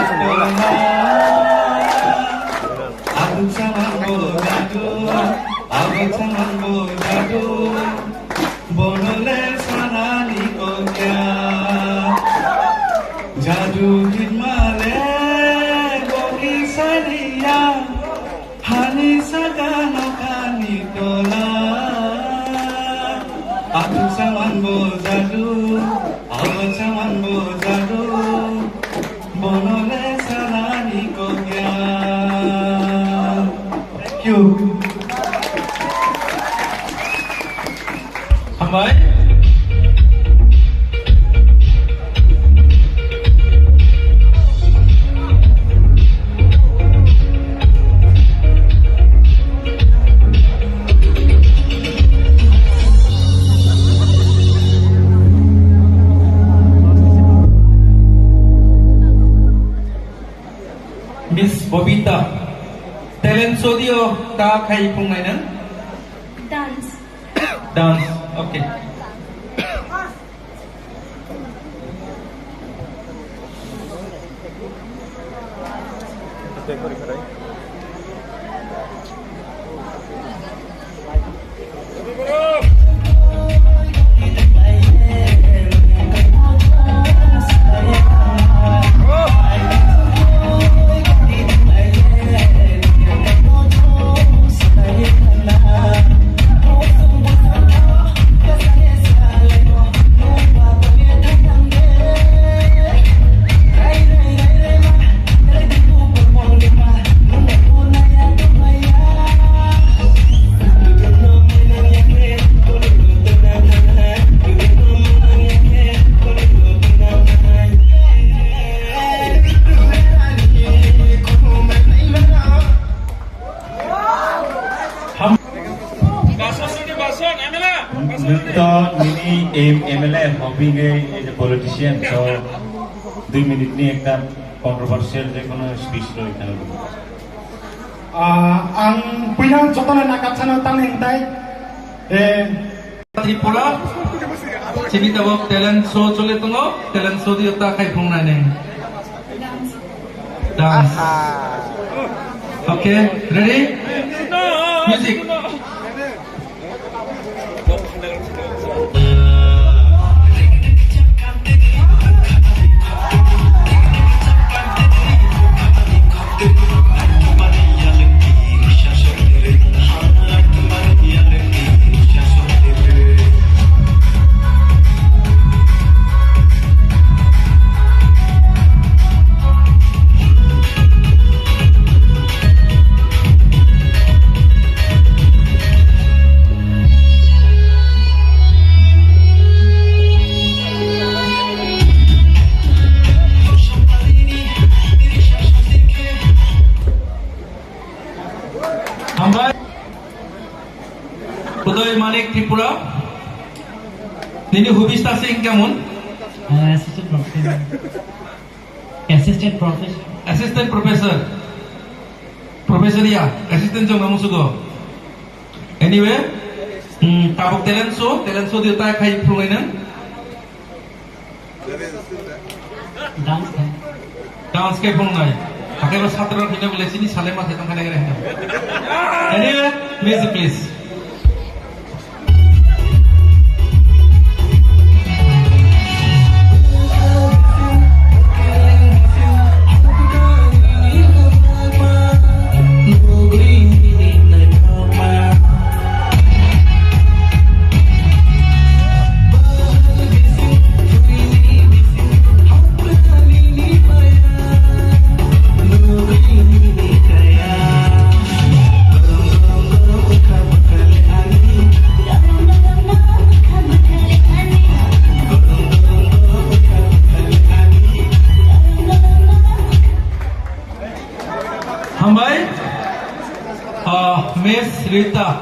Aku sangat jadu, aku sangat jadu, bonole sanani konya. Jaduin male, boki saria, hari segala hari Aku sangat jadu,
Bobita. Talent show dio ka kai pungnai nang?
Dance.
Dance. Okay.
MLA being a politician, so 2 minutes ni ekta controversial je kono speech lo ikan lo.
Ang pinang jotonan nakapsana tanging tay.
Tripura. Sini tawag talent show chole tungo. Talent show dio ta kai pungnai nang. Dance. Okay, ready? Music. Udoy Manik Tripura. Nini hubista sing kemun?
Assistant professor.
Assistant professor. Professor ya, assistant jong namu sugo. Anyway, tabuk talent show dia tak kai prolainan. Dance ke prolai. Pakai lo satra kita boleh sini salem masih tangkap lagi rehna. Anyway, music please. Miss Rita,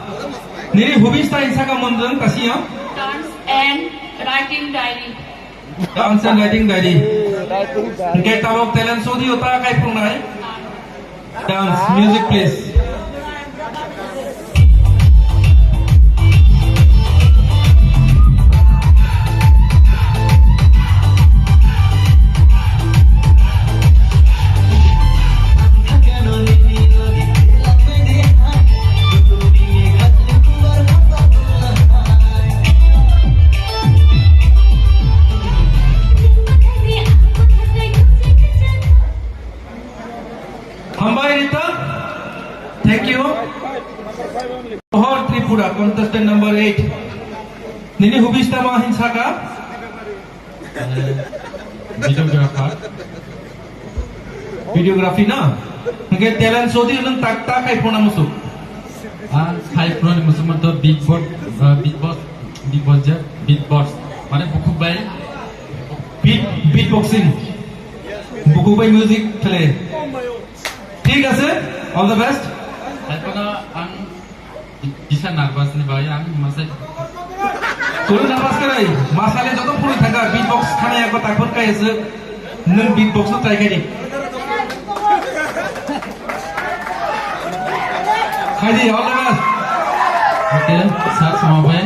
niri hubista insaka mundun kasiya?
Dance and writing diary.
Dance and writing diary. Okay, tabok talent show di uta kai pungnai. Dance, music please. Thank you. Pohor Tripura, contestant number 8. Nini hubista mahin saka?
Videographer.
Videography na? Nge talent show di unang takta kay puna musuk.
Kai pro ni musuh tu big boss. Mana buku bayi?
Beatboxing. Buku bayi music play. ठीक है sir, all the best.
Bisa nervous ni bayi, masa.
Kau nervous kerai, masalah jatuh pun thaga beatbox खाने aku takut kayak se, neng beatbox tu try kiri. Khaidi, all the best.
Okay, sir, samabai.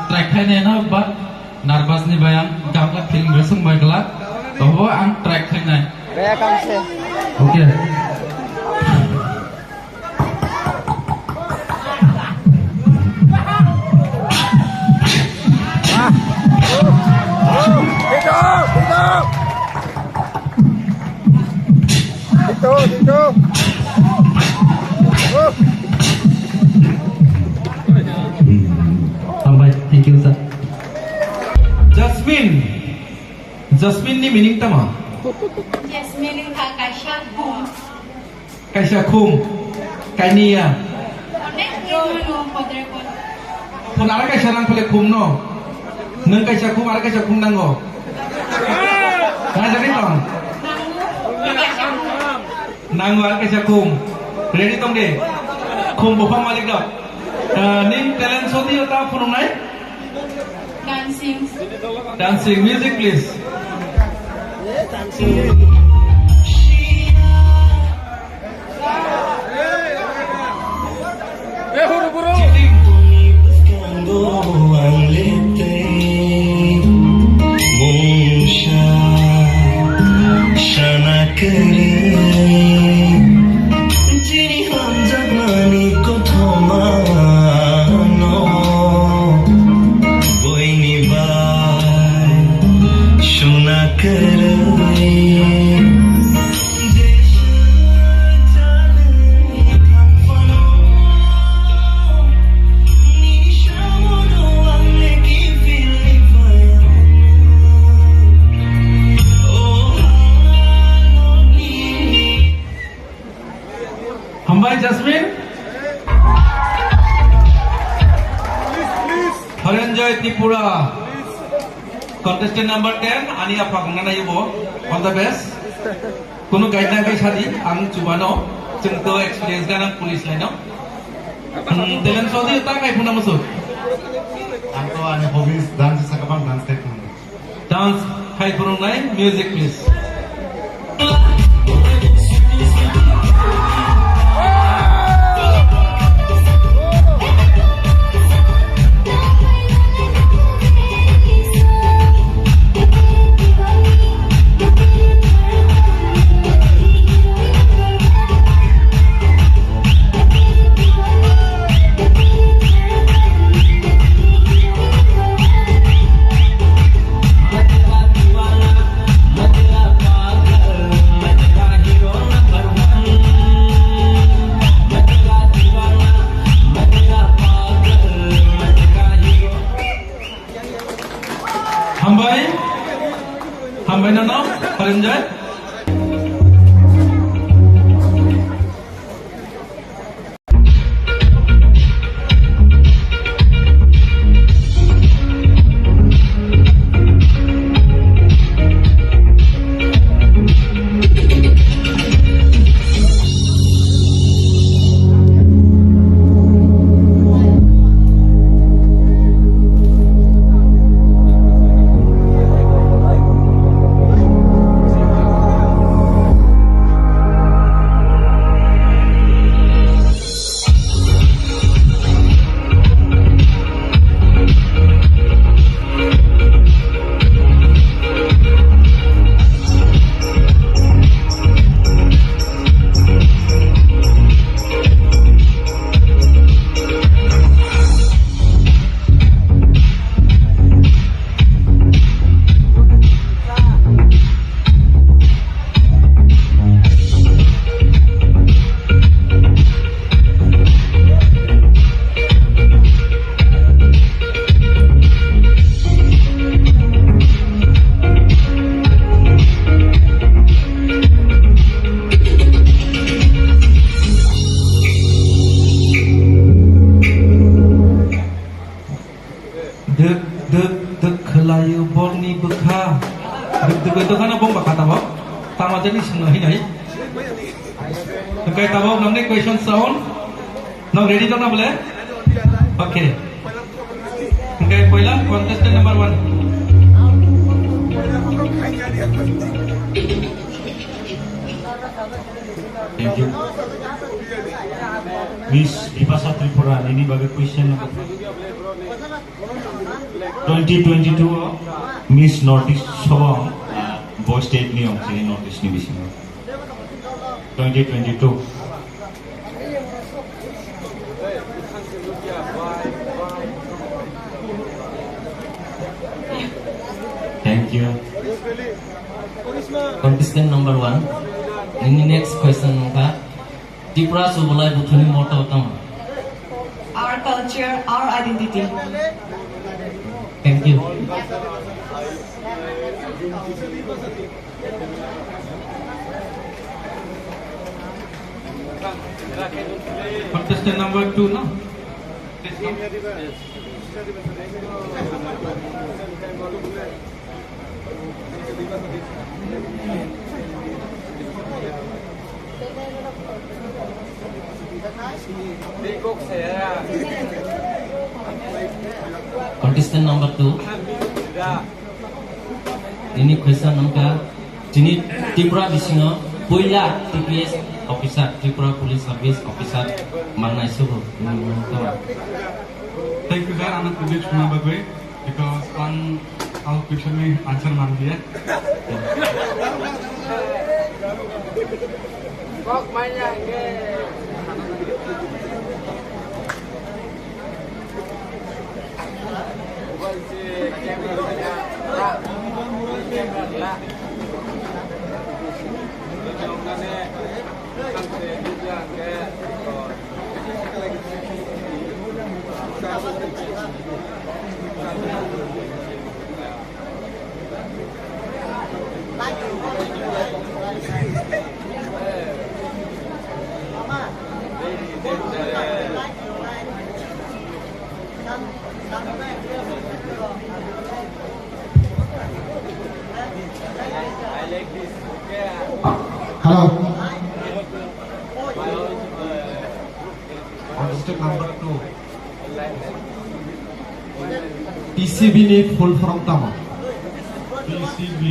Track khainai na but nervous ni bayang gamla feeling besung mai kelak. Bahwa track khainai. Okay.
Dito.
Sampai, thank you sir.
Jasmine ni meaning tama.
Jasmine ka kaisha kum.
Kaisha kum. Kainia.
Onek no padre ko.
Pun ara kaisha nang pale kum no. Nang kaisha kum ara kaisha kum nango. Jadi tong. Nango ara kaisha kum. Ready tong de. Kum bopang malik dok. Nin talent show di ota phone nai. Dancing music please. Hambai Jasmine. Haranjoy Tripura. Contestant number 10 Ania Pagana Yubo. All the best. Kuno guideline kai sadi ang cubano cengto experience ganang police line no. Talent show di ta kai puna masuk.
Angko ane hobbies dance sakabang dance kai puna.
Dance kai puna nai music please. Hambai nano, Haranjoy. Kelayu borni bekha. Deg kana bong bakha tabo. Tama jani sungna hi nai. Kai tabo namne question sound. Now ready to na bole? Okay. Kai पहिला contestant number 1.
Thank you. Miss Bipasa Tripura ini bagi question number 2022 Miss Northeast Sobong Boy State ni om sini Northeast ni bising 2022.
Thank you. Contestant number 1. Ini next question ka. Tripura subolai buthuni morta utama.
Our culture, our identity.
Thank you.
Contestant number 2, no?
Contestant number 2. Ini question nangka. Jini Tripura bisingo puila TPS officer Tripura Police Service officer mana isubo.
Thank you sir, anak tujuh cuma bagai because on all question में answer मान दिया.
Hello. Contestant number 2. TCB ni full form tama.
TCB.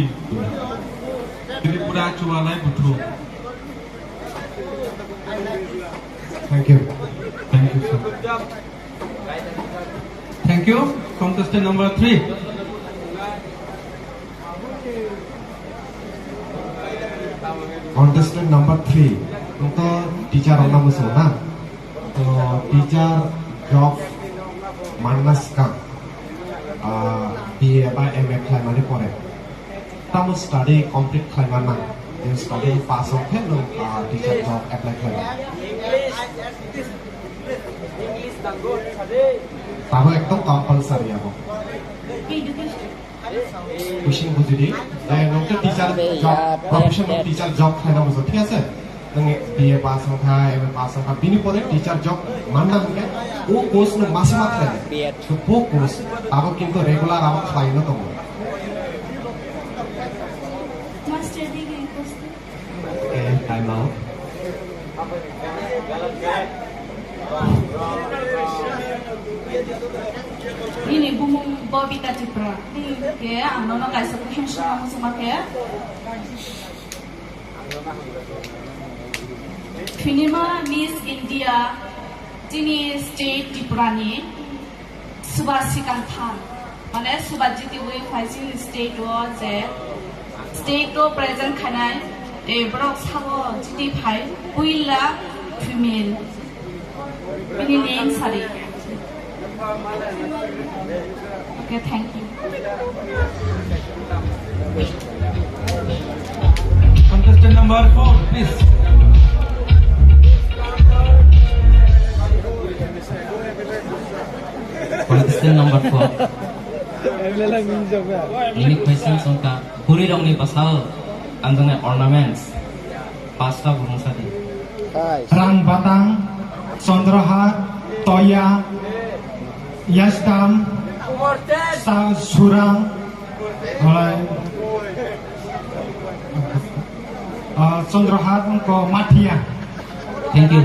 Tripura Cualai Buthu.
Thank you.
Thank you sir. Thank you. Contestant number 3.
Contestant number 3 untuk teacher orang musuh teacher job manas kang BA by MA climate pore tamu study complete climate yang study pass off hello teacher job apply climate tahu ekdom compulsory apa Pushing bujudi, dan untuk teacher job, professional teacher job kena musuh, ঠিক আছে? Dengan BA pass angka, MA pass angka, bini pore teacher job mana mungkin? वो course nu masih matre, तो वो course, ताको किंतु regular आवक खाई ना तो
Master degree course.
Okay, time out.
Ini bumung Bobita Tripura. Ke, ang nono guys, sa question siya mo sumake. Finima Miss India, jini state Tripura ni, Subhasikan Khan. Mane Subhajiti we facing state wo je, state wo present khanai, brok sabo jiti phai, puila female. Ini name sari. Okay, thank you.
Contestant number 4, please.
Contestant number 4. Ini question songka puri rong ni pasal andang ornaments. Pasta burung sadi.
Rang Batang, Chandrahat, Toya, Yasdam, Surang, Chandrahat ko Mathia.
Thank you.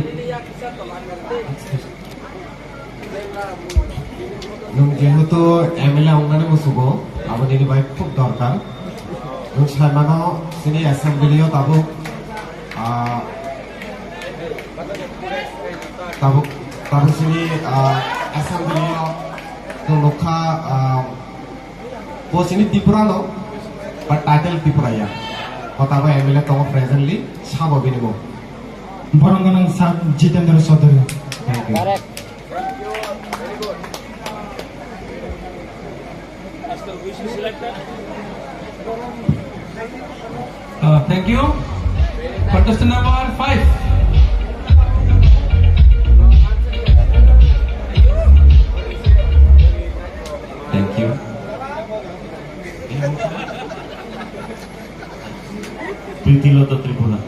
Nung যেহেতু MLA অঙ্গনে বসব আমাদের এই bike খুব দরকার নং সামানো সিনি অ্যাসেম্বলিও তাবো tabuk sini assembly no lokha bos ini Tripura no but title Tripura ya kota ba MLA to presently sabo binimo
Boronganang Sab Jitendra Sodari.
Thank you.
Thank you. Contestant number 5.
Thank you. Prithiloto Tripura.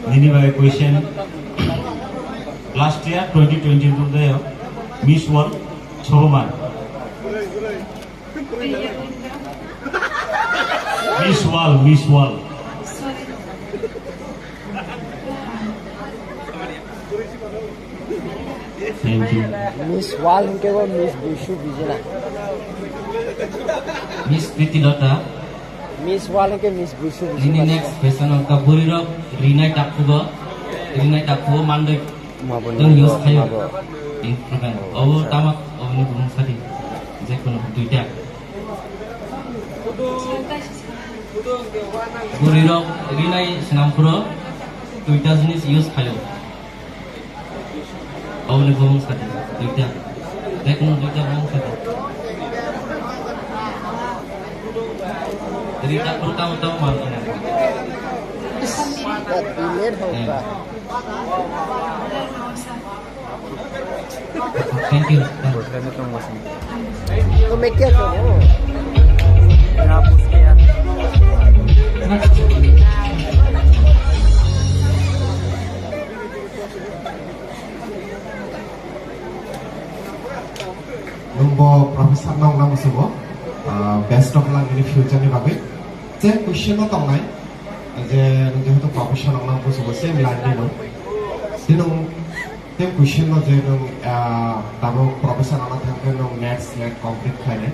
Nini by question. Last year 2022 there, Miss World Choroman. Miss World. Thank you.
Miss Wall ke wo Miss Bushu bijena.
Miss Prithiloto.
Miss Wall ke Miss Bushu
Ini next question angka Borirok Rinai Takubo Mandai dan news kayo. Infrakan. Oh tamak oh ini belum tadi. Saya pun Twitter. Borirok Rinai Senampuro Twitter jenis use kayo. Oh ini belum tadi. Twitter. Saya pun Twitter belum tadi. Jadi tak pertama-tama malu. Thank you.
तो मैं क्या करूँ?
Numbo Profesor Nong Nam Subo, best of luck in the future ni bagai. Je question no tong nai, je tu Profesor Nong Nam Subo same line ni no. Dinong tem question no je nong tabo Profesor Nong Nam nong net complete kaya.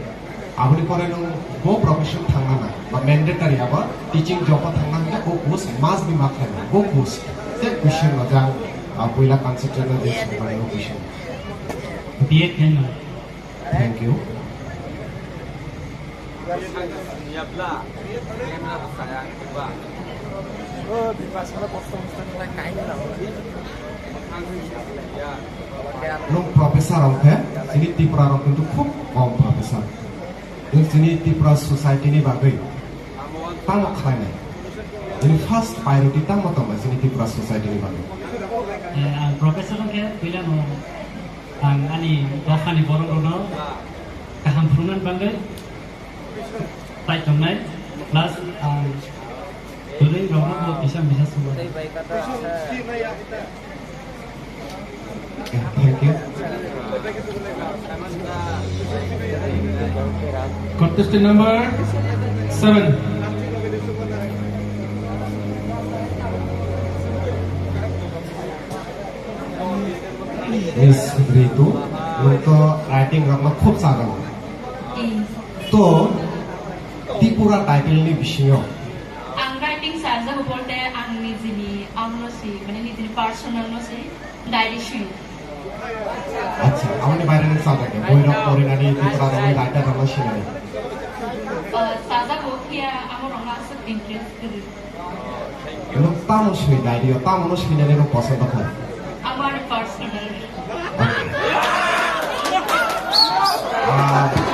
Abadi pore nong go profession thangna na, ba mandatory aba teaching job thangna na go course must be marked na go course. Je question no jang puila consider no je sumpai no question.
BA kan.
Thank you. Nung profesor orang sini Tripura orang itu खूब कम profesor. Nung sini Tripura society ni bagai tang kaya ni. Ini first priority tang macam mana sini Tripura society ni bagai.
Profesor orang kaya bila mau ani dohan di borong kehampunan bangga tai tomnai plus tulen romo bisa semua.
Thank you.
Contestant number 7.
Miss Ritu, untuk writing ramah खूब सारा. तो Tripura title ni bisyo.
Ang writing saja bolte ang nijini amno si, mane nijini personal no si diary sheet.
अच्छा, हमने बारे में सादा के बोल रहा कोरी नारी Tripura रानी राइटर ramah sih नारी.
Saja bokia amo rona se interest kiri.
Look tamu sih diary, tamu sih नारी नो पसंद है.
Amar personal.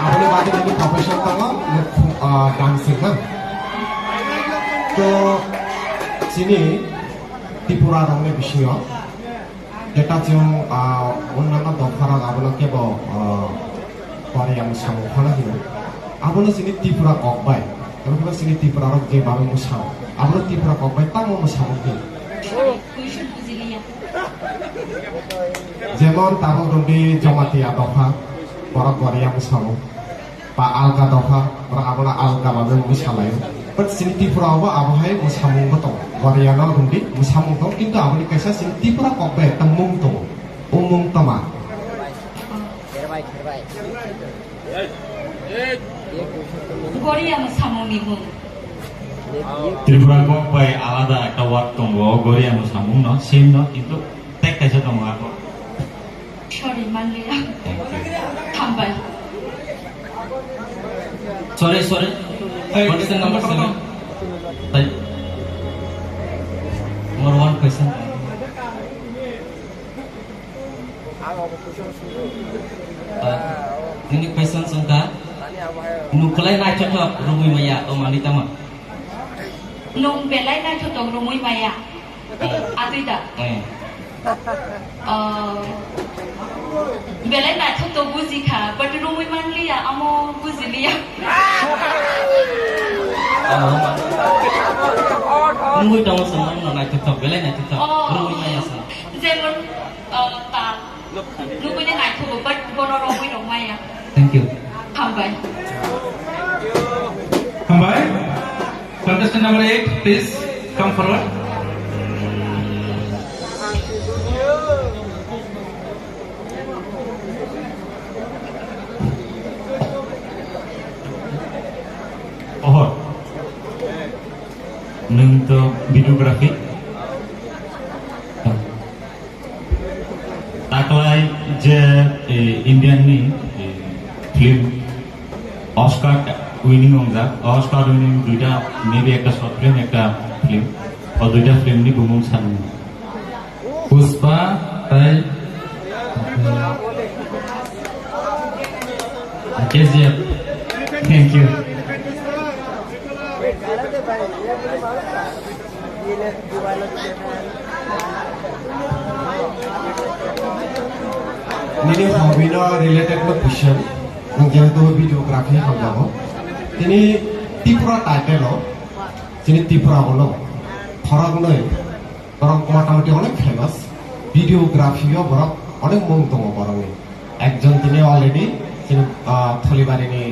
आपने बात की प्रोफेशन तंगा डांसिंग kan. तो sini Tripura ramai bisyo. Kita cium unna dokara abuna kebo Korea musang kana hiyo. Abuna sini Tripura kokbai. Kalau kita sini Tripura orang je baru musang. Abuna Tripura kokbai tamu musang hiyo. Jemon tamu rundi jomati adoha. Orang Korea musang. Pa alga doha. Orang abuna alga baru musalayo. But sini Tripura apa abahai musang betul. Korea na rundi musang betul. Kita abuni kaisa sini Tripura kokbai temung tu. Umum tama.
Korea musamo nibu.
Tripura kokbai alada একটা word তঙ্গ গরিয়া মুসামুং no same no কিন্তু tek kaisa tong ako
manliya. Tambay.
Sorry. Question number 7. More one question. Ini question sungka. Nukulai naik cocok rumui maya omani tama.
Nung belai na tutong rumui maya. Atida. Belai na tutong buzika, but rumui manliya amo buziliya.
Rumui tama sama no naik cocok belai naik cocok rumui maya sama.
Zemon ta. Rumui na naik tutong, but bono rumui no maya.
Thank you.
Tambay.
Contestant number 8, please come forward.
Oh, untuk videografi. Taklai je Indian ni film Oscar winning Oscar winning দুইটা maybe একটা short film একটা film ও দুইটা film ni bumung san
Puspa তাই
KGF. Thank you.
Nini hobby no related no question. যেহেতু videography হব তিনি Tripura title তিনি ত্রিপুরা বলো ফরক নয় বরং মোটামুটি অনেক ফেমাস ভিডিওগ্রাফিও বরং অনেক মুখ দङ বরং একজন তিনি অলরেডি তিনি থলিবারিনি